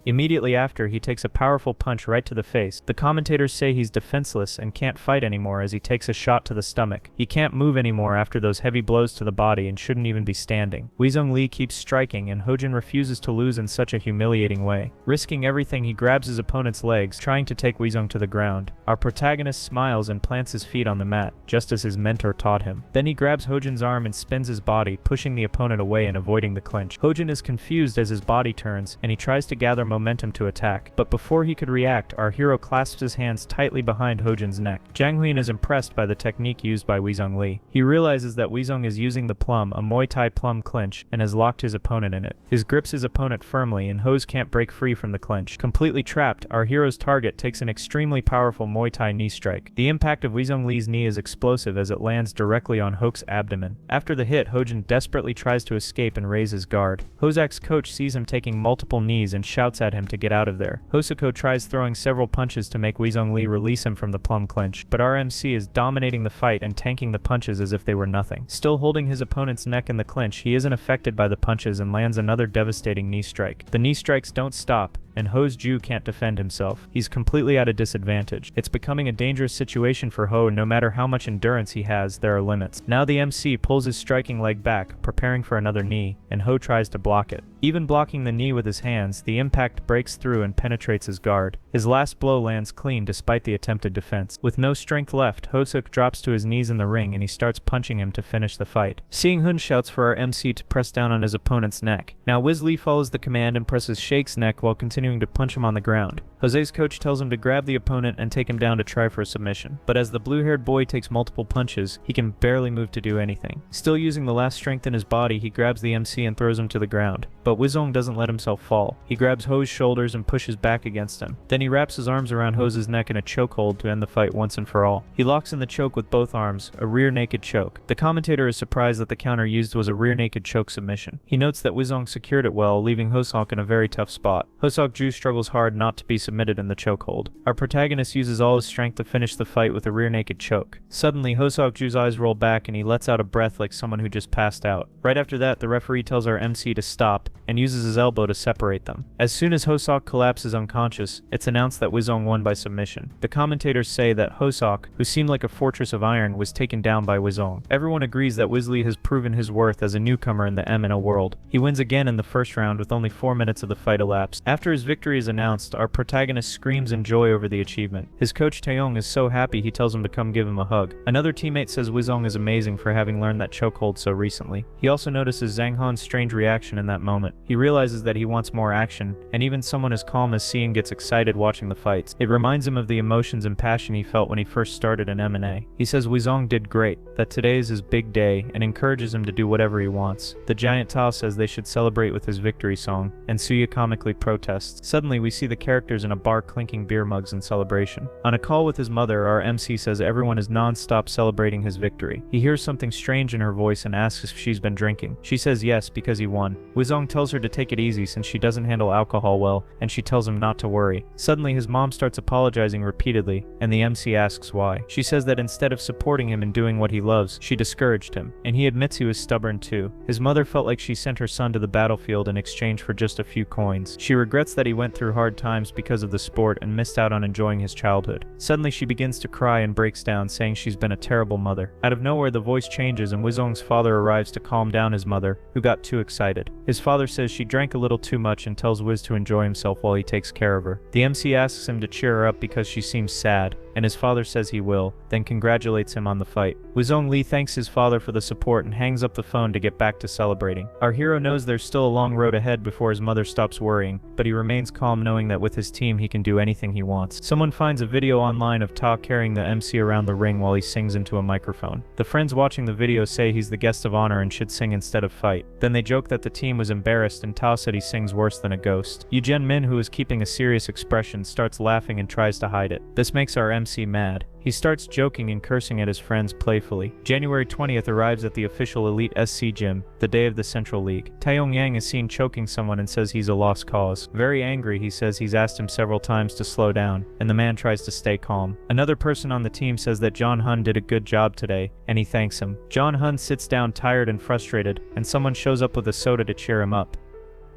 Immediately after, he takes a powerful punch right to the face. The commentators say he's defenseless and can't fight anymore as he takes a shot to the stomach. He can't move anymore after those heavy blows to the body and shouldn't even be standing. Weezong Li keeps striking and Hojin refuses to lose in such a humiliating way. Risking everything, he grabs his opponent's legs, trying to take Weezong to the ground. Our protagonist smiles and plants his feet on the mat, just as his mentor taught him. Then he grabs Hojin's arm and spins his body, pushing the opponent away and avoiding the clinch. Hojin is confused as his body turns, and he tries to gather momentum to attack. But before he could react, our hero clasps his hands tightly behind Hojin's neck. Jang Huyen is impressed by the technique used by Weezong Lee. He realizes that Weezong is using the plum, a Muay Thai plum clinch, and has locked his opponent in it. He grips his opponent firmly, and Hose can't break free from the clinch. Completely trapped, our hero's target takes an extremely powerful Muay Thai knee strike. The impact of Weezong Lee's knee is explosive as it lands directly on Hoke's abdomen. After the hit, Hojin desperately tries to escape and raise his guard. Hosak's coach sees him taking multiple knees and shouts at him to get out of there. Hosako tries throwing several punches to make Weezong Lee release him from the plum clinch, but our MC is dominating the fight and tanking the punches as if they were nothing. Still holding his opponent's neck in the clinch, he isn't affected by the punches and lands another devastating knee strike. The knee strikes don't stop, and Ho's Ju can't defend himself. He's completely at a disadvantage. It's becoming a dangerous situation for Ho, and no matter how much endurance he has, there are limits. Now the MC pulls his striking leg back, preparing for another knee, and Ho tries to block it. Even blocking the knee with his hands, the impact breaks through and penetrates his guard. His last blow lands clean despite the attempted defense. With no strength left, Hosuk drops to his knees in the ring and he starts punching him to finish the fight. Seeing Hun shouts for our MC to press down on his opponent's neck. Now Wiz Lee follows the command and presses Shake's neck while continuing to punch him on the ground. Jose's coach tells him to grab the opponent and take him down to try for a submission. But as the blue-haired boy takes multiple punches, he can barely move to do anything. Still using the last strength in his body, he grabs the MC and throws him to the ground. But Wizong doesn't let himself fall. He grabs Ho's shoulders and pushes back against him. Then he wraps his arms around Ho's neck in a chokehold to end the fight once and for all. He locks in the choke with both arms, a rear naked choke. The commentator is surprised that the counter used was a rear naked choke submission. He notes that Wizong secured it well, leaving Hosok in a very tough spot. Hosok Ju struggles hard not to be submitted in the chokehold. Our protagonist uses all his strength to finish the fight with a rear naked choke. Suddenly, Hosok Ju's eyes roll back and he lets out a breath like someone who just passed out. Right after that, the referee tells our MC to stop and uses his elbow to separate them. As soon as Hosok collapses unconscious, it's announced that Wizong won by submission. The commentators say that Hosok, who seemed like a fortress of iron, was taken down by Wizong. Everyone agrees that Wizlee has proven his worth as a newcomer in the MNO world. He wins again in the first round with only 4 minutes of the fight elapsed. After his victory is announced, our protagonist screams in joy over the achievement. His coach Taeyong is so happy he tells him to come give him a hug. Another teammate says Wizong is amazing for having learned that chokehold so recently. He also notices Zhang Han's strange reaction in that moment. He realizes that he wants more action, and even someone as calm as Cian gets excited watching the fights. It reminds him of the emotions and passion he felt when he first started in M&A. He says Wizong did great, that today is his big day, and encourages him to do whatever he wants. The giant Tao says they should celebrate with his victory song, and Suya comically protests. Suddenly we see the characters in a bar clinking beer mugs in celebration. On a call with his mother, our MC says everyone is non-stop celebrating his victory. He hears something strange in her voice and asks if she's been drinking. She says yes because he won. Wizong tells her to take it easy since she doesn't handle alcohol well, and she tells him not to worry. Suddenly his mom starts apologizing repeatedly, and the MC asks why. She says that instead of supporting him and doing what he loves, she discouraged him, and he admits he was stubborn too. His mother felt like she sent her son to the battlefield in exchange for just a few coins. She regrets that he went through hard times because of the sport and missed out on enjoying his childhood. Suddenly she begins to cry and breaks down, saying she's been a terrible mother. Out of nowhere the voice changes and Wizong's father arrives to calm down his mother, who got too excited. His father says she drank a little too much and tells Wiz to enjoy himself while he takes care of her. The MC asks him to cheer her up because she seems sad, and his father says he will, then congratulates him on the fight. Wizong Lee thanks his father for the support and hangs up the phone to get back to celebrating. Our hero knows there's still a long road ahead before his mother stops worrying, but he remains calm knowing that with his team he can do anything he wants. Someone finds a video online of Ta carrying the MC around the ring while he sings into a microphone. The friends watching the video say he's the guest of honor and should sing instead of fight. Then they joke that the team was embarrassed and Ta said he sings worse than a ghost. Eugen Min, who is keeping a serious expression, starts laughing and tries to hide it. This makes our MC mad. He starts joking and cursing at his friends playfully. January 20th arrives at the official Elite SC gym, the day of the Central League. Taeyong Yang is seen choking someone and says he's a lost cause. Very angry, he says he's asked him several times to slow down, and the man tries to stay calm. Another person on the team says that John Hun did a good job today, and he thanks him. John Hun sits down tired and frustrated, and someone shows up with a soda to cheer him up.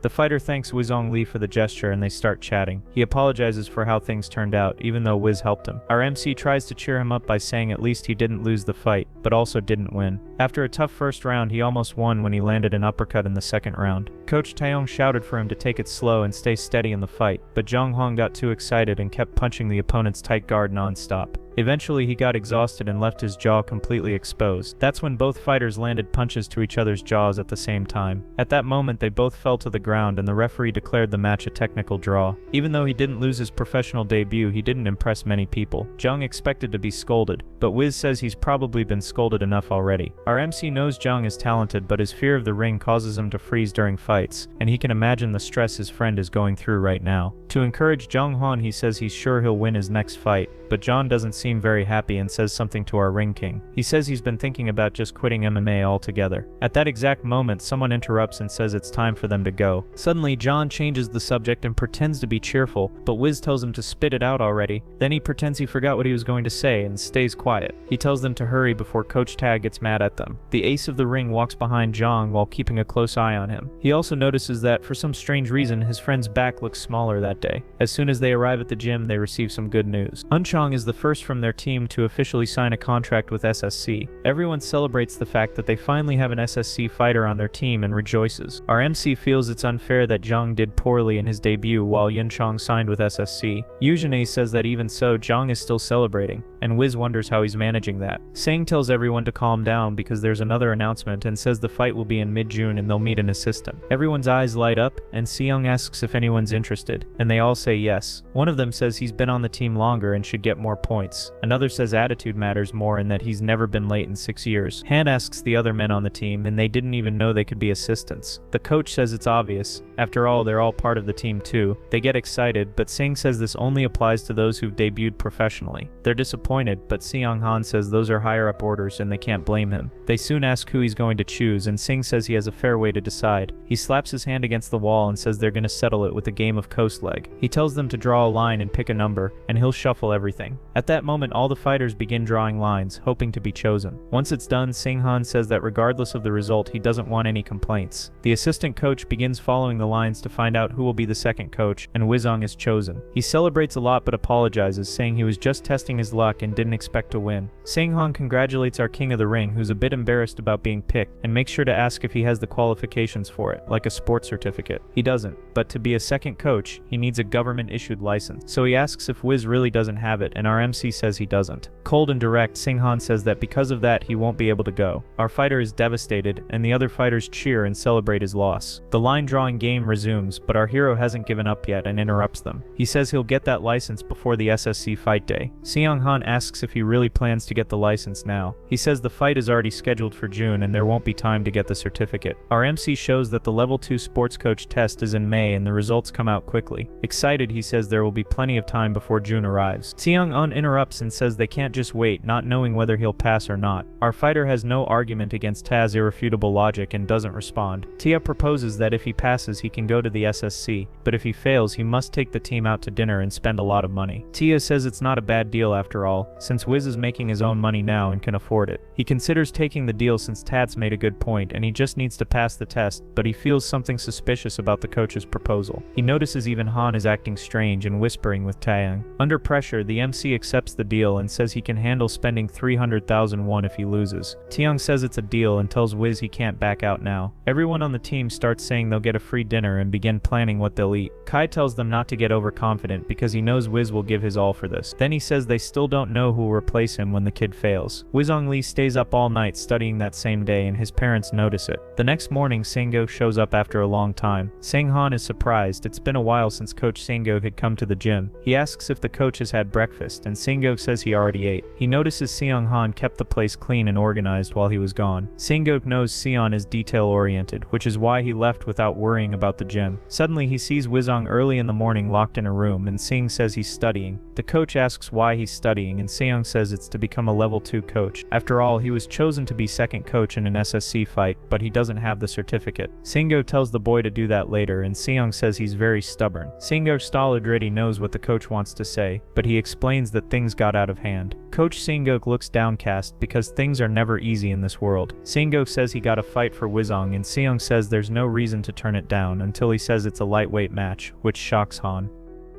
The fighter thanks Wizong Lee for the gesture and they start chatting. He apologizes for how things turned out, even though Wiz helped him. Our MC tries to cheer him up by saying at least he didn't lose the fight, but also didn't win. After a tough first round, he almost won when he landed an uppercut in the second round. Coach Taeyong shouted for him to take it slow and stay steady in the fight, but Zhang Hong got too excited and kept punching the opponent's tight guard non-stop. Eventually he got exhausted and left his jaw completely exposed. That's when both fighters landed punches to each other's jaws at the same time. At that moment they both fell to the ground and the referee declared the match a technical draw. Even though he didn't lose his professional debut, he didn't impress many people. Jung expected to be scolded, but Wiz says he's probably been scolded enough already. Our MC knows Jung is talented, but his fear of the ring causes him to freeze during fights, and he can imagine the stress his friend is going through right now. To encourage Jung Hwan, he says he's sure he'll win his next fight, but John doesn't seem very happy and says something to our ring king. He says he's been thinking about just quitting MMA altogether. At that exact moment, someone interrupts and says it's time for them to go. Suddenly, John changes the subject and pretends to be cheerful, but Wiz tells him to spit it out already. Then he pretends he forgot what he was going to say and stays quiet. He tells them to hurry before Coach Tag gets mad at them. The ace of the ring walks behind Jong while keeping a close eye on him. He also notices that, for some strange reason, his friend's back looks smaller that day. As soon as they arrive at the gym, they receive some good news. Unchong is the first from their team to officially sign a contract with SSC. Everyone celebrates the fact that they finally have an SSC fighter on their team and rejoices. Our MC feels it's unfair that Jong did poorly in his debut while Yunchong signed with SSC. Yujine says that even so, Jong is still celebrating, and Wiz wonders how he's managing that. Sang tells everyone to calm down because there's another announcement and says the fight will be in mid-June and they'll meet an assistant. Everyone's eyes light up, and Seong asks if anyone's interested, and they all say yes. One of them says he's been on the team longer and should get more points. Another says attitude matters more and that he's never been late in 6 years. Han asks the other men on the team, and they didn't even know they could be assistants. The coach says it's obvious. After all, they're all part of the team too. They get excited, but Singh says this only applies to those who've debuted professionally. They're disappointed, but Seong Han says those are higher up orders and they can't blame him. They soon ask who he's going to choose, and Singh says he has a fair way to decide. He slaps his hand against the wall and says they're gonna settle it with a game of coast leg. He tells them to draw a line and pick a number, and he'll shuffle everything. At that moment, all the fighters begin drawing lines, hoping to be chosen. Once it's done, Singh Han says that regardless of the result, he doesn't want any complaints. The assistant coach begins following the lines to find out who will be the second coach, and Wizong is chosen. He celebrates a lot but apologizes, saying he was just testing his luck and didn't expect to win. Singh Han congratulates our king of the ring, who's a bit embarrassed about being picked, and makes sure to ask if he has the qualifications for it, like a sports certificate. He doesn't, but to be a second coach, he needs a government-issued license. So he asks if Wiz really doesn't have it, and our MC says he doesn't. Cold and direct, Singh Han says that because of that, he won't be able to go. Our fighter is devastated, and the other fighters cheer and celebrate his loss. The line-drawing game resumes, but our hero hasn't given up yet and interrupts them. He says he'll get that license before the SSC fight day. Seong Han asks if he really plans to get the license now. He says the fight is already scheduled for June and there won't be time to get the certificate. Our MC shows that the level 2 sports coach test is in May and the results come out quickly. Excited, he says there will be plenty of time before June arrives. Seong Un interrupts and says they can't just wait, not knowing whether he'll pass or not. Our fighter has no argument against Taz's irrefutable logic and doesn't respond. Tia proposes that if he passes, he can go to the SSC, but if he fails, he must take the team out to dinner and spend a lot of money. Tia says it's not a bad deal after all, since Wiz is making his own money now and can afford it. He considers taking the deal since Tats made a good point and he just needs to pass the test, but he feels something suspicious about the coach's proposal. He notices even Han is acting strange and whispering with Taeyang. Under pressure, the MC accepts the deal and says he can handle spending 300,000 won if he loses. Taeyang says it's a deal and tells Wiz he can't back out now. Everyone on the team starts saying they'll get a free dinner and begin planning what they'll eat. Kai tells them not to get overconfident because he knows Wiz will give his all for this. Then he says they still don't know who will replace him when the kid fails. Wizong Lee stays up all night studying that same day and his parents notice it. The next morning, Sango shows up after a long time. Sang-han is surprised. It's been a while since Coach Sango had come to the gym. He asks if the coach has had breakfast and Sango says he already ate. He notices Seong-han kept the place clean and organized while he was gone. Sango knows Seon is detail-oriented, which is why he left without worrying about the gym. Suddenly he sees Wizong early in the morning locked in a room and Sing says he's studying. The coach asks why he's studying and Seong says it's to become a level 2 coach. After all, he was chosen to be second coach in an SSC fight, but he doesn't have the certificate. Singo tells the boy to do that later and Seong says he's very stubborn. Singo already knows what the coach wants to say, but he explains that things got out of hand. Coach Singo looks downcast because things are never easy in this world. Singo says he got a fight for Wizong and Seong says there's no reason to turn it down until he says it's a lightweight match, which shocks Han.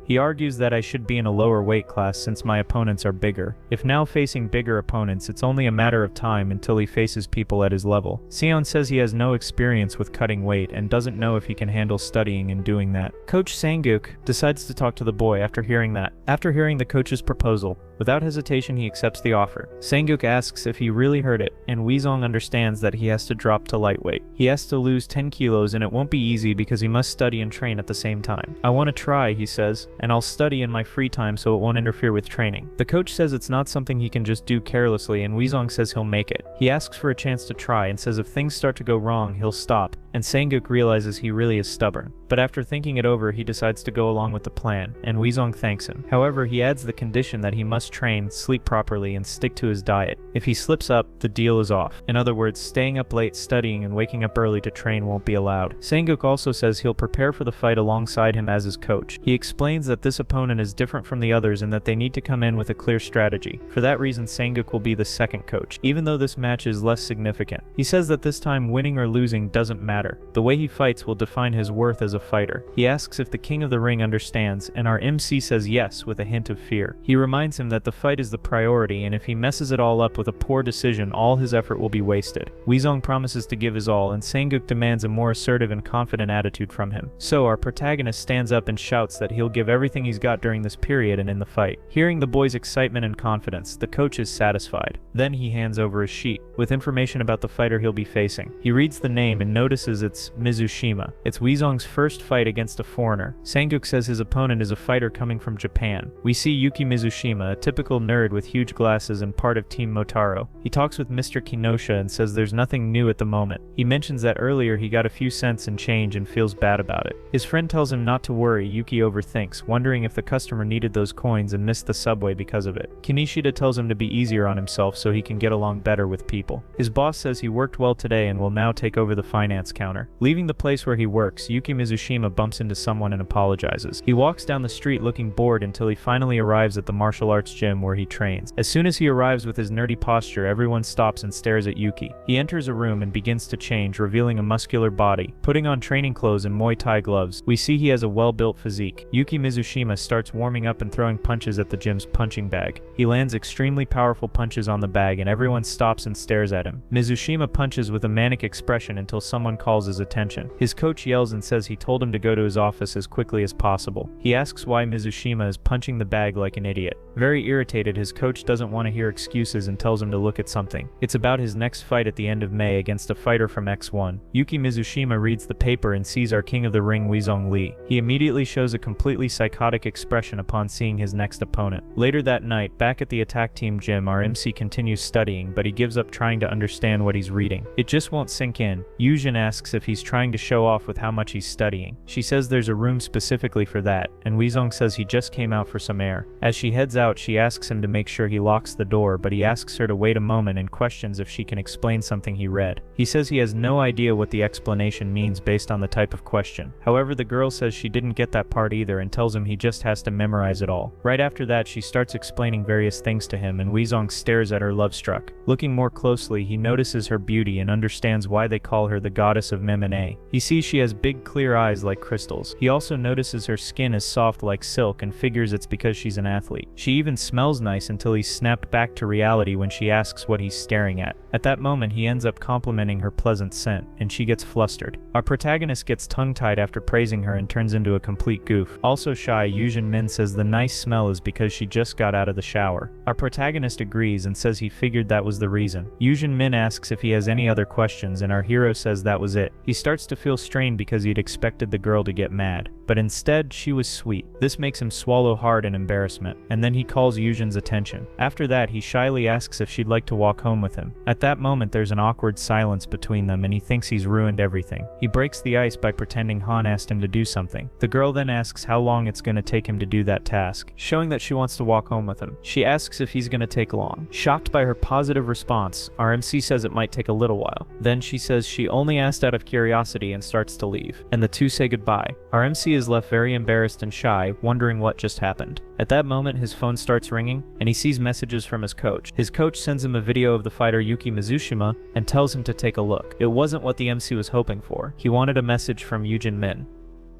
He argues that I should be in a lower weight class since my opponents are bigger. If now facing bigger opponents, it's only a matter of time until he faces people at his level. Sion says he has no experience with cutting weight and doesn't know if he can handle studying and doing that. Coach Sanguk decides to talk to the boy after hearing that. After hearing the coach's proposal, without hesitation he accepts the offer. Sanguk asks if he really heard it, and Weezong understands that he has to drop to lightweight. He has to lose 10 kilos and it won't be easy because he must study and train at the same time. I want to try, he says, and I'll study in my free time so it won't interfere with training. The coach says it's not something he can just do carelessly, and Weezong says he'll make it. He asks for a chance to try and says if things start to go wrong, he'll stop, and Sanguk realizes he really is stubborn. But after thinking it over, he decides to go along with the plan, and Weezong thanks him. However, he adds the condition that he must train, sleep properly, and stick to his diet. If he slips up, the deal is off. In other words, staying up late studying and waking up early to train won't be allowed. Sanguk also says he'll prepare for the fight alongside him as his coach. He explains that this opponent is different from the others and that they need to come in with a clear strategy. For that reason, Sanguk will be the second coach, even though this match is less significant. He says that this time winning or losing doesn't matter. The way he fights will define his worth as a fighter. He asks if the King of the Ring understands, and our MC says yes with a hint of fear. He reminds him that the fight is the priority, and if he messes it all up with a poor decision, all his effort will be wasted. Weezong promises to give his all, and Sanguk demands a more assertive and confident attitude from him. So our protagonist stands up and shouts that he'll give everything he's got during this period and in the fight. Hearing the boy's excitement and confidence, the coach is satisfied. Then he hands over a sheet with information about the fighter he'll be facing. He reads the name and notices it's Mizushima. It's Weezong's first fight against a foreigner. Sanguk says his opponent is a fighter coming from Japan. We see Yuki Mizushima, a typical nerd with huge glasses and part of Team Motaro. He talks with Mr. Kinosha and says there's nothing new at the moment. He mentions that earlier he got a few cents in change and feels bad about it. His friend tells him not to worry. Yuki overthinks, wondering if the customer needed those coins and missed the subway because of it. Kinishida tells him to be easier on himself so he can get along better with people. His boss says he worked well today and will now take over the finance counter. Leaving the place where he works, Yuki Mizushima bumps into someone and apologizes. He walks down the street looking bored until he finally arrives at the martial arts gym where he trains. As soon as he arrives with his nerdy posture, everyone stops and stares at Yuki. He enters a room and begins to change, revealing a muscular body. Putting on training clothes and Muay Thai gloves, we see he has a well-built physique. Yuki Mizushima starts warming up and throwing punches at the gym's punching bag. He lands extremely powerful punches on the bag and everyone stops and stares at him. Mizushima punches with a manic expression until someone calls his attention. His coach yells and says he told him to go to his office as quickly as possible. He asks why Mizushima is punching the bag like an idiot. Very irritated, his coach doesn't want to hear excuses and tells him to look at something. It's about his next fight at the end of May against a fighter from X1. Yuki Mizushima reads the paper and sees our King of the Ring Weezong Lee. He immediately shows a completely psychotic expression upon seeing his next opponent. Later that night, back at the attack team gym, our MC continues studying, but he gives up trying to understand what he's reading. It just won't sink in. Yujin asks if he's trying to show off with how much he's studying. She says there's a room specifically for that, and Weezong says he just came out for some air. As she heads out, she asks him to make sure he locks the door, but he asks her to wait a moment and questions if she can explain something he read. He says he has no idea what the explanation means based on the type of question. However, the girl says she didn't get that part either and tells him he just has to memorize it all. Right after that, she starts explaining various things to him, and Weezong stares at her love-struck. Looking more closely, he notices her beauty and understands why they call her the goddess of Memene. He sees she has big clear eyes like crystals. He also notices her skin is soft like silk and figures it's because she's an athlete. She even smells nice until he's snapped back to reality when she asks what he's staring at. At that moment, he ends up complimenting her pleasant scent, and she gets flustered. Our protagonist gets tongue-tied after praising her and turns into a complete goof. Also shy, Yujin Min says the nice smell is because she just got out of the shower. Our protagonist agrees and says he figured that was the reason. Yujin Min asks if he has any other questions, and our hero says that was it. He starts to feel strained because he'd expected the girl to get mad, but instead she was sweet. This makes him swallow hard in embarrassment, and then he calls Yujin's attention. After that, he shyly asks if she'd like to walk home with him. At that moment, there's an awkward silence between them, and he thinks he's ruined everything. He breaks the ice by pretending Han asked him to do something. The girl then asks how long it's gonna take him to do that task, showing that she wants to walk home with him. She asks if he's gonna take long. Shocked by her positive response, our MC says it might take a little while. Then she says she only asked out of curiosity and starts to leave, and the two say goodbye. Our MC is left very embarrassed and shy, wondering what just happened. At that moment, his phone starts ringing, and he sees messages from his coach. His coach sends him a video of the fighter Yuki Mizushima and tells him to take a look. It wasn't what the MC was hoping for. He wanted a message from Yujin Min.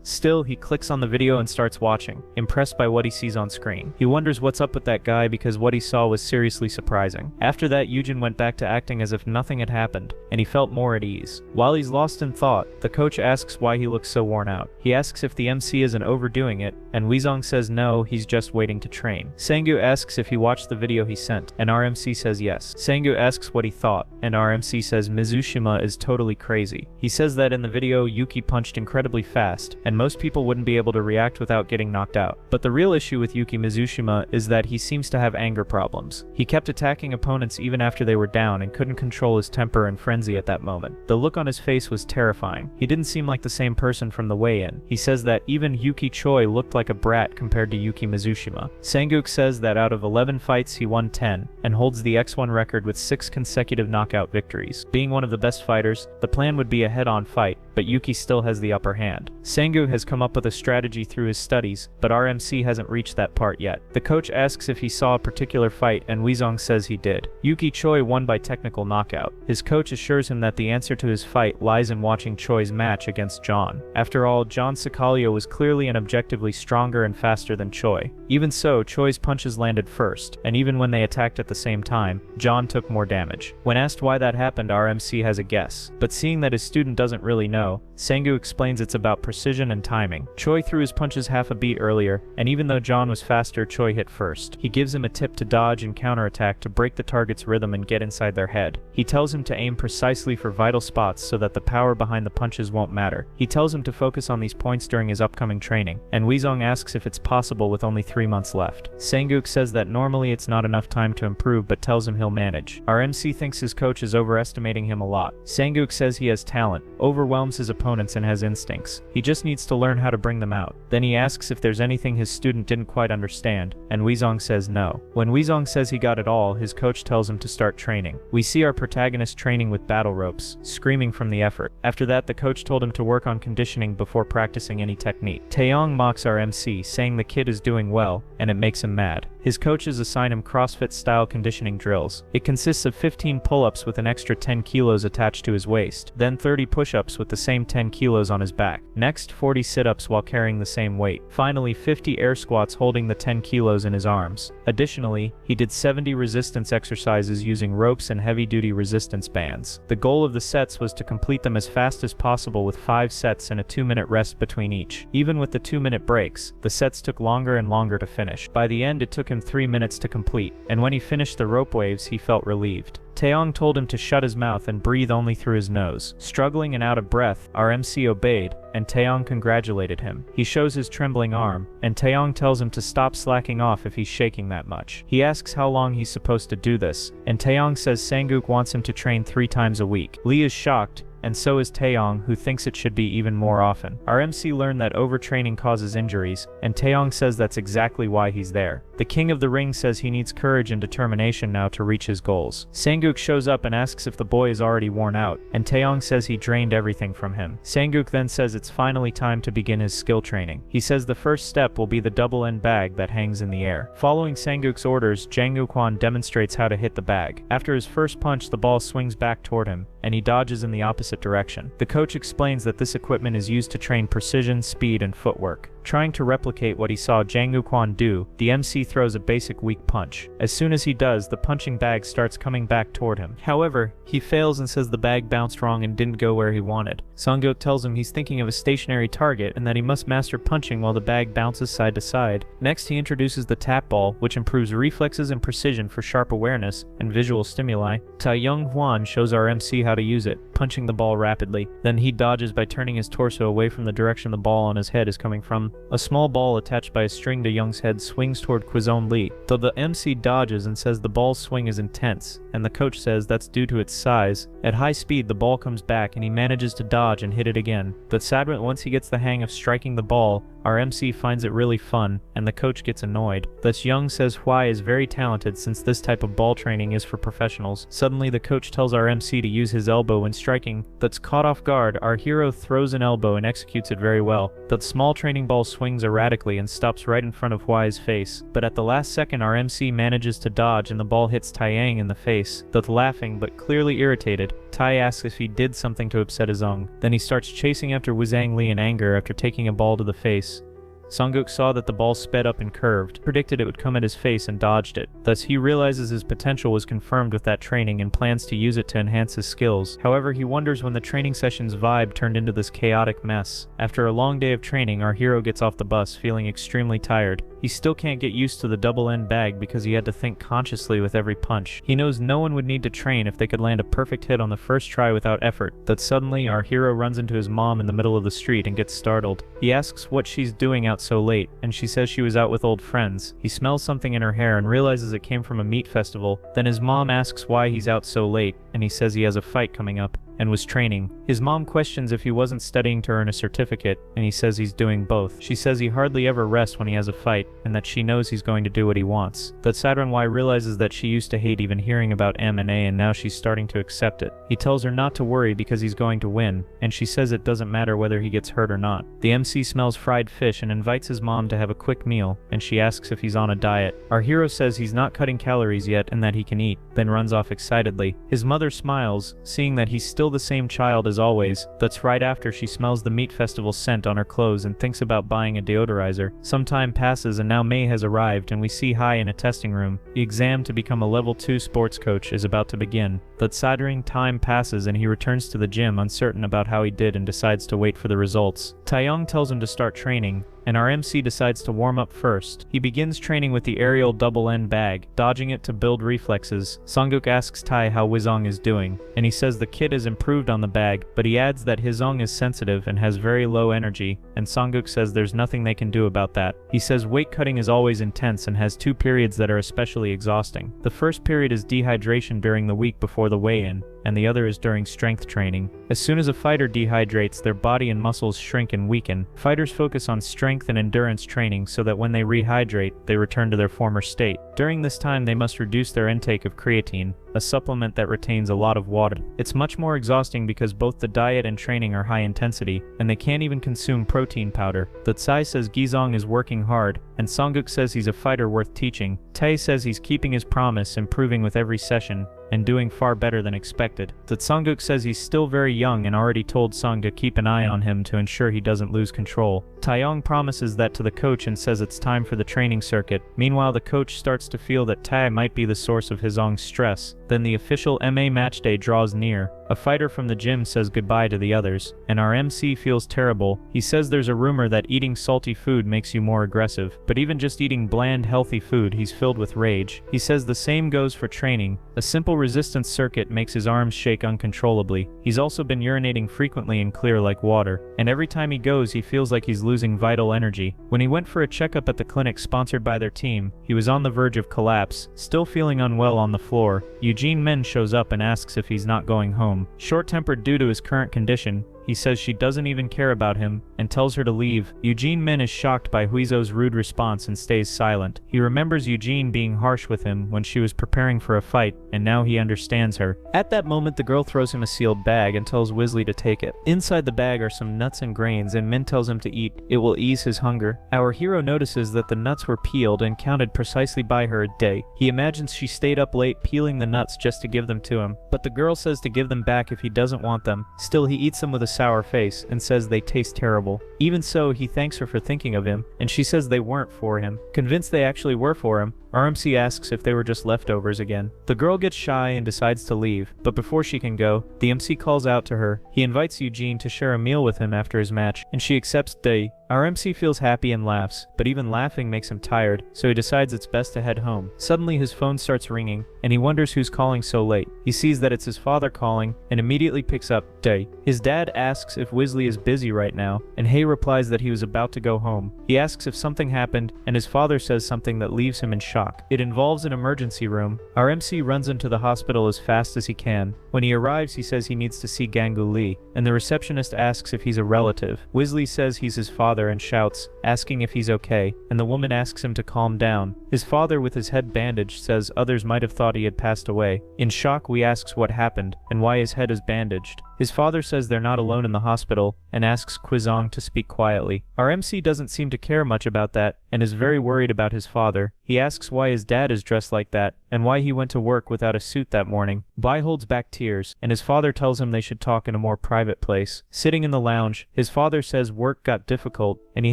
Still, he clicks on the video and starts watching, impressed by what he sees on screen. He wonders what's up with that guy because what he saw was seriously surprising. After that, Yujin went back to acting as if nothing had happened, and he felt more at ease. While he's lost in thought, the coach asks why he looks so worn out. He asks if the MC isn't overdoing it, and Weezong says no, he's just waiting to train. Sangu asks if he watched the video he sent, and RMC says yes. Sangu asks what he thought, and RMC says Mizushima is totally crazy. He says that in the video, Yuki punched incredibly fast, and most people wouldn't be able to react without getting knocked out. But the real issue with Yuki Mizushima is that he seems to have anger problems. He kept attacking opponents even after they were down and couldn't control his temper and frenzy at that moment. The look on his face was terrifying. He didn't seem like the same person from the weigh-in. He says that even Yuki Choi looked like a brat compared to Yuki Mizushima. Sanguk says that out of 11 fights he won 10, and holds the X1 record with 6 consecutive knockout victories. Being one of the best fighters, the plan would be a head-on fight, but Yuki still has the upper hand. Sanguk has come up with a strategy through his studies, but RMC hasn't reached that part yet. The coach asks if he saw a particular fight, and Weezong says he did. Yuki Choi won by technical knockout. His coach assures him that the answer to his fight lies in watching Choi's match against John. After all, John Sicalio was clearly and objectively stronger and faster than Choi. Even so, Choi's punches landed first, and even when they attacked at the same time, John took more damage. When asked why that happened, RMC has a guess, but seeing that his student doesn't really know, Sangu explains it's about precision and timing. Choi threw his punches half a beat earlier, and even though John was faster, Choi hit first. He gives him a tip to dodge and counterattack to break the target's rhythm and get inside their head. He tells him to aim precisely for vital spots so that the power behind the punches won't matter. He tells him to focus on these points during his upcoming training, and Weezong asks if it's possible with only 3 months left. Sanguk says that normally it's not enough time to improve but tells him he'll manage. RMC thinks his coach is overestimating him a lot. Sanguk says he has talent, overwhelms his opponents and has instincts. He just needs to learn how to bring them out. Then he asks if there's anything his student didn't quite understand, and Weezong says no. When Weezong says he got it all, his coach tells him to start training. We see our protagonist training with battle ropes, screaming from the effort. After that, the coach told him to work on conditioning before practicing any technique. Taeyong mocks our MC, saying the kid is doing well, and it makes him mad. His coaches assign him CrossFit-style conditioning drills. It consists of 15 pull-ups with an extra 10 kilos attached to his waist, then 30 push-ups with the same 10 kilos on his back. Next, 40 sit-ups while carrying the same weight. Finally, 50 air squats holding the 10 kilos in his arms. Additionally, he did 70 resistance exercises using ropes and heavy-duty resistance bands. The goal of the sets was to complete them as fast as possible with 5 sets and a 2-minute rest between each. Even with the 2-minute breaks, the sets took longer and longer to finish. By the end, it took him 3 minutes to complete, and when he finished the rope waves, he felt relieved. Taeyong told him to shut his mouth and breathe only through his nose. Struggling and out of breath, our MC obeyed, and Taeyong congratulated him. He shows his trembling arm, and Taeyong tells him to stop slacking off if he's shaking that much. He asks how long he's supposed to do this, and Taeyong says Sanguk wants him to train 3 times a week. Lee is shocked, and so is Taeyong, who thinks it should be even more often. Our MC learned that overtraining causes injuries, and Taeyong says that's exactly why he's there. The King of the Ring says he needs courage and determination now to reach his goals. Sanguk shows up and asks if the boy is already worn out, and Taeyong says he drained everything from him. Sanguk then says it's finally time to begin his skill training. He says the first step will be the double-end bag that hangs in the air. Following Sanguk's orders, Jang Ukwan demonstrates how to hit the bag. After his first punch, the ball swings back toward him, and he dodges in the opposite direction. The coach explains that this equipment is used to train precision, speed, and footwork. Trying to replicate what he saw Jang Ukwan do, the MC throws a basic weak punch. As soon as he does, the punching bag starts coming back toward him. However, he fails and says the bag bounced wrong and didn't go where he wanted. Sanguk tells him he's thinking of a stationary target and that he must master punching while the bag bounces side to side. Next, he introduces the tap ball, which improves reflexes and precision for sharp awareness and visual stimuli. Taeyong Hwan shows our MC how to use it, punching the ball rapidly. Then he dodges by turning his torso away from the direction the ball on his head is coming from. A small ball attached by a string to Young's head swings toward Quizone Lee, though the MC dodges and says the ball's swing is intense, and the coach says that's due to its size. At high speed, the ball comes back and he manages to dodge and hit it again. But sadly, once he gets the hang of striking the ball, our MC finds it really fun, and the coach gets annoyed. Thus Young says Hwai is very talented since this type of ball training is for professionals. Suddenly the coach tells our MC to use his elbow when striking. That's caught off guard, our hero throws an elbow and executes it very well. The small training ball ball swings erratically and stops right in front of Hwai's face, but at the last second our MC manages to dodge and the ball hits Taeyang in the face. Though laughing but clearly irritated, Tai asks if he did something to upset Izong. Then he starts chasing after Wuzang Li in anger after taking a ball to the face. Songuk saw that the ball sped up and curved, predicted it would come at his face and dodged it. Thus he realizes his potential was confirmed with that training and plans to use it to enhance his skills. However, he wonders when the training session's vibe turned into this chaotic mess. After a long day of training, our hero gets off the bus feeling extremely tired. He still can't get used to the double-end bag because he had to think consciously with every punch. He knows no one would need to train if they could land a perfect hit on the first try without effort. But suddenly, our hero runs into his mom in the middle of the street and gets startled. He asks what she's doing out so late, and she says she was out with old friends. He smells something in her hair and realizes it came from a meat festival. Then his mom asks why he's out so late, and he says he has a fight coming up and was training. His mom questions if he wasn't studying to earn a certificate, and he says he's doing both. She says he hardly ever rests when he has a fight, and that she knows he's going to do what he wants. But Sadran realizes that she used to hate even hearing about M&A and now she's starting to accept it. He tells her not to worry because he's going to win, and she says it doesn't matter whether he gets hurt or not. The MC smells fried fish and invites his mom to have a quick meal, and she asks if he's on a diet. Our hero says he's not cutting calories yet and that he can eat, then runs off excitedly. His mother smiles, seeing that he's still the same child as always. That's right after she smells the meat festival scent on her clothes and thinks about buying a deodorizer. Some time passes and now May has arrived and we see Hai in a testing room. The exam to become a level 2 sports coach is about to begin. But sidering time passes and he returns to the gym uncertain about how he did and decides to wait for the results. Taeyong tells him to start training, and our MC decides to warm up first. He begins training with the aerial double-end bag, dodging it to build reflexes. Songuk asks Tai how Wizong is doing, and he says the kid has improved on the bag, but he adds that Hizong is sensitive and has very low energy, and Songuk says there's nothing they can do about that. He says weight cutting is always intense and has 2 periods that are especially exhausting. The first period is dehydration during the week before the weigh-in, and the other is during strength training. As soon as a fighter dehydrates, their body and muscles shrink and weaken. Fighters focus on strength and endurance training so that when they rehydrate, they return to their former state. During this time, they must reduce their intake of creatine, a supplement that retains a lot of water. It's much more exhausting because both the diet and training are high intensity, and they can't even consume protein powder. The Tsai says Gizong is working hard, and Songuk says he's a fighter worth teaching. Tae says he's keeping his promise, improving with every session, and doing far better than expected. That Songuk says he's still very young and already told Song to keep an eye on him to ensure he doesn't lose control. Taeyong promises that to the coach and says it's time for the training circuit. Meanwhile, the coach starts to feel that Tai might be the source of Hizong's stress. Then the official MA match day draws near. A fighter from the gym says goodbye to the others, and our MC feels terrible. He says there's a rumor that eating salty food makes you more aggressive, but even just eating bland, healthy food, he's filled with rage. He says the same goes for training. A simple resistance circuit makes his arms shake uncontrollably. He's also been urinating frequently and clear like water, and every time he goes he feels like he's losing vital energy. When he went for a checkup at the clinic sponsored by their team, he was on the verge of collapse, still feeling unwell on the floor. Eugene Men shows up and asks if he's not going home. Short-tempered due to his current condition, he says she doesn't even care about him and tells her to leave. Eugene Min is shocked by Huizo's rude response and stays silent. He remembers Eugene being harsh with him when she was preparing for a fight, and now he understands her. At that moment, the girl throws him a sealed bag and tells Weasley to take it. Inside the bag are some nuts and grains, and Min tells him to eat. It will ease his hunger. Our hero notices that the nuts were peeled and counted precisely by her a day. He imagines she stayed up late peeling the nuts just to give them to him, but the girl says to give them back if he doesn't want them. Still, he eats them with a sour face and says they taste terrible. Even so, he thanks her for thinking of him, and she says they weren't for him. Convinced they actually were for him, RMC asks if they were just leftovers again. The girl gets shy and decides to leave, but before she can go, the MC calls out to her. He invites Eugene to share a meal with him after his match, and she accepts day. Our MC feels happy and laughs, but even laughing makes him tired, so he decides it's best to head home. Suddenly his phone starts ringing, and he wonders who's calling so late. He sees that it's his father calling, and immediately picks up Day. His dad asks if Weasley is busy right now, and Hay replies that he was about to go home. He asks if something happened, and his father says something that leaves him in shock. It involves an emergency room. Our MC runs into the hospital as fast as he can. When he arrives, he says he needs to see Gangu Li, and the receptionist asks if he's a relative. Weasley says he's his father and shouts, asking if he's okay, and the woman asks him to calm down. His father, with his head bandaged, says others might have thought he had passed away. In shock, we asks what happened, and why his head is bandaged. His father says they're not alone in the hospital and asks Quizong to speak quietly. Our MC doesn't seem to care much about that and is very worried about his father. He asks why his dad is dressed like that and why he went to work without a suit that morning. Bai holds back tears, and his father tells him they should talk in a more private place. Sitting in the lounge, his father says work got difficult and he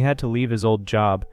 had to leave his old job.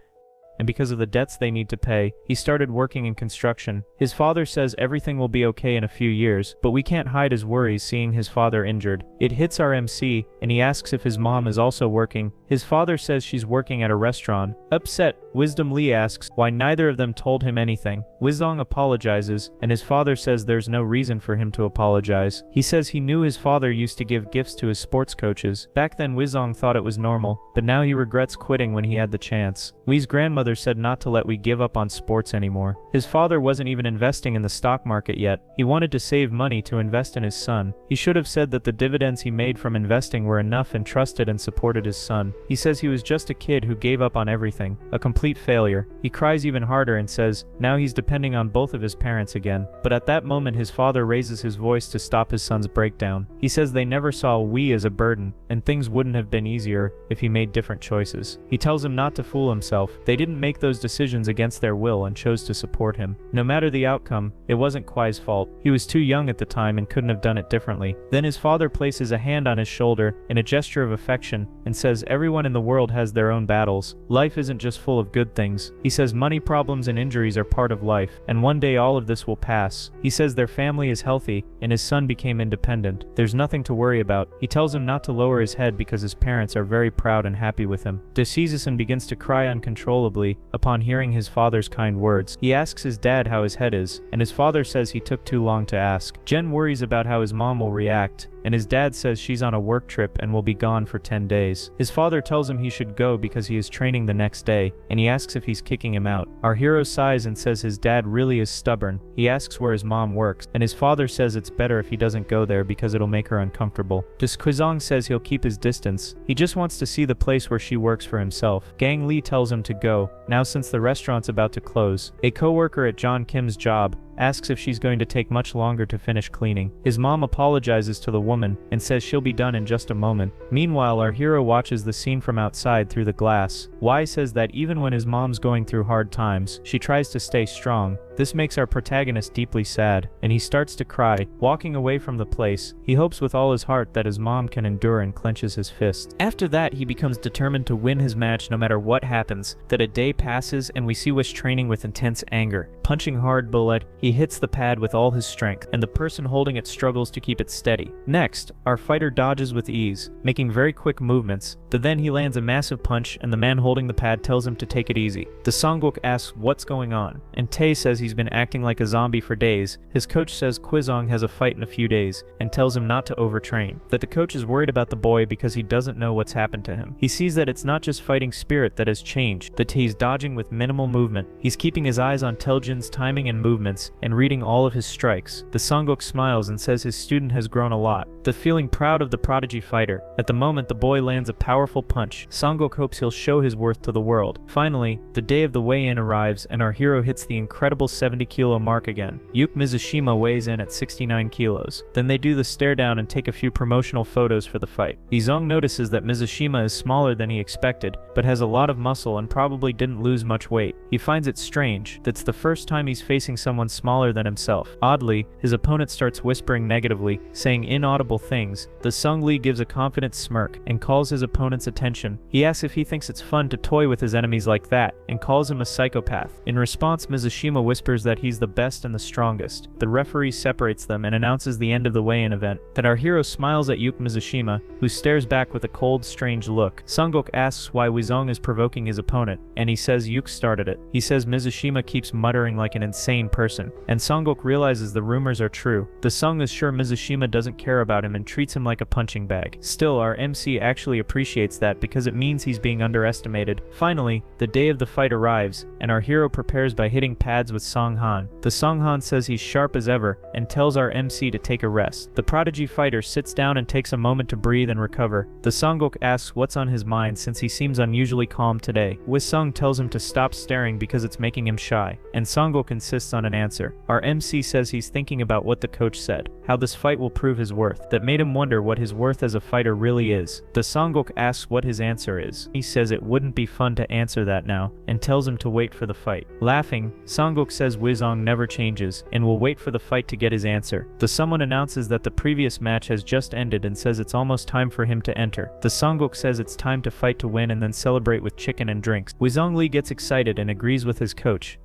And because of the debts they need to pay, he started working in construction. His father says everything will be okay in a few years, but we can't hide his worries seeing his father injured. It hits our MC, and he asks if his mom is also working. His father says she's working at a restaurant. Upset, Wisdom Lee asks why neither of them told him anything. Wizong apologizes, and his father says there's no reason for him to apologize. He says he knew his father used to give gifts to his sports coaches. Back then Wizong thought it was normal, but now he regrets quitting when he had the chance. Wee's grandmother said not to let Wee give up on sports anymore. His father wasn't even investing in the stock market yet. He wanted to save money to invest in his son. He should have said that the dividends he made from investing were enough and trusted and supported his son. He says he was just a kid who gave up on everything, a complete failure. He cries even harder and says now he's depending on both of his parents again. But at that moment his father raises his voice to stop his son's breakdown. He says they never saw Wee as a burden, and things wouldn't have been easier if he made different choices. He tells him not to fool himself. They didn't make those decisions against their will and chose to support him. No matter the outcome, it wasn't Kwai's fault. He was too young at the time and couldn't have done it differently. Then his father places a hand on his shoulder in a gesture of affection and says everyone in the world has their own battles. Life isn't just full of good things. He says money problems and injuries are part of life, and one day all of this will pass. He says their family is healthy and his son became independent. There's nothing to worry about. He tells him not to lower his head because his parents are very proud and happy with him. Desizen begins to cry uncontrollably upon hearing his father's kind words. He asks his dad how his head is, and his father says he took too long to ask. Jen worries about how his mom will react, and his dad says she's on a work trip and will be gone for 10 days. His father tells him he should go because he is training the next day, and he asks if he's kicking him out. Our hero sighs and says his dad really is stubborn. He asks where his mom works, and his father says it's better if he doesn't go there because it'll make her uncomfortable. Quizong says he'll keep his distance. He just wants to see the place where she works for himself. Gang Lee tells him to go, now since the restaurant's about to close. A co-worker at John Kim's job asks if she's going to take much longer to finish cleaning. His mom apologizes to the woman and says she'll be done in just a moment. Meanwhile, our hero watches the scene from outside through the glass. Y says that even when his mom's going through hard times, she tries to stay strong. This makes our protagonist deeply sad, and he starts to cry. Walking away from the place, he hopes with all his heart that his mom can endure and clenches his fist. After that, he becomes determined to win his match no matter what happens. That a day passes and we see Wish training with intense anger. Punching hard bullet, he hits the pad with all his strength, and the person holding it struggles to keep it steady. Next, our fighter dodges with ease, making very quick movements, but then he lands a massive punch and the man holding the pad tells him to take it easy. The Songguk asks what's going on, and Tae says he's been acting like a zombie for days. His coach says Quizong has a fight in a few days, and tells him not to overtrain. That the coach is worried about the boy because he doesn't know what's happened to him. He sees that it's not just fighting spirit that has changed, that he's dodging with minimal movement. He's keeping his eyes on Teljin's timing and movements, and reading all of his strikes. The Songguk smiles and says his student has grown a lot. The feeling proud of the prodigy fighter. At the moment the boy lands a powerful punch. Songguk hopes he'll show his worth to the world. Finally, the day of the weigh-in arrives and our hero hits the incredible 70-kilo mark again. Yuke Mizushima weighs in at 69 kilos. Then they do the stare down and take a few promotional photos for the fight. Izong notices that Mizushima is smaller than he expected, but has a lot of muscle and probably didn't lose much weight. He finds it strange. That's the first time he's facing someone smaller than himself. Oddly, his opponent starts whispering negatively, saying inaudible things. The Sung Lee gives a confident smirk and calls his opponent's attention. He asks if he thinks it's fun to toy with his enemies like that, and calls him a psychopath. In response, Mizushima whispers that he's the best and the strongest. The referee separates them and announces the end of the weigh-in event. Then our hero smiles at Yuke Mizushima, who stares back with a cold, strange look. Songguk asks why Wizong is provoking his opponent, and he says Yuke started it. He says Mizushima keeps muttering like an insane person, and Songguk realizes the rumors are true. The Sung is sure Mizushima doesn't care about him and treats him like a punching bag. Still, our MC actually appreciates that because it means he's being underestimated. Finally, the day of the fight arrives, and our hero prepares by hitting pads with Songhan. The Songhan says he's sharp as ever and tells our MC to take a rest. The prodigy fighter sits down and takes a moment to breathe and recover. The Songguk asks what's on his mind since he seems unusually calm today. Wisung tells him to stop staring because it's making him shy, and Songguk insists on an answer. Our MC says he's thinking about what the coach said, how this fight will prove his worth, that made him wonder what his worth as a fighter really is. The Songguk asks what his answer is. He says it wouldn't be fun to answer that now, and tells him to wait for the fight. Laughing, Songguk says Wisong never changes, and will wait for the fight to get his answer. The someone announces that the previous match has just ended and says it's almost time for him to enter. The Songguk says it's time to fight to win and then celebrate with chicken and drinks. Wisong Lee gets excited and agrees with his coach.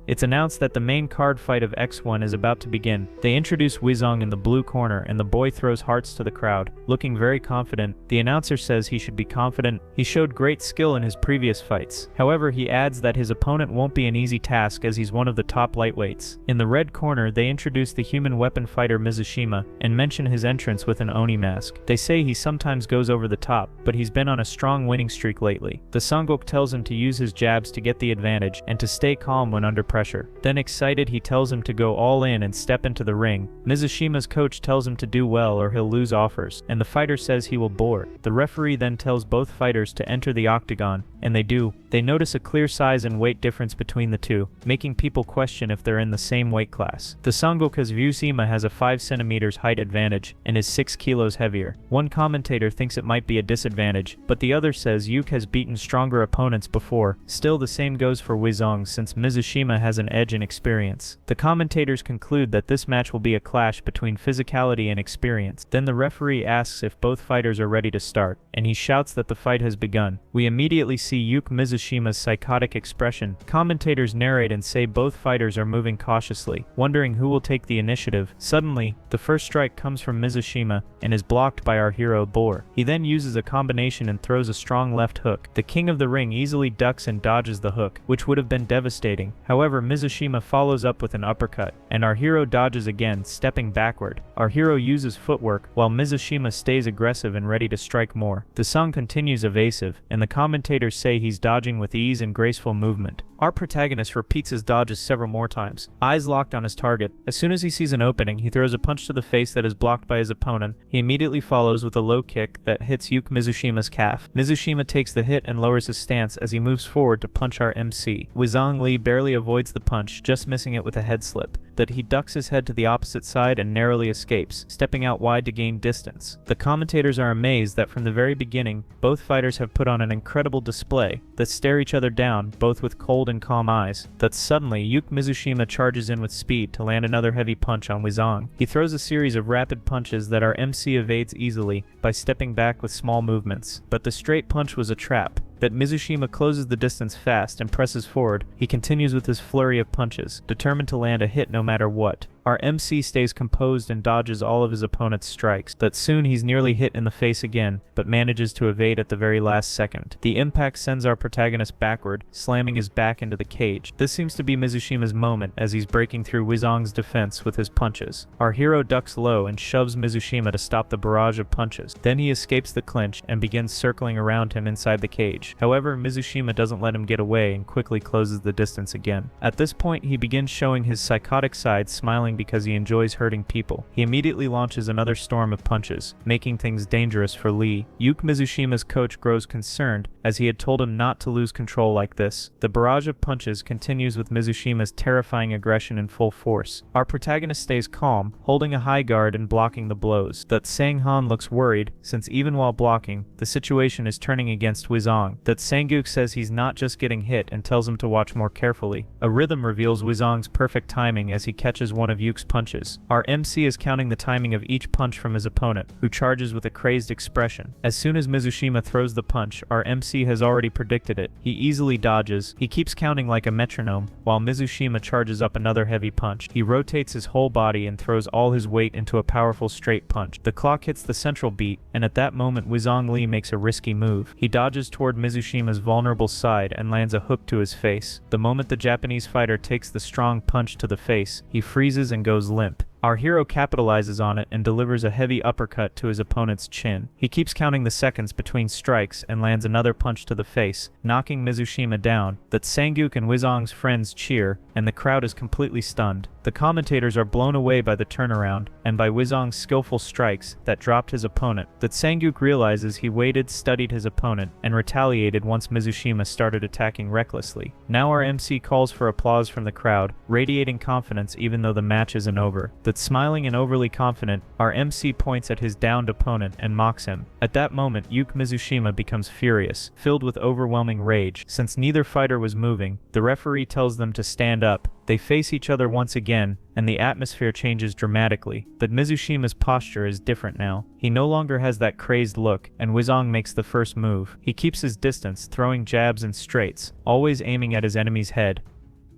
It's announced that the main card fight of X1 is about to begin. They introduce Wisong in the blue corner and the boy throws hearts to the crowd, looking very confident. The announcer says he should be confident. He showed great skill in his previous fights. However, he adds that his opponent won't be an easy task as he's one of the top lightweights. In the red corner, they introduce the human weapon fighter Mizushima and mention his entrance with an Oni mask. They say he sometimes goes over the top, but he's been on a strong winning streak lately. The Songguk tells him to use his jabs to get the advantage and to stay calm when under pressure. Then excited, he tells him to go all in and step into the ring. Mizushima's coach tells him to do well or he'll lose offers, and the fighter says he will bore. The referee then tells both fighters to enter the octagon, and they do. They notice a clear size and weight difference between the two, making people question if they're in the same weight class. The Songoku's Vyushima has a 5 cm height advantage and is 6 kilos heavier. One commentator thinks it might be a disadvantage, but the other says Yuk has beaten stronger opponents before. Still, the same goes for Wizong since Mizushima has an edge in experience. The commentators conclude that this match will be a clash between physicality and experience. Then the referee asks if both fighters are ready to start, and he shouts that the fight has begun. We immediately see Yuk Mizushima's psychotic expression. Commentators narrate and say both fighters are moving cautiously, wondering who will take the initiative. Suddenly, the first strike comes from Mizushima and is blocked by our hero Bor. He then uses a combination and throws a strong left hook. The king of the ring easily ducks and dodges the hook, which would have been devastating. However, Mizushima follows up with an uppercut, and our hero dodges again, stepping backward. Our hero uses footwork, while Mizushima stays aggressive and ready to strike more. The song continues evasive, and the commentators say he's dodging with ease and graceful movement. Our protagonist repeats his dodges several more times, eyes locked on his target. As soon as he sees an opening, he throws a punch to the face that is blocked by his opponent. He immediately follows with a low kick that hits Yuk Mizushima's calf. Mizushima takes the hit and lowers his stance as he moves forward to punch our MC. Wizong Lee barely avoids the punch, just missing it with a head slip. That he ducks his head to the opposite side and narrowly escapes, stepping out wide to gain distance. The commentators are amazed that from the very beginning, both fighters have put on an incredible display that stare each other down, both with cold and calm eyes. That suddenly, Yuk Mizushima charges in with speed to land another heavy punch on Wizong. He throws a series of rapid punches that our MC evades easily by stepping back with small movements. But the straight punch was a trap. That Mizushima closes the distance fast and presses forward. He continues with his flurry of punches, determined to land a hit no matter what. Our MC stays composed and dodges all of his opponent's strikes, that soon he's nearly hit in the face again, but manages to evade at the very last second. The impact sends our protagonist backward, slamming his back into the cage. This seems to be Mizushima's moment as he's breaking through Wizong's defense with his punches. Our hero ducks low and shoves Mizushima to stop the barrage of punches. Then he escapes the clinch and begins circling around him inside the cage. However, Mizushima doesn't let him get away and quickly closes the distance again. At this point, he begins showing his psychotic side, smiling because he enjoys hurting people. He immediately launches another storm of punches, making things dangerous for Lee. Yuk Mizushima's coach grows concerned as he had told him not to lose control like this. The barrage of punches continues with Mizushima's terrifying aggression in full force. Our protagonist stays calm, holding a high guard and blocking the blows. That Sang-han looks worried, since even while blocking, the situation is turning against Wizong. That Sang-guk says he's not just getting hit and tells him to watch more carefully. A rhythm reveals Wizong's perfect timing as he catches one of Yuk's punches. Our MC is counting the timing of each punch from his opponent, who charges with a crazed expression. As soon as Mizushima throws the punch, our MC has already predicted it. He easily dodges. He keeps counting like a metronome, while Mizushima charges up another heavy punch. He rotates his whole body and throws all his weight into a powerful straight punch. The clock hits the central beat, and at that moment Wizong Lee makes a risky move. He dodges toward Mizushima's vulnerable side and lands a hook to his face. The moment the Japanese fighter takes the strong punch to the face, he freezes and goes limp. Our hero capitalizes on it and delivers a heavy uppercut to his opponent's chin. He keeps counting the seconds between strikes and lands another punch to the face, knocking Mizushima down. That Sangyuk and Wizong's friends cheer, and the crowd is completely stunned. The commentators are blown away by the turnaround, and by Wizong's skillful strikes that dropped his opponent. That Sangyuk realizes he waited, studied his opponent, and retaliated once Mizushima started attacking recklessly. Now our MC calls for applause from the crowd, radiating confidence even though the match isn't over. That smiling and overly confident, our MC points at his downed opponent and mocks him. At that moment, Yuke Mizushima becomes furious, filled with overwhelming rage. Since neither fighter was moving, the referee tells them to stand up. They face each other once again, and the atmosphere changes dramatically. But Mizushima's posture is different now. He no longer has that crazed look, and Wizong makes the first move. He keeps his distance, throwing jabs and straights, always aiming at his enemy's head.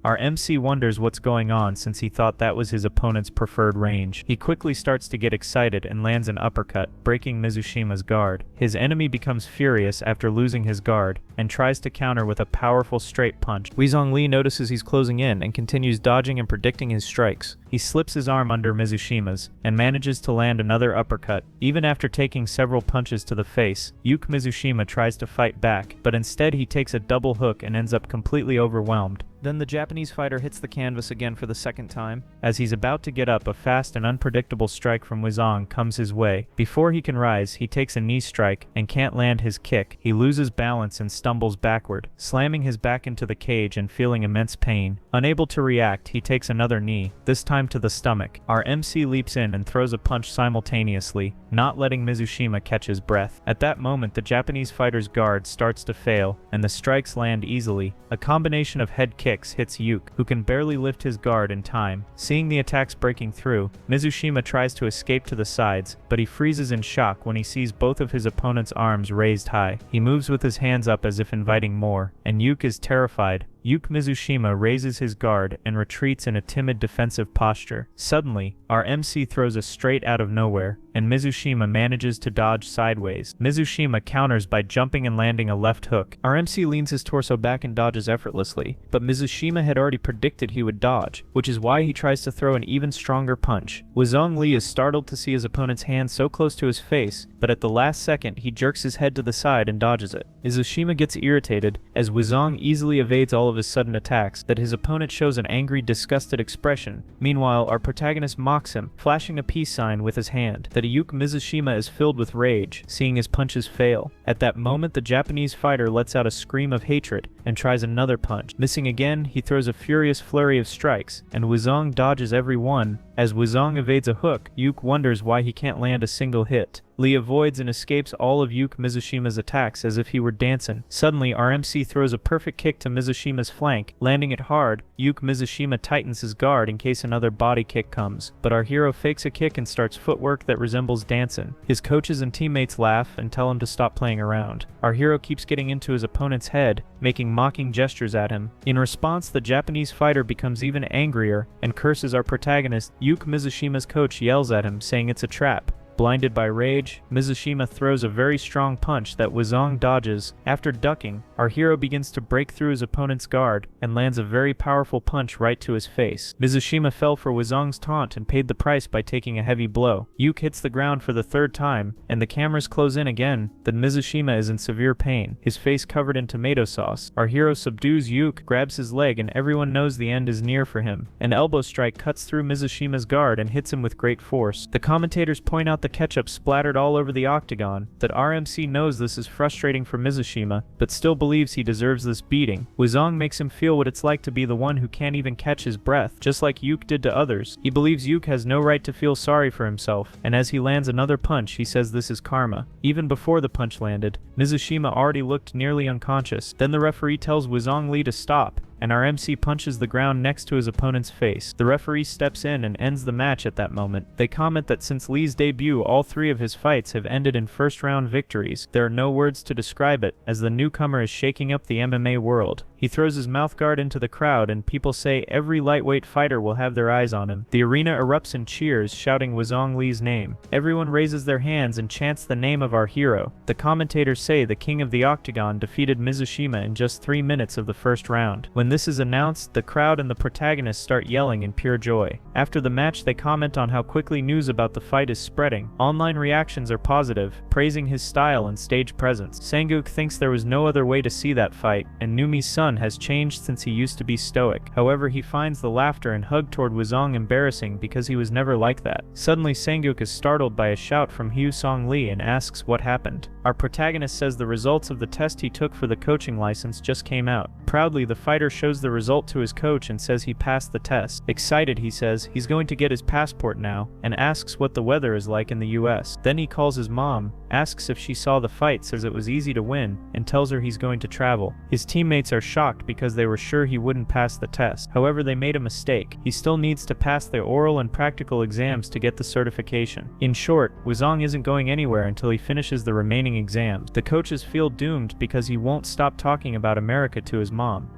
Our MC wonders what's going on since he thought that was his opponent's preferred range. He quickly starts to get excited and lands an uppercut, breaking Mizushima's guard. His enemy becomes furious after losing his guard, and tries to counter with a powerful straight punch. Wizong Li notices he's closing in and continues dodging and predicting his strikes. He slips his arm under Mizushima's, and manages to land another uppercut. Even after taking several punches to the face, Yuke Mizushima tries to fight back, but instead he takes a double hook and ends up completely overwhelmed. Then the Japanese fighter hits the canvas again for the second time. As he's about to get up, a fast and unpredictable strike from Wizong comes his way. Before he can rise, he takes a knee strike and can't land his kick. He loses balance and stumbles backward, slamming his back into the cage and feeling immense pain. Unable to react, he takes another knee, this time to the stomach. Our MC leaps in and throws a punch simultaneously, not letting Mizushima catch his breath. At that moment, the Japanese fighter's guard starts to fail, and the strikes land easily. A combination of head kicks hits Yuke, who can barely lift his guard in time. Seeing the attacks breaking through, Mizushima tries to escape to the sides, but he freezes in shock when he sees both of his opponent's arms raised high. He moves with his hands up as if inviting more, and Yuke is terrified. Yuke Mizushima raises his guard and retreats in a timid defensive posture. Suddenly, our MC throws a straight out of nowhere, and Mizushima manages to dodge sideways. Mizushima counters by jumping and landing a left hook. Our MC leans his torso back and dodges effortlessly, but Mizushima had already predicted he would dodge, which is why he tries to throw an even stronger punch. Wizong Li is startled to see his opponent's hand so close to his face, but at the last second he jerks his head to the side and dodges it. Mizushima gets irritated as Wizong easily evades all of his sudden attacks, that his opponent shows an angry, disgusted expression. Meanwhile, our protagonist mocks him, flashing a peace sign with his hand. That Yuke Mizushima is filled with rage, seeing his punches fail. At that moment, the Japanese fighter lets out a scream of hatred and tries another punch. Missing again, he throws a furious flurry of strikes, and Wizong dodges every one. As Wizong evades a hook, Yuke wonders why he can't land a single hit. Lee avoids and escapes all of Yuke Mizushima's attacks as if he were dancing. Suddenly, our MC throws a perfect kick to Mizushima's flank. Landing it hard, Yuke Mizushima tightens his guard in case another body kick comes. But our hero fakes a kick and starts footwork that resembles dancing. His coaches and teammates laugh and tell him to stop playing around. Our hero keeps getting into his opponent's head, making mocking gestures at him. In response, the Japanese fighter becomes even angrier and curses our protagonist. Yuke Mizushima's coach yells at him, saying it's a trap. Blinded by rage, Mizushima throws a very strong punch that Wizong dodges. After ducking, our hero begins to break through his opponent's guard and lands a very powerful punch right to his face. Mizushima fell for Wizong's taunt and paid the price by taking a heavy blow. Yuke hits the ground for the third time, and the cameras close in again. Then Mizushima is in severe pain, his face covered in tomato sauce. Our hero subdues Yuke, grabs his leg, and everyone knows the end is near for him. An elbow strike cuts through Mizushima's guard and hits him with great force. The commentators point out the ketchup splattered all over the octagon. That RMC knows this is frustrating for Mizushima, but still believes he deserves this beating. Wizong makes him feel what it's like to be the one who can't even catch his breath, just like Yuke did to others. He believes Yuke has no right to feel sorry for himself, and as he lands another punch, he says this is karma. Even before the punch landed, Mizushima already looked nearly unconscious. Then the referee tells Wizong Li to stop, and our MC punches the ground next to his opponent's face. The referee steps in and ends the match at that moment. They comment that since Li's debut, all three of his fights have ended in first-round victories. There are no words to describe it, as the newcomer is shaking up the MMA world. He throws his mouthguard into the crowd and people say every lightweight fighter will have their eyes on him. The arena erupts in cheers, shouting Wuzong Li's name. Everyone raises their hands and chants the name of our hero. The commentators say the king of the octagon defeated Mizushima in just 3 minutes of the first round. When this is announced, the crowd and the protagonists start yelling in pure joy. After the match, they comment on how quickly news about the fight is spreading. Online reactions are positive, praising his style and stage presence. Sanguk thinks there was no other way to see that fight, and Numi's son has changed since he used to be stoic. However, he finds the laughter and hug toward Wuzong embarrassing because he was never like that. Suddenly, Sanguk is startled by a shout from Husong Li and asks what happened. Our protagonist says the results of the test he took for the coaching license just came out. Proudly, the fighter shows the result to his coach and says he passed the test. Excited, he says he's going to get his passport now, and asks what the weather is like in the US. Then he calls his mom, asks if she saw the fight, says it was easy to win, and tells her he's going to travel. His teammates are shocked because they were sure he wouldn't pass the test. However, they made a mistake. He still needs to pass the oral and practical exams to get the certification. In short, Wuzong isn't going anywhere until he finishes the remaining exams. The coaches feel doomed because he won't stop talking about America to his mom.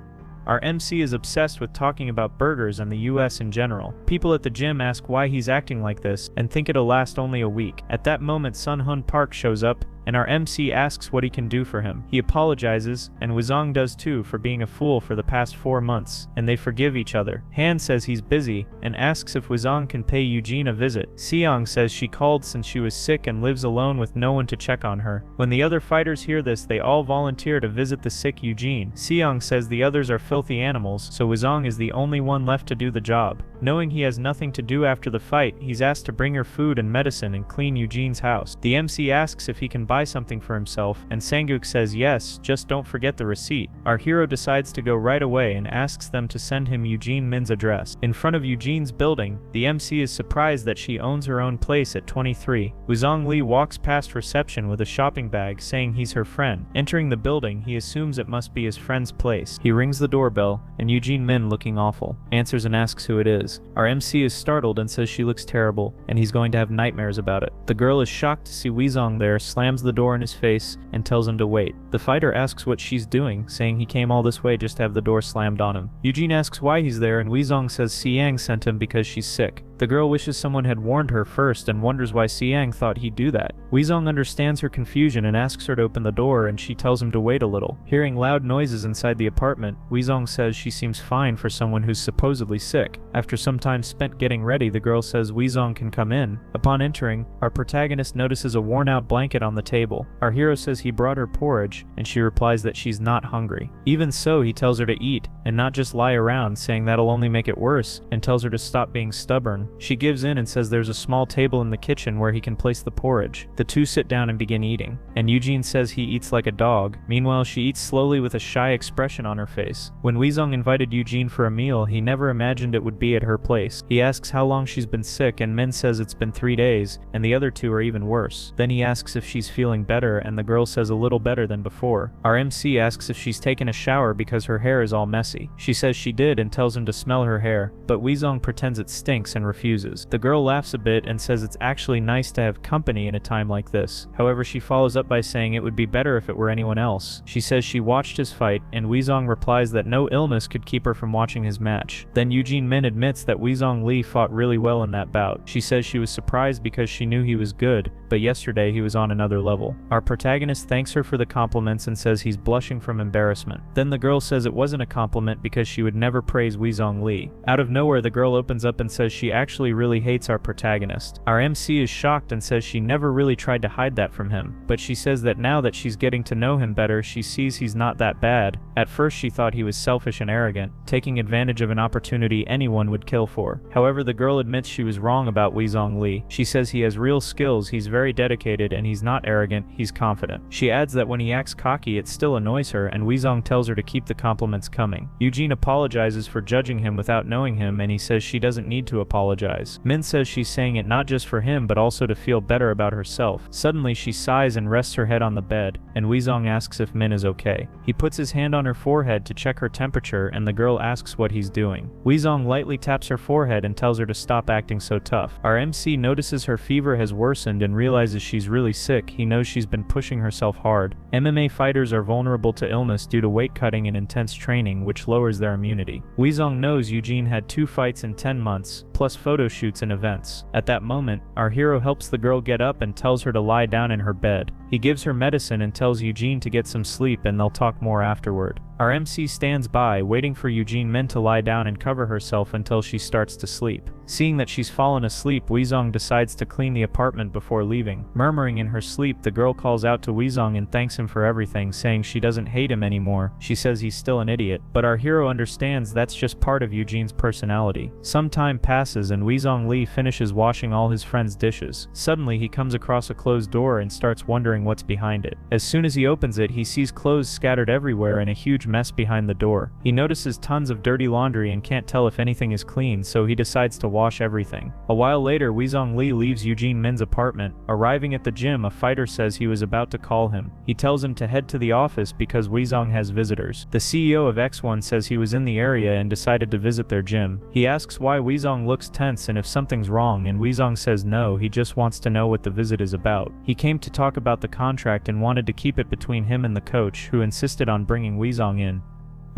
Our MC is obsessed with talking about burgers and the US in general. People at the gym ask why he's acting like this and think it'll last only a week. At that moment, Sun Hun Park shows up and our MC asks what he can do for him. He apologizes, and Wuzong does too for being a fool for the past 4 months, and they forgive each other. Han says he's busy, and asks if Wuzong can pay Eugene a visit. Seong says she called since she was sick and lives alone with no one to check on her. When the other fighters hear this, they all volunteer to visit the sick Eugene. Seong says the others are filthy animals, so Wuzong is the only one left to do the job. Knowing he has nothing to do after the fight, he's asked to bring her food and medicine and clean Eugene's house. The MC asks if he can buy something for himself, and Sanguk says yes, just don't forget the receipt. Our hero decides to go right away and asks them to send him Eugene Min's address. In front of Eugene's building, the MC is surprised that she owns her own place at 23. Wuzong Li walks past reception with a shopping bag saying he's her friend. Entering the building, he assumes it must be his friend's place. He rings the doorbell, and Eugene Min, looking awful, answers and asks who it is. Our MC is startled and says she looks terrible, and he's going to have nightmares about it. The girl is shocked to see Wuzong there, slams the door in his face, and tells him to wait. The fighter asks what she's doing, saying he came all this way just to have the door slammed on him. Eugene asks why he's there, and Wuzong says Siang sent him because she's sick. The girl wishes someone had warned her first and wonders why Siang thought he'd do that. Wuzong understands her confusion and asks her to open the door, and she tells him to wait a little. Hearing loud noises inside the apartment, Wuzong says she seems fine for someone who's supposedly sick. After some time spent getting ready, the girl says Wuzong can come in. Upon entering, our protagonist notices a worn-out blanket on the table. Our hero says he brought her porridge, and she replies that she's not hungry. Even so, he tells her to eat, and not just lie around, saying that'll only make it worse, and tells her to stop being stubborn. She gives in and says there's a small table in the kitchen where he can place the porridge. The two sit down and begin eating, and Eugene says he eats like a dog. Meanwhile, she eats slowly with a shy expression on her face. When Wuzong invited Eugene for a meal, he never imagined it would be at her place. He asks how long she's been sick, and Min says it's been 3 days, and the other two are even worse. Then he asks if she's feeling better, and the girl says a little better than before. Our MC asks if she's taken a shower because her hair is all messy. She says she did and tells him to smell her hair, but Wuzong pretends it stinks and refuses. The girl laughs a bit and says it's actually nice to have company in a time like this. However, she follows up by saying it would be better if it were anyone else. She says she watched his fight, and Wuzong replies that no illness could keep her from watching his match. Then Eugene Min admits that Wuzong Li fought really well in that bout. She says she was surprised because she knew he was good, but yesterday he was on another level. Our protagonist thanks her for the compliments and says he's blushing from embarrassment. Then the girl says it wasn't a compliment because she would never praise Wuzong Li. Out of nowhere, the girl opens up and says she actually really hates our protagonist. Our MC is shocked and says she never really tried to hide that from him, but she says that now that she's getting to know him better, she sees he's not that bad. At first she thought he was selfish and arrogant, taking advantage of an opportunity anyone would kill for. However, the girl admits she was wrong about Wuzong Li. She says he has real skills, he's very dedicated, and he's not arrogant, he's confident. She adds that when he acts cocky, it still annoys her, and Wuzong tells her to keep the compliments coming. Eugene apologizes for judging him without knowing him, and he says she doesn't need to apologize apologize. Min says she's saying it not just for him but also to feel better about herself. Suddenly she sighs and rests her head on the bed, and Weezong asks if Min is okay. He puts his hand on her forehead to check her temperature, and the girl asks what he's doing. Weezong lightly taps her forehead and tells her to stop acting so tough. Our MC notices her fever has worsened and realizes she's really sick. He knows she's been pushing herself hard. MMA fighters are vulnerable to illness due to weight cutting and intense training, which lowers their immunity. Weezong knows Eugene had 2 fights in 10 months, plus photo shoots and events. At that moment, our hero helps the girl get up and tells her to lie down in her bed. He gives her medicine and tells Eugene to get some sleep, and they'll talk more afterward. Our MC stands by, waiting for Eugene Min to lie down and cover herself until she starts to sleep. Seeing that she's fallen asleep, Weezong decides to clean the apartment before leaving. Murmuring in her sleep, the girl calls out to Weezong and thanks him for everything, saying she doesn't hate him anymore. She says he's still an idiot, but our hero understands that's just part of Eugene's personality. Some time passes and Weezong Lee finishes washing all his friends' dishes. Suddenly he comes across a closed door and starts wondering what's behind it. As soon as he opens it, he sees clothes scattered everywhere and a huge mess behind the door. He notices tons of dirty laundry and can't tell if anything is clean, so he decides to wash everything. A while later, Weezong Lee leaves Eugene Min's apartment. Arriving at the gym, a fighter says he was about to call him. He tells him to head to the office because Weezong has visitors. The CEO of X1 says he was in the area and decided to visit their gym. He asks why Weezong looks tense and if something's wrong, and Weezong says no, he just wants to know what the visit is about. He came to talk about the contract and wanted to keep it between him and the coach, who insisted on bringing Weezong in.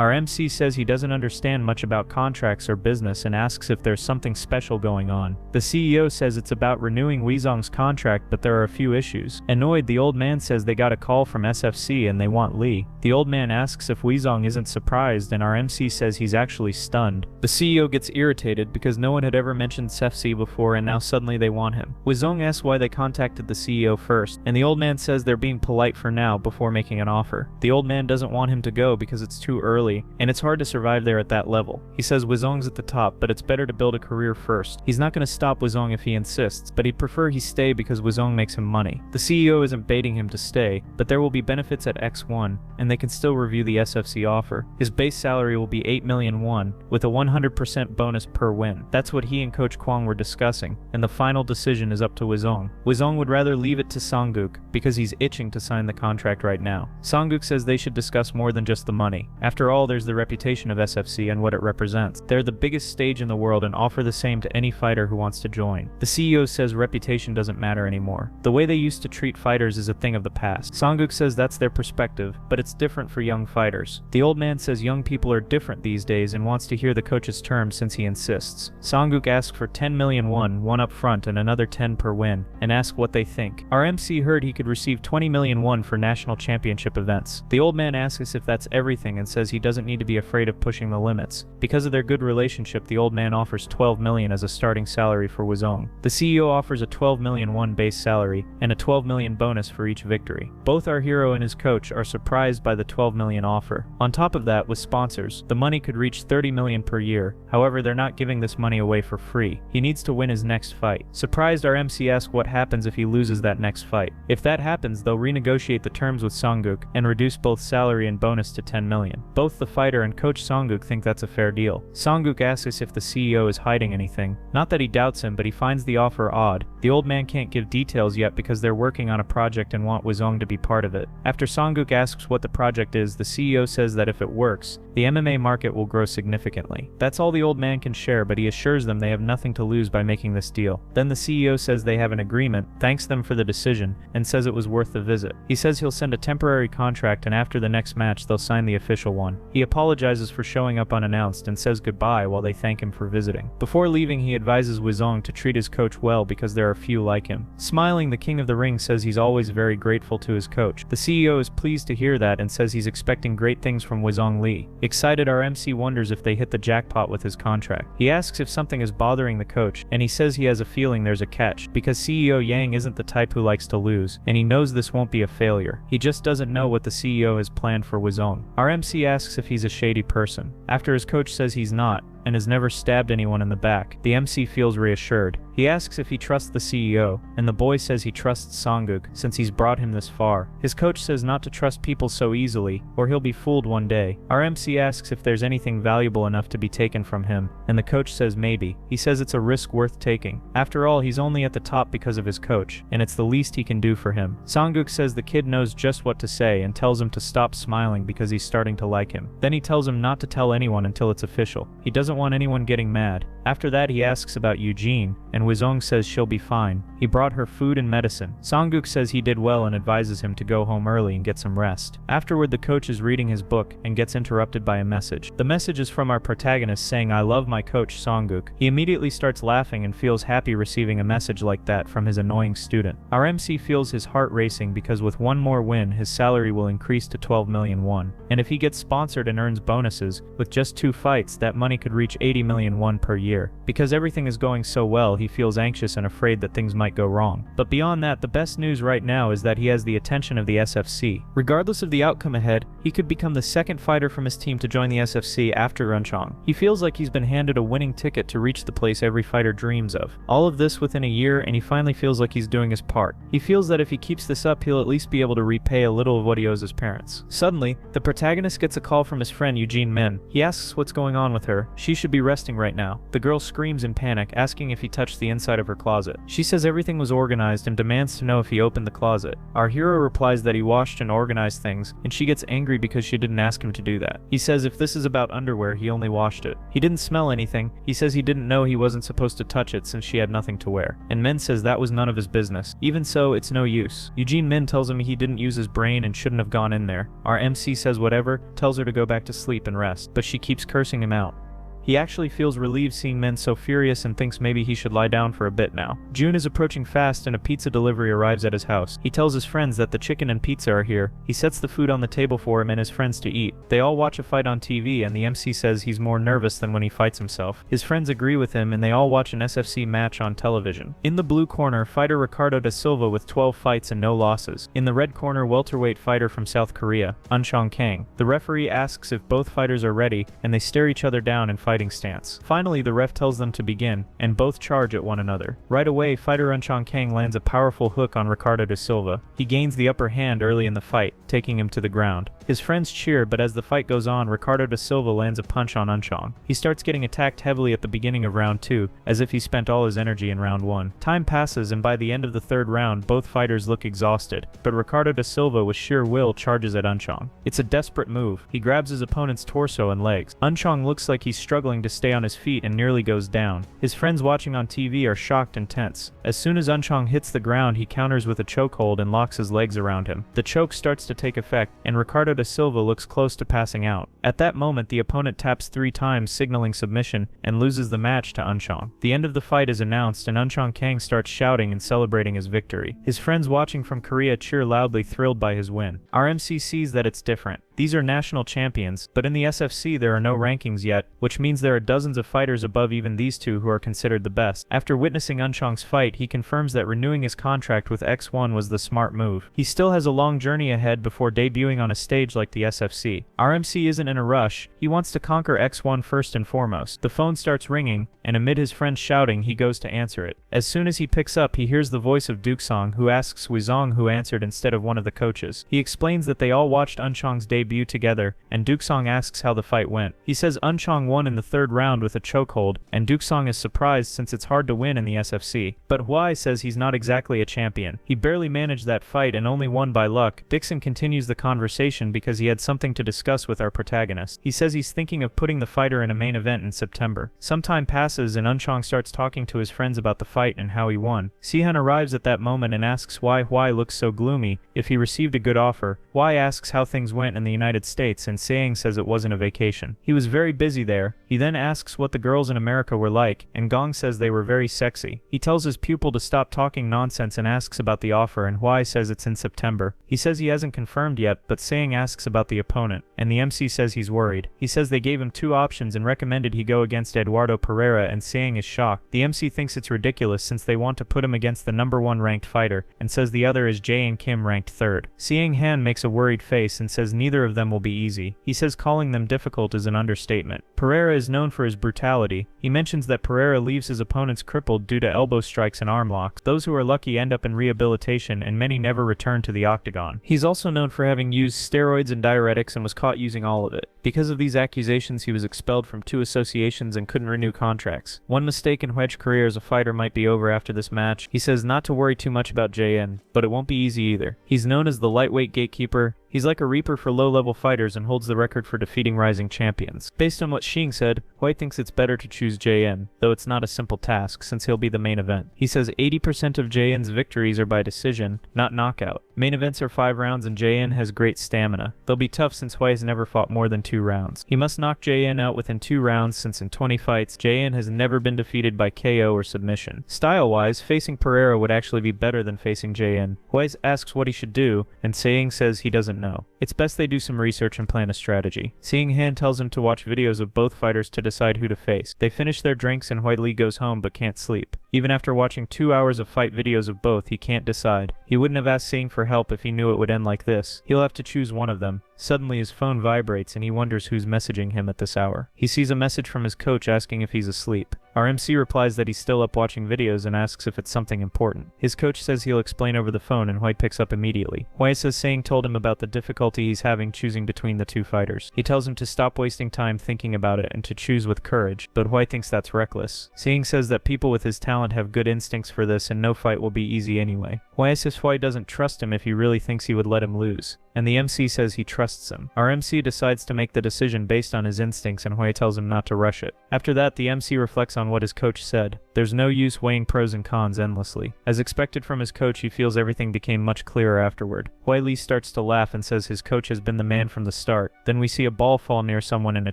Our MC says he doesn't understand much about contracts or business and asks if there's something special going on. The CEO says it's about renewing Weezong's contract, but there are a few issues. Annoyed, the old man says they got a call from SFC and they want Lee. The old man asks if Weezong isn't surprised, and our MC says he's actually stunned. The CEO gets irritated because no one had ever mentioned SFC before and now suddenly they want him. Weezong asks why they contacted the CEO first, and the old man says they're being polite for now before making an offer. The old man doesn't want him to go because it's too early, and it's hard to survive there at that level. He says Weezong's at the top, but it's better to build a career first. He's not going to stop Weezong if he insists, but he'd prefer he stay because Weezong makes him money. The CEO isn't baiting him to stay, but there will be benefits at X1, and they can still review the SFC offer. His base salary will be 8 million won, with a 100% bonus per win. That's what he and Coach Kwang were discussing, and the final decision is up to Weezong. Weezong would rather leave it to Songguk, because he's itching to sign the contract right now. Songguk says they should discuss more than just the money. After all, there's the reputation of SFC and what it represents. They're the biggest stage in the world and offer the same to any fighter who wants to join. The CEO says reputation doesn't matter anymore. The way they used to treat fighters is a thing of the past. Songguk says that's their perspective, but it's different for young fighters. The old man says young people are different these days and wants to hear the coach's terms since he insists. Songguk asks for 10 million won, one up front and another 10 per win, and asks what they think. Our MC heard he could receive 20 million won for national championship events. The old man asks if that's everything and says he doesn't need to be afraid of pushing the limits. Because of their good relationship, the old man offers 12 million as a starting salary for Weezong. The CEO offers a 12 million won base salary and a 12 million bonus for each victory. Both our hero and his coach are surprised by the 12 million offer. On top of that, with sponsors, the money could reach 30 million per year. However, they're not giving this money away for free. He needs to win his next fight. Surprised, our MC asks what happens if he loses that next fight. If that happens, they'll renegotiate the terms with Songguk and reduce both salary and bonus to 10 million. Both the fighter and coach Songguk think that's a fair deal. Songguk asks if the CEO is hiding anything. Not that he doubts him, but he finds the offer odd. The old man can't give details yet because they're working on a project and want Weezong to be part of it. After Songguk asks what the project is, the CEO says that if it works, the MMA market will grow significantly. That's all the old man can share, but he assures them they have nothing to lose by making this deal. Then the CEO says they have an agreement, thanks them for the decision, and says it was worth the visit. He says he'll send a temporary contract and after the next match they'll sign the official one. He apologizes for showing up unannounced and says goodbye while they thank him for visiting. Before leaving, he advises Weezong to treat his coach well because there are few like him. Smiling, the King of the Ring says he's always very grateful to his coach. The CEO is pleased to hear that and says he's expecting great things from Weezong Lee. Excited, our MC wonders if they hit the jackpot with his contract. He asks if something is bothering the coach, and he says he has a feeling there's a catch, because CEO Yang isn't the type who likes to lose, and he knows this won't be a failure. He just doesn't know what the CEO has planned for Weezong. Our MC asks if he's a shady person. After his coach says he's not, and has never stabbed anyone in the back. The MC feels reassured. He asks if he trusts the CEO, and the boy says he trusts Songguk since he's brought him this far. His coach says not to trust people so easily, or he'll be fooled one day. Our MC asks if there's anything valuable enough to be taken from him, and the coach says maybe. He says it's a risk worth taking. After all, he's only at the top because of his coach, and it's the least he can do for him. Songguk says the kid knows just what to say and tells him to stop smiling because he's starting to like him. Then he tells him not to tell anyone until it's official. He doesn't want anyone getting mad. After that, he asks about Eugene, and Wizong says she'll be fine. He brought her food and medicine. Songguk says he did well and advises him to go home early and get some rest. Afterward, the coach is reading his book and gets interrupted by a message. The message is from our protagonist saying, "I love my coach Songguk." He immediately starts laughing and feels happy receiving a message like that from his annoying student. Our MC feels his heart racing because with one more win, his salary will increase to 12 million won. And if he gets sponsored and earns bonuses, with just 2 fights, that money could reach 80 million won per year. Because everything is going so well, he feels anxious and afraid that things might go wrong. But beyond that, the best news right now is that he has the attention of the SFC. Regardless of the outcome ahead, he could become the second fighter from his team to join the SFC after Runchong. He feels like he's been handed a winning ticket to reach the place every fighter dreams of. All of this within a year, and he finally feels like he's doing his part. He feels that if he keeps this up, he'll at least be able to repay a little of what he owes his parents. Suddenly, the protagonist gets a call from his friend Eugene Min. He asks what's going on with her. She should be resting right now. The girl screams in panic, asking if he touched the inside of her closet. She says everything was organized and demands to know if he opened the closet. Our hero replies that he washed and organized things, and she gets angry because she didn't ask him to do that. He says if this is about underwear, he only washed it. He didn't smell anything. He says he didn't know he wasn't supposed to touch it since she had nothing to wear. And Min says that was none of his business. Even so, it's no use. Eugene Min tells him he didn't use his brain and shouldn't have gone in there. Our MC says whatever, tells her to go back to sleep and rest, but she keeps cursing him out. He actually feels relieved seeing men so furious and thinks maybe he should lie down for a bit now. June is approaching fast and a pizza delivery arrives at his house. He tells his friends that the chicken and pizza are here. He sets the food on the table for him and his friends to eat. They all watch a fight on TV and the MC says he's more nervous than when he fights himself. His friends agree with him and they all watch an SFC match on television. In the blue corner, fighter Ricardo da Silva with 12 fights and no losses. In the red corner, welterweight fighter from South Korea, Unchong Kang. The referee asks if both fighters are ready and they stare each other down in fighting stance. Finally, the ref tells them to begin, and both charge at one another. Right away, fighter Unchong Kang lands a powerful hook on Ricardo da Silva. He gains the upper hand early in the fight, taking him to the ground. His friends cheer, but as the fight goes on, Ricardo da Silva lands a punch on Unchong. He starts getting attacked heavily at the beginning of round 2, as if he spent all his energy in round 1. Time passes, and by the end of the third round, both fighters look exhausted, but Ricardo da Silva with sheer will charges at Unchong. It's a desperate move. He grabs his opponent's torso and legs. Unchong looks like he's struggling to stay on his feet and nearly goes down. His friends watching on TV are shocked and tense. As soon as Unchong hits the ground, he counters with a chokehold and locks his legs around him. The choke starts to take effect, and Ricardo da Silva looks close to passing out. At that moment, the opponent taps 3 times, signaling submission, and loses the match to Unchong. The end of the fight is announced, and Unchong Kang starts shouting and celebrating his victory. His friends watching from Korea cheer loudly, thrilled by his win. Our MC sees that it's different. These are national champions, but in the SFC there are no rankings yet, which means there are dozens of fighters above even these two who are considered the best. After witnessing Unchong's fight, he confirms that renewing his contract with X1 was the smart move. He still has a long journey ahead before debuting on a stage like the SFC. Our MC isn't in a rush. He wants to conquer X1 first and foremost. The phone starts ringing, and amid his friends shouting, he goes to answer it. As soon as he picks up, he hears the voice of Duksong, who asks Wizong who answered instead of one of the coaches. He explains that they all watched Unchong's debut together, and Duksong asks how the fight went. He says Unchong won in the third round with a chokehold, and Duksong is surprised since it's hard to win in the SFC. But Huai says he's not exactly a champion. He barely managed that fight and only won by luck. Dixon continues the conversation because he had something to discuss with our protagonist. He says he's thinking of putting the fighter in a main event in September. Some time passes and Unchong starts talking to his friends about the fight and how he won. Sihan arrives at that moment and asks why Huai looks so gloomy, if he received a good offer. Huai asks how things went in the United States, and Seang says it wasn't a vacation. He was very busy there. He then asks what the girls in America were like, and Gong says they were very sexy. He tells his pupil to stop talking nonsense and asks about the offer, and Huai says it's in September. He says he hasn't confirmed yet, but Seang asks about the opponent, and the MC says he's worried. He says they gave him 2 options and recommended he go against Eduardo Pereira, and Seang is shocked. The MC thinks it's ridiculous since they want to put him against the #1 ranked fighter, and says the other is Jae and Kim ranked 3rd. Seang Han makes a worried face and says neither neither of them will be easy. He says calling them difficult is an understatement. Pereira is known for his brutality. He mentions that Pereira leaves his opponents crippled due to elbow strikes and arm locks. Those who are lucky end up in rehabilitation, and many never return to the octagon. He's also known for having used steroids and diuretics and was caught using all of it. Because of these accusations, he was expelled from 2 associations and couldn't renew contracts. One mistake in Hwej's career as a fighter might be over after this match. He says not to worry too much about JN, but it won't be easy either. He's known as the lightweight gatekeeper. He's like a reaper for low-level fighters and holds the record for defeating rising champions. Based on what Shing said, Hwej thinks it's better to choose JN, though it's not a simple task since he'll be the main event. He says 80% of JN's victories are by decision, not knockout. Main events are 5 rounds and JN has great stamina. They'll be tough since Hwej has never fought more than 2 rounds. He must knock JN out within 2 rounds since in 20 fights, JN has never been defeated by KO or submission. Style-wise, facing Pereira would actually be better than facing JN. Hwej asks what he should do, and Saying says he doesn't know. It's best they do some research and plan a strategy. Seeing Han tells him to watch videos of both fighters to decide who to face. They finish their drinks and Hwej Lee goes home but can't sleep. Even after watching 2 hours of fight videos of both, he can't decide. He wouldn't have asked Seeing for help if he knew it would end like this. He'll have to choose one of them. Suddenly his phone vibrates and he wonders who's messaging him at this hour. He sees a message from his coach asking if he's asleep. Our MC replies that he's still up watching videos and asks if it's something important. His coach says he'll explain over the phone and Hwej picks up immediately. Hwej says Saying told him about the difficulty he's having choosing between the 2 fighters. He tells him to stop wasting time thinking about it and to choose with courage, but Hwej thinks that's reckless. Saying says that people with his talent have good instincts for this and no fight will be easy anyway. Hwej says Hwej doesn't trust him if he really thinks he would let him lose. And the MC says he trusts him. Our MC decides to make the decision based on his instincts and Hwej tells him not to rush it. After that, the MC reflects on what his coach said. There's no use weighing pros and cons endlessly. As expected from his coach, he feels everything became much clearer afterward. Hwej Lee starts to laugh and says his coach has been the man from the start. Then we see a ball fall near someone and a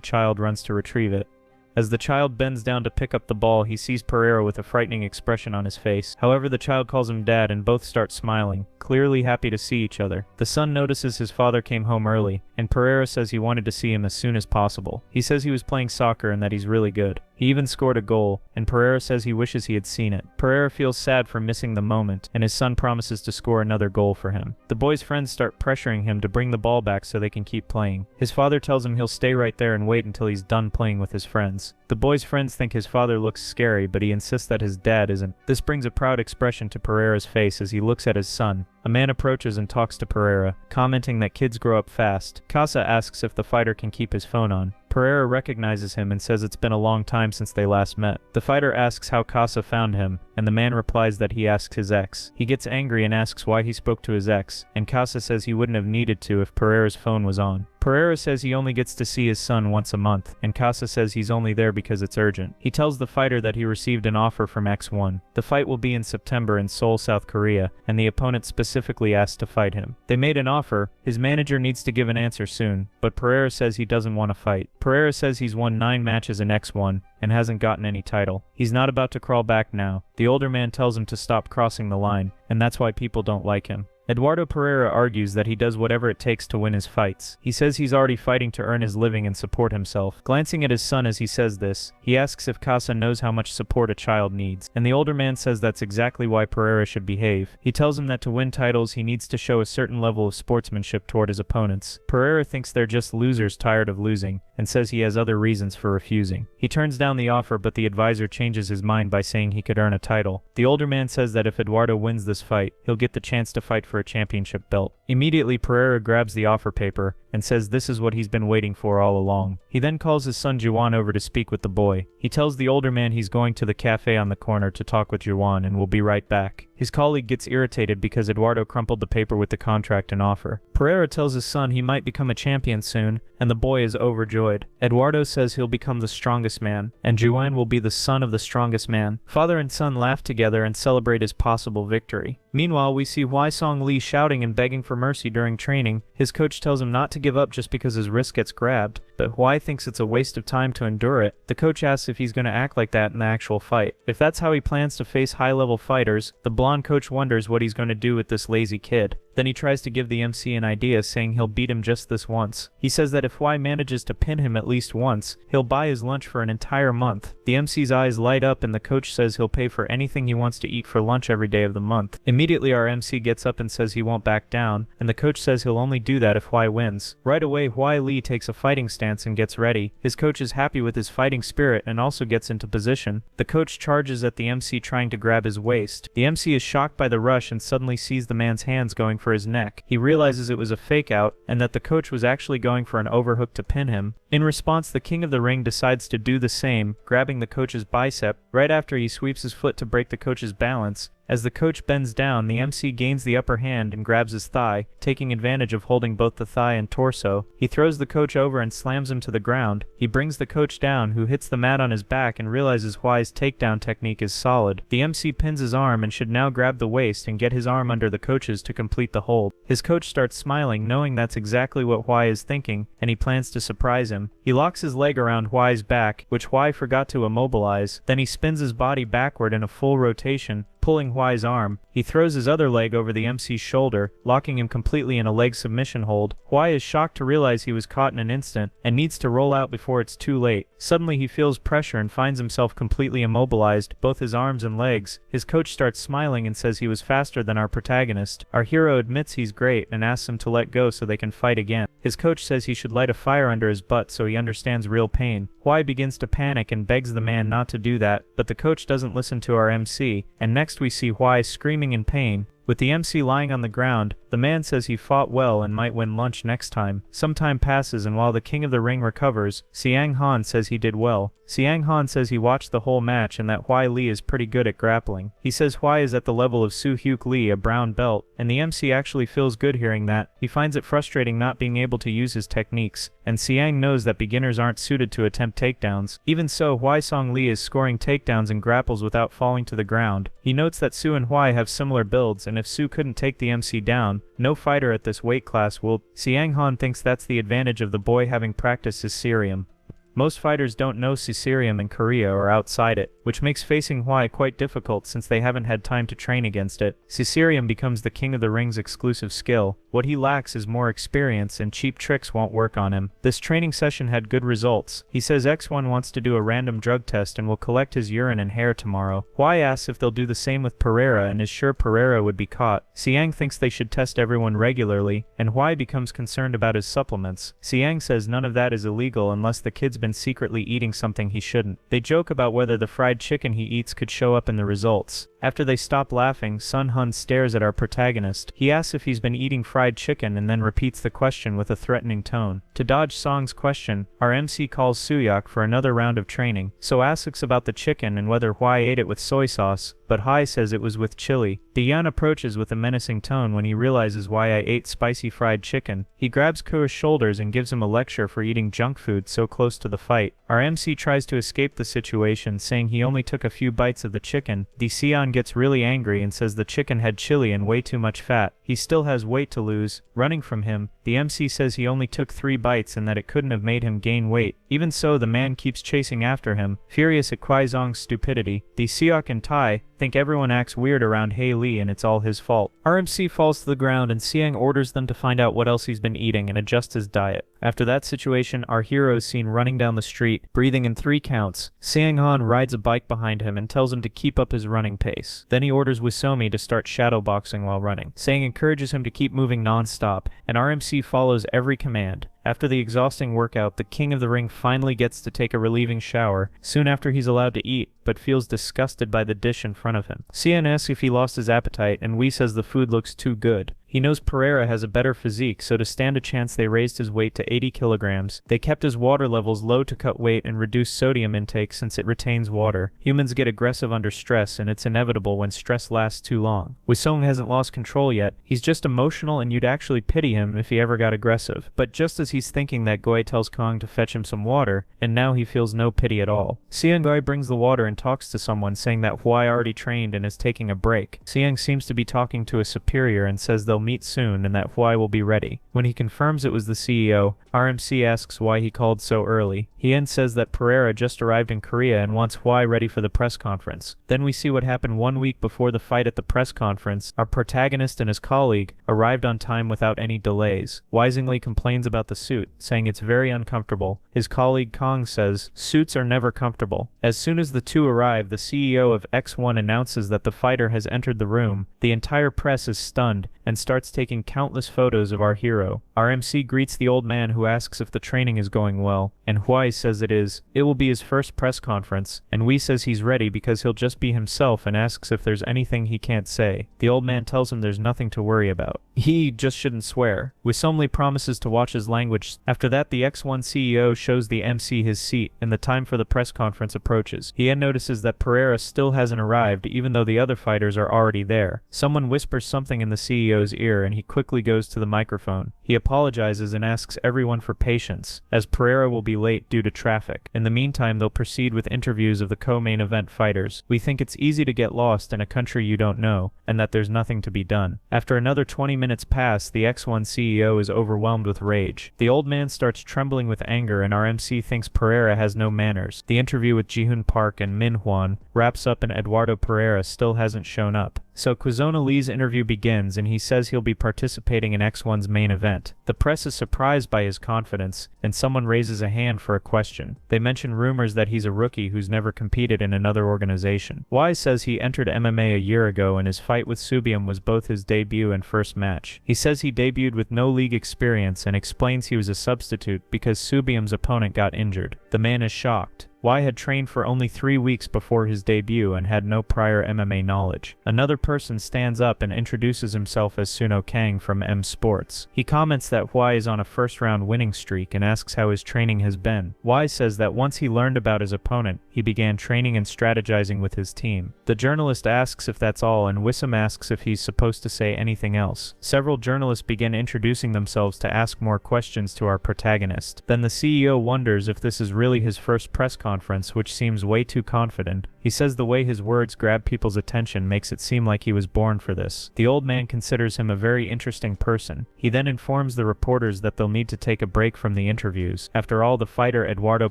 child runs to retrieve it. As the child bends down to pick up the ball, he sees Pereira with a frightening expression on his face. However, the child calls him dad and both start smiling, clearly happy to see each other. The son notices his father came home early, and Pereira says he wanted to see him as soon as possible. He says he was playing soccer and that he's really good. He even scored a goal, and Pereira says he wishes he had seen it. Pereira feels sad for missing the moment, and his son promises to score another goal for him. The boy's friends start pressuring him to bring the ball back so they can keep playing. His father tells him he'll stay right there and wait until he's done playing with his friends. The boy's friends think his father looks scary, but he insists that his dad isn't. This brings a proud expression to Pereira's face as he looks at his son. A man approaches and talks to Pereira, commenting that kids grow up fast. Casa asks if the fighter can keep his phone on. Pereira recognizes him and says it's been a long time since they last met. The fighter asks how Casa found him, and the man replies that he asked his ex. He gets angry and asks why he spoke to his ex, and Casa says he wouldn't have needed to if Pereira's phone was on. Pereira says he only gets to see his son once a month, and Casa says he's only there because it's urgent. He tells the fighter that he received an offer from X1. The fight will be in September in Seoul, South Korea, and the opponent specifically asked to fight him. They made an offer. His manager needs to give an answer soon, but Pereira says he doesn't want to fight. Pereira says he's won 9 matches in X1 and hasn't gotten any title. He's not about to crawl back now. The older man tells him to stop crossing the line, and that's why people don't like him. Eduardo Pereira argues that he does whatever it takes to win his fights. He says he's already fighting to earn his living and support himself. Glancing at his son as he says this, he asks if Casa knows how much support a child needs, and the older man says that's exactly why Pereira should behave. He tells him that to win titles he needs to show a certain level of sportsmanship toward his opponents. Pereira thinks they're just losers tired of losing, and says he has other reasons for refusing. He turns down the offer, but the advisor changes his mind by saying he could earn a title. The older man says that if Eduardo wins this fight, he'll get the chance to fight for a championship belt. Immediately, Pereira grabs the offer paper and says this is what he's been waiting for all along. He then calls his son Juwan over to speak with the boy. He tells the older man he's going to the cafe on the corner to talk with Juwan and will be right back. His colleague gets irritated because Eduardo crumpled the paper with the contract and offer. Pereira tells his son he might become a champion soon, and the boy is overjoyed. Eduardo says he'll become the strongest man, and Juwan will be the son of the strongest man. Father and son laugh together and celebrate his possible victory. Meanwhile, we see Hwai Song Lee shouting and begging for mercy during training. His coach tells him not to give up just because his wrist gets grabbed. but Hwai thinks it's a waste of time to endure it. The coach asks if he's going to act like that in the actual fight. If that's how he plans to face high-level fighters, the blonde coach wonders what he's going to do with this lazy kid. Then he tries to give the MC an idea, saying he'll beat him just this once. He says that if Hwai manages to pin him at least once, he'll buy his lunch for an entire month. The MC's eyes light up and the coach says he'll pay for anything he wants to eat for lunch every day of the month. Immediately our MC gets up and says he won't back down, and the coach says he'll only do that if Hwai wins. Right away, Hwai Lee takes a fighting stance and gets ready. His coach is happy with his fighting spirit and also gets into position. The coach charges at the MC trying to grab his waist. The MC is shocked by the rush and suddenly sees the man's hands going for his neck. He realizes it was a fake out and that the coach was actually going for an overhook to pin him. In response, the King of the Ring decides to do the same, grabbing the coach's bicep right after he sweeps his foot to break the coach's balance. As the coach bends down, the MC gains the upper hand and grabs his thigh, taking advantage of holding both the thigh and torso. He throws the coach over and slams him to the ground. He brings the coach down, who hits the mat on his back and realizes Hwai's takedown technique is solid. The MC pins his arm and should now grab the waist and get his arm under the coach's to complete the hold. His coach starts smiling, knowing that's exactly what Hwai is thinking, and he plans to surprise him. He locks his leg around Hwai's back, which Hwai forgot to immobilize. Then he spins his body backward in a full rotation, pulling Hwai's arm. He throws his other leg over the MC's shoulder, locking him completely in a leg submission hold. Hwai is shocked to realize he was caught in an instant, and needs to roll out before it's too late. Suddenly he feels pressure and finds himself completely immobilized, both his arms and legs. His coach starts smiling and says he was faster than our protagonist. Our hero admits he's great and asks him to let go so they can fight again. His coach says he should light a fire under his butt so he understands real pain. Hwai begins to panic and begs the man not to do that, but the coach doesn't listen to our MC, and next we see Hwai screaming in pain. With the MC lying on the ground, the man says he fought well and might win lunch next time. Some time passes, and while the King of the Ring recovers, Siang Han says he did well. Siang Han says he watched the whole match and that Hwai Lee is pretty good at grappling. He says Hwai is at the level of Soo Hyuk Lee, a brown belt, and the MC actually feels good hearing that. He finds it frustrating not being able to use his techniques, and Siang knows that beginners aren't suited to attempt takedowns. Even so, Hwai Song Lee is scoring takedowns and grapples without falling to the ground. He notes that Soo and Hwai have similar builds, and if Soo couldn't take the MC down, no fighter at this weight class will. Siang Han thinks that's the advantage of the boy having practiced Caesarium. Most fighters don't know Caesarium in Korea or outside it, which makes facing Hwai quite difficult since they haven't had time to train against it. Caesarium becomes the King of the Ring's exclusive skill. What he lacks is more experience, and cheap tricks won't work on him. This training session had good results. He says X1 wants to do a random drug test and will collect his urine and hair tomorrow. Hwai asks if they'll do the same with Pereira and is sure Pereira would be caught. Siang thinks they should test everyone regularly, and Hwai becomes concerned about his supplements. Siang says none of that is illegal unless the kid's been secretly eating something he shouldn't. They joke about whether the fried chicken he eats could show up in the results. After they stop laughing, Sun Hun stares at our protagonist. He asks if he's been eating fried chicken and then repeats the question with a threatening tone. To dodge Song's question, our MC calls Suyak for another round of training. So asks about the chicken and whether Hwai ate it with soy sauce, but Hai says it was with chili. The Yan approaches with a menacing tone when he realizes why I ate spicy fried chicken. He grabs Kua's shoulders and gives him a lecture for eating junk food so close to the fight. Our MC tries to escape the situation, saying he only took a few bites of the chicken. The Sion gets really angry and says the chicken had chili and way too much fat. He still has weight to lose. Running from him, the MC says he only took 3 bites and that it couldn't have made him gain weight. Even so, the man keeps chasing after him, furious at Kwai Zong's stupidity. The Siok and Tai think everyone acts weird around Hae Lee and it's all his fault. Our MC falls to the ground and Siang orders them to find out what else he's been eating and adjust his diet. After that situation, our hero is seen running down the street, breathing in 3 counts. Siang Han rides a bike behind him and tells him to keep up his running pace. Then he orders Wisomi to start shadowboxing while running. Sang encourages him to keep moving non-stop, and our MC follows every command. After the exhausting workout, the King of the Ring finally gets to take a relieving shower, soon after he's allowed to eat, but feels disgusted by the dish in front of him. Cian asks if he lost his appetite, and Wee says the food looks too good. He knows Pereira has a better physique, so to stand a chance they raised his weight to 80 kilograms. They kept his water levels low to cut weight and reduce sodium intake since it retains water. Humans get aggressive under stress, and it's inevitable when stress lasts too long. Wisong hasn't lost control yet. He's just emotional, and you'd actually pity him if he ever got aggressive. But just as he's thinking that, Goi tells Kong to fetch him some water, and now he feels no pity at all. Siang Goi brings the water and talks to someone, saying that Hwai already trained and is taking a break. Siang seems to be talking to a superior and says they'll they'll meet soon and that Huai will be ready. When he confirms it was the CEO, RMC asks why he called so early. He then says that Pereira just arrived in Korea and wants Huai ready for the press conference. Then we see what happened 1 week before the fight at the press conference. Our protagonist and his colleague arrived on time without any delays. Wisingly complains about the suit, saying it's very uncomfortable. His colleague Kong says, suits are never comfortable. As soon as the two arrive, the CEO of X1 announces that the fighter has entered the room. The entire press is stunned and starts taking countless photos of our hero. Our MC greets the old man who asks if the training is going well, and Huai says it is. It will be his first press conference, and Wee says he's ready because he'll just be himself and asks if there's anything he can't say. The old man tells him there's nothing to worry about. He just shouldn't swear. Wisomli promises to watch his language. After that, the X1 CEO shows the MC his seat, and the time for the press conference approaches. He then notices that Pereira still hasn't arrived even though the other fighters are already there. Someone whispers something in the CEO's ear and he quickly goes to the microphone. He apologizes and asks everyone for patience, as Pereira will be late due to traffic. In the meantime, they'll proceed with interviews of the co-main event fighters. We think it's easy to get lost in a country you don't know, and that there's nothing to be done. After another 20 minutes pass, the X1 CEO is overwhelmed with rage. The old man starts trembling with anger and our MC thinks Pereira has no manners. The interview with Jihoon Park and Min Hwan wraps up and Eduardo Pereira still hasn't shown up. So Quizona Lee's interview begins and he says he'll be participating in X1's main event. The press is surprised by his confidence and someone raises a hand for a question. They mention rumors that he's a rookie who's never competed in another organization. Y says he entered MMA a year ago and his fight with Subium was both his debut and first match. He says he debuted with no league experience and explains he was a substitute because Subium's opponent got injured. The man is shocked. Y had trained for only 3 weeks before his debut and had no prior MMA knowledge. Another person stands up and introduces himself as Suno Kang from M Sports. He comments that Y is on a first-round winning streak and asks how his training has been. Y says that once he learned about his opponent, he began training and strategizing with his team. The journalist asks if that's all and Wissam asks if he's supposed to say anything else. Several journalists begin introducing themselves to ask more questions to our protagonist. Then the CEO wonders if this is really his first press conference, which seems way too confident. He says the way his words grab people's attention makes it seem like he was born for this. The old man considers him a very interesting person. He then informs the reporters that they'll need to take a break from the interviews. After all, the fighter Eduardo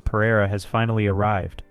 Pereira has finally arrived.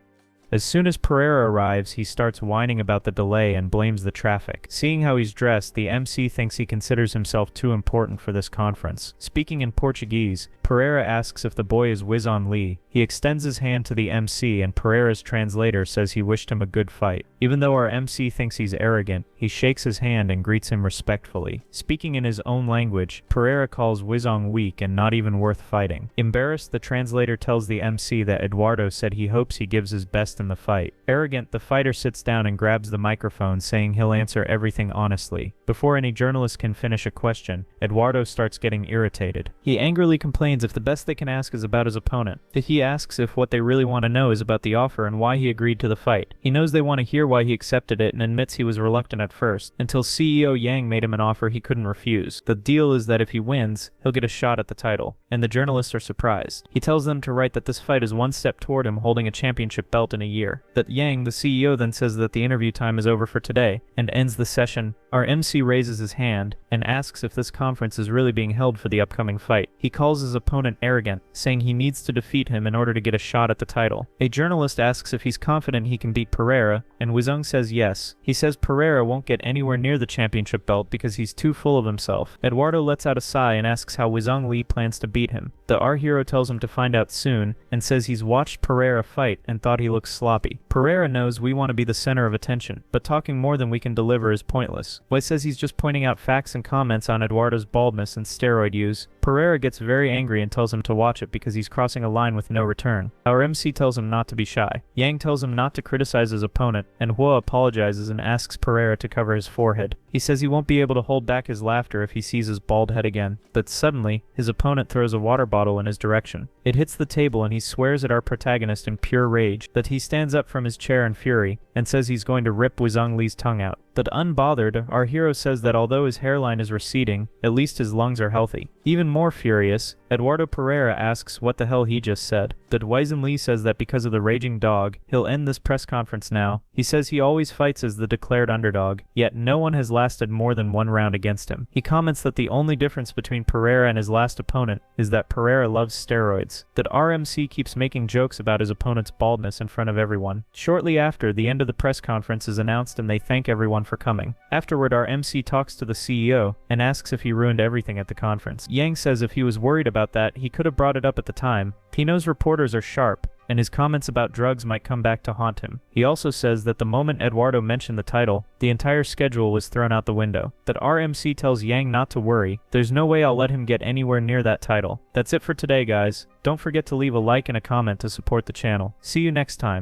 As soon as Pereira arrives, he starts whining about the delay and blames the traffic. Seeing how he's dressed, the MC thinks he considers himself too important for this conference. Speaking in Portuguese, Pereira asks if the boy is Wizon Lee. He extends his hand to the MC and Pereira's translator says he wished him a good fight. Even though our MC thinks he's arrogant, he shakes his hand and greets him respectfully. Speaking in his own language, Pereira calls Wizong weak and not even worth fighting. Embarrassed, the translator tells the MC that Eduardo said he hopes he gives his best in the fight. Arrogant, the fighter sits down and grabs the microphone, saying he'll answer everything honestly. Before any journalist can finish a question, Eduardo starts getting irritated. He angrily complains if the best they can ask is about his opponent. He asks if what they really want to know is about the offer and why he agreed to the fight. He knows they want to hear why he accepted it and admits he was reluctant at first, until CEO Yang made him an offer he couldn't refuse. The deal is that if he wins, he'll get a shot at the title, and the journalists are surprised. He tells them to write that this fight is one step toward him holding a championship belt in a year. That Yang, the CEO, then says that the interview time is over for today, and ends the session. Our MC raises his hand and asks if this conference is really being held for the upcoming fight. He calls his opponent arrogant, saying he needs to defeat him in order to get a shot at the title. A journalist asks if he's confident he can beat Pereira, and Wizung says yes. He says Pereira won't get anywhere near the championship belt because he's too full of himself. Eduardo lets out a sigh and asks how Wizung Lee plans to beat him. Our hero tells him to find out soon, and says he's watched Pereira fight and thought he looks sloppy. Pereira knows we want to be the center of attention, but talking more than we can deliver is pointless. Wei says he's just pointing out facts and comments on Eduardo's baldness and steroid use. Pereira gets very angry and tells him to watch it because he's crossing a line with no return. Our MC tells him not to be shy. Yang tells him not to criticize his opponent, and Hua apologizes and asks Pereira to cover his forehead. He says he won't be able to hold back his laughter if he sees his bald head again. But suddenly, his opponent throws a water bottle in his direction. It hits the table and he swears at our protagonist in pure rage. That he stands up from his chair in fury and says he's going to rip Wizong Lee's tongue out. But unbothered, our hero says that although his hairline is receding, at least his lungs are healthy. Even more furious, Eduardo Pereira asks what the hell he just said. The Dwizen Lee says that because of the raging dog, he'll end this press conference now. He says he always fights as the declared underdog, yet no one has lasted more than one round against him. He comments that the only difference between Pereira and his last opponent is that Pereira loves steroids, that RMC keeps making jokes about his opponent's baldness in front of everyone. Shortly after, the end of the press conference is announced and they thank everyone for coming. Afterward, our MC talks to the CEO and asks if he ruined everything at the conference. Yang says if he was worried about that, he could have brought it up at the time. He knows reporters are sharp, and his comments about drugs might come back to haunt him. He also says that the moment Eduardo mentioned the title, the entire schedule was thrown out the window. That RMC tells Yang not to worry, there's no way I'll let him get anywhere near that title. That's it for today, guys. Don't forget to leave a like and a comment to support the channel. See you next time.